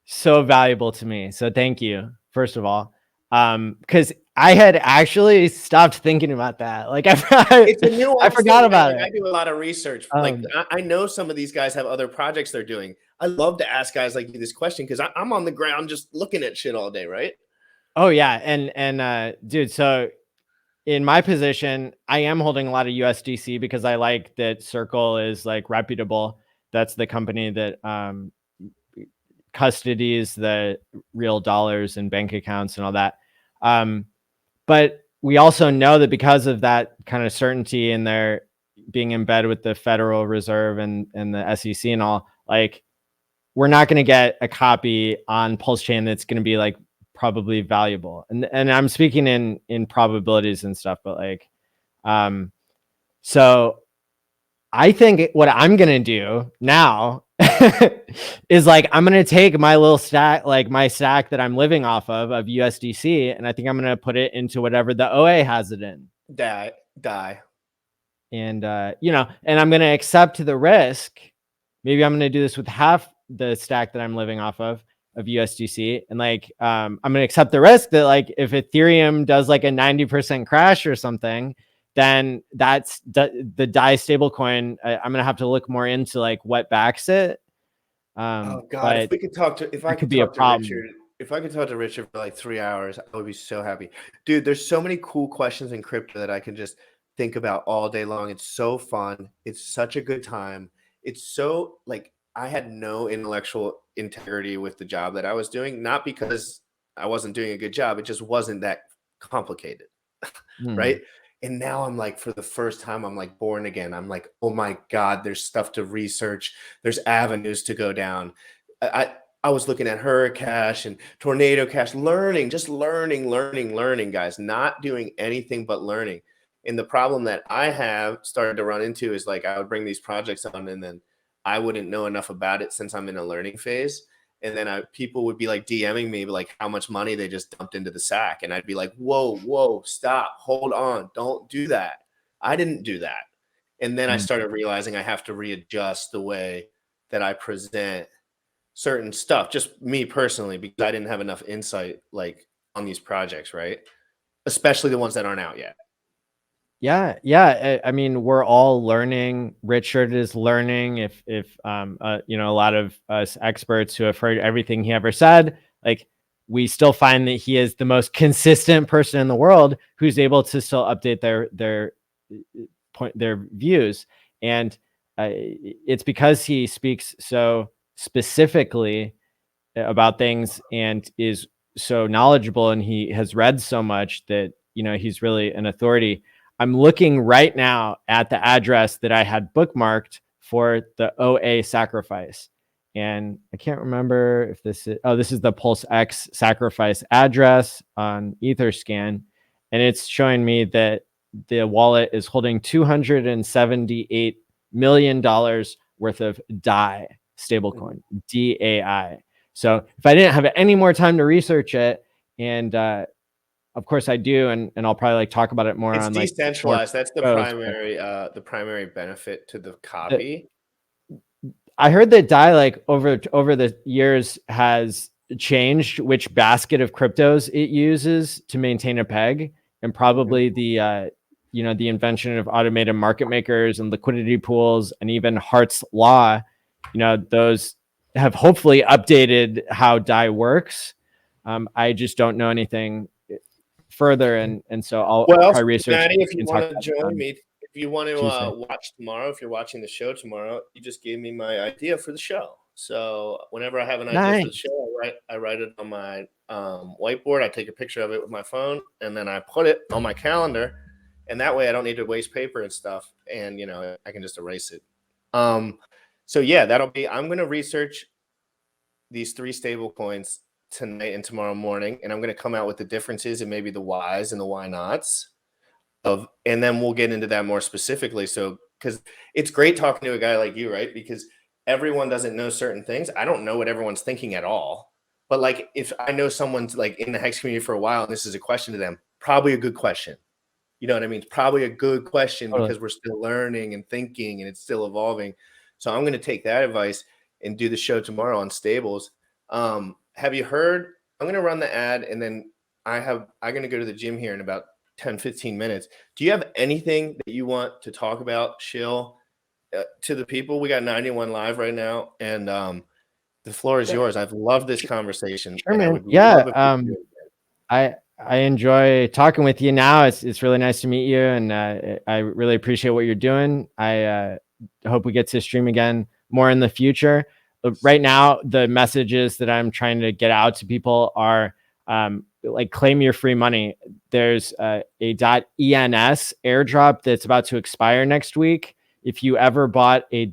so valuable to me. So thank you, first of all. Because I had actually stopped thinking about that. Like it's a nuance I forgot about it. I do a lot of research. Like I know some of these guys have other projects they're doing. I love to ask guys like you this question because I'm on the ground just looking at shit all day, right? Oh yeah, and dude, so in my position, I am holding a lot of USDC because I like that Circle is like reputable. That's the company that custodies the real dollars and bank accounts and all that. But we also know that because of that kind of certainty in their being in bed with the Federal Reserve and the SEC and all, like we're not going to get a copy on pulsechain that's going to be like probably valuable. And I'm speaking in probabilities and stuff, but like, so I think what I'm going to do now is like, I'm going to take my little stack, like my stack that I'm living off of USDC. And I think I'm going to put it into whatever the OA has it in. Die. And, and I'm going to accept the risk. Maybe I'm going to do this with half the stack that I'm living off of USDC. And like, I'm going to accept the risk that like, if Ethereum does like a 90% crash or something, then that's the DAI stablecoin. I'm going to have to look more into like what backs it. Oh God, if I could talk to Richard, if I could talk to Richard for like 3 hours, I would be so happy. Dude, there's so many cool questions in crypto that I can just think about all day long. It's so fun. It's such a good time. It's so like, I had no intellectual integrity with the job that I was doing, not because I wasn't doing a good job. It just wasn't that complicated. Right. And now I'm like, for the first time, I'm like born again. I'm like, oh my God, there's stuff to research. There's avenues to go down. I was looking at Hurricash and Tornado Cash, learning, guys, not doing anything but learning. And the problem that I have started to run into is like, I would bring these projects on and then I wouldn't know enough about it since I'm in a learning phase. And then people would be like DMing me like how much money they just dumped into the sack. And I'd be like, whoa, stop, hold on. Don't do that. I didn't do that. And then I started realizing I have to readjust the way that I present certain stuff, just me personally, because I didn't have enough insight like on these projects, right? Especially the ones that aren't out yet. Yeah. I mean, we're all learning. Richard is learning. If you know, a lot of us experts who have heard everything he ever said, like, we still find that he is the most consistent person in the world who's able to still update their views. And it's because he speaks so specifically about things and is so knowledgeable, and he has read so much that, you know, he's really an authority. I'm looking right now at the address that I had bookmarked for the OA sacrifice, and I can't remember if this is, this is the Pulse X sacrifice address on Etherscan, and it's showing me that the wallet is holding $278 million worth of DAI stablecoin, DAI. So if I didn't have any more time to research it, and of course I do, and I'll probably like talk about it more It's on like decentralized. That's the shows, primary benefit to the copy. I heard that DAI, like over the years, has changed which basket of cryptos it uses to maintain a peg, and probably the you know, the invention of automated market makers and liquidity pools, and even Hart's law, you know, those have hopefully updated how DAI works. I just don't know anything further, and so I'll probably research. Maddie, if you and want talk to about it join on me, if you want to Tuesday. watch tomorrow, if you're watching the show tomorrow, you just gave me my idea for the show. So whenever I have an idea for the show, I write it on my whiteboard. I take a picture of it with my phone, and then I put it on my calendar. And that way I don't need to waste paper and stuff. And, you know, I can just erase it. So yeah, I'm going to research these 3 stable coins tonight and tomorrow morning. And I'm going to come out with the differences and maybe the whys and the why nots and then we'll get into that more specifically. So, cause it's great talking to a guy like you, right? Because everyone doesn't know certain things. I don't know what everyone's thinking at all. But like, if I know someone's like in the Hex community for a while, and this is a question to them, probably a good question. You know what I mean? It's probably a good question because we're still learning and thinking and it's still evolving. So I'm going to take that advice and do the show tomorrow on stables. Have you heard? I'm going to run the ad, and then I'm going to go to the gym here in about 10, 15 minutes. Do you have anything that you want to talk about, Shill, to the people? We got 91 live right now, and the floor is yours. I've loved this conversation. Sure, man. I enjoy talking with you now. It's really nice to meet you, and I really appreciate what you're doing. I hope we get to stream again more in the future. Right now, the messages that I'm trying to get out to people are like, claim your free money. There's a .ens airdrop that's about to expire next week. If you ever bought a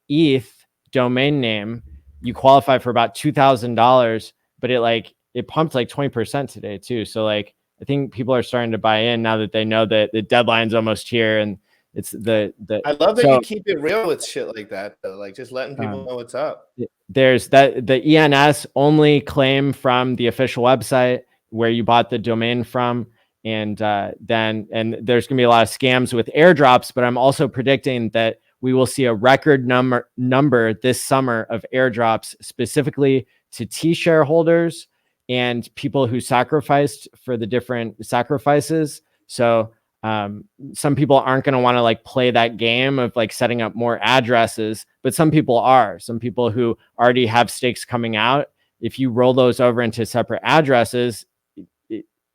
.eth domain name, you qualify for about $2,000, but it pumped like 20% today too. So like, I think people are starting to buy in now that they know that the deadline's almost here, and it's the I love that you keep it real with shit like that though, like just letting people know what's up. There's the ENS only claim from the official website where you bought the domain from, and there's gonna be a lot of scams with airdrops, but I'm also predicting that we will see a record number this summer of airdrops specifically to T shareholders and people who sacrificed for the different sacrifices. So some people aren't going to want to like play that game of like setting up more addresses, but some people are. Some people who already have stakes coming out, if you roll those over into separate addresses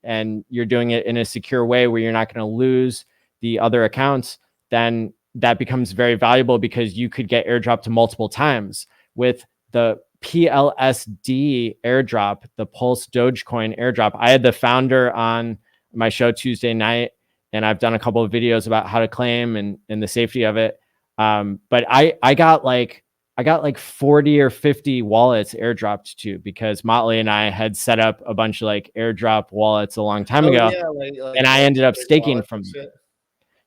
and you're doing it in a secure way where you're not going to lose the other accounts, then that becomes very valuable because you could get airdropped multiple times. With the PLSD airdrop, the Pulse Dogecoin airdrop, I had the founder on my show Tuesday night, and I've done a couple of videos about how to claim and the safety of it. But I got like 40 or 50 wallets airdropped to, because Motley and I had set up a bunch of like airdrop wallets a long time ago, and I ended up staking from them.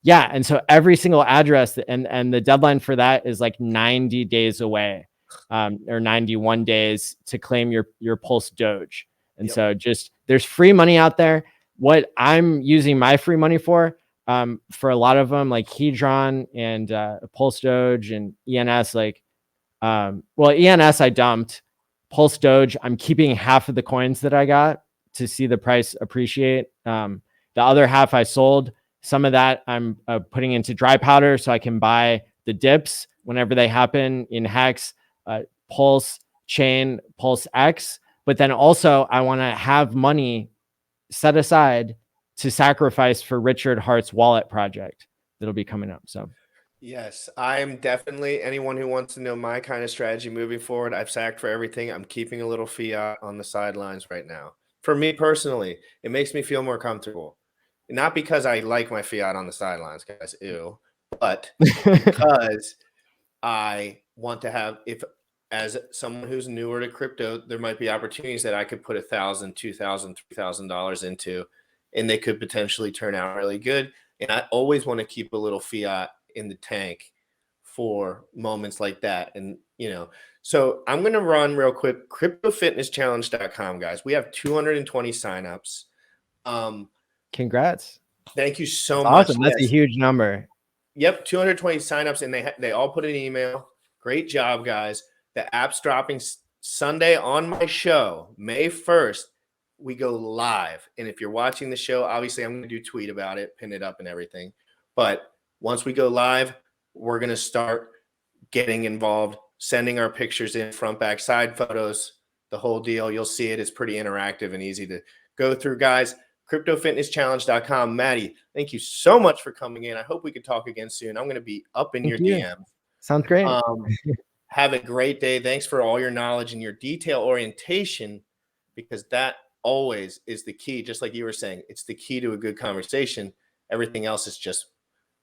Yeah, and so every single address, and the deadline for that is like 90 days away, or 91 days to claim your Pulse Doge. And so just, there's free money out there. What I'm using my free money for a lot of them, like Hedron and Pulse Doge and ENS, like, ENS I dumped. Pulse Doge, I'm keeping half of the coins that I got to see the price appreciate. The other half I sold, Some of that I'm putting into dry powder so I can buy the dips whenever they happen in Hex, Pulse Chain, Pulse X. But then also I want to have money set aside to sacrifice for Richard Hart's wallet project that'll be coming up. So yes, I'm definitely anyone who wants to know my kind of strategy moving forward. I've sacked for everything. I'm keeping a little fiat on the sidelines right now. For me personally, it makes me feel more comfortable. Not because I like my fiat on the sidelines, guys, ew, but because I want to have, if as someone who's newer to crypto, there might be opportunities that I could put $1,000, $2,000, $3,000 into, and they could potentially turn out really good. And I always want to keep a little fiat in the tank for moments like that. And, so I'm going to run real quick, cryptofitnesschallenge.com, guys. We have 220 signups. Congrats. Thank you so That's much. awesome. That's a huge number. Yep, 220 signups, and they all put an email. Great job, guys. The app's dropping Sunday on my show, May 1st. We go live, and if you're watching the show, obviously I'm going to do tweet about it, pin it up and everything. But once we go live, we're going to start getting involved, sending our pictures in, front, back, side photos, the whole deal. You'll see it. It's pretty interactive and easy to go through, guys. CryptoFitnessChallenge.com. Maddie, thank you so much for coming in. I hope we could talk again soon. I'm going to be up in your DMs. Sounds great. Have a great day. Thanks for all your knowledge and your detail orientation, because that always is the key. Just like you were saying, it's the key to a good conversation. Everything else is just,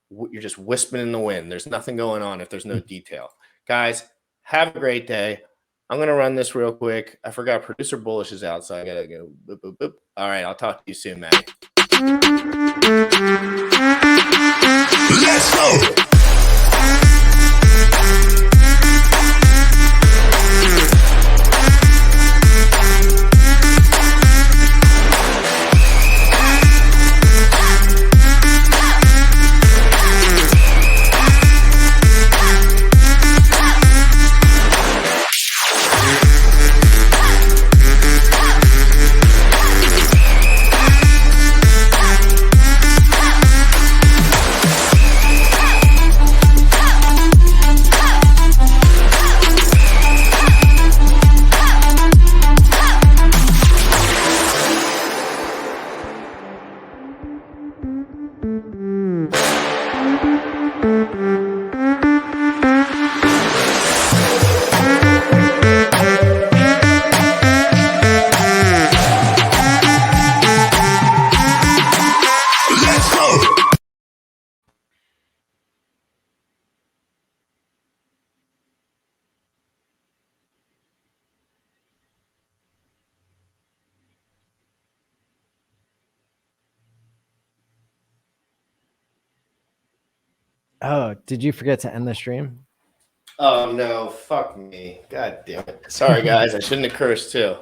you're just whispering in the wind. There's nothing going on if there's no detail. Guys, have a great day. I'm going to run this real quick. I forgot producer Bullish is out, so I got to go. Boop, boop, boop. All right. I'll talk to you soon, Maddie. Let's go. Oh, did you forget to end the stream? Oh, no. Fuck me. God damn it. Sorry, guys. I shouldn't have cursed, too.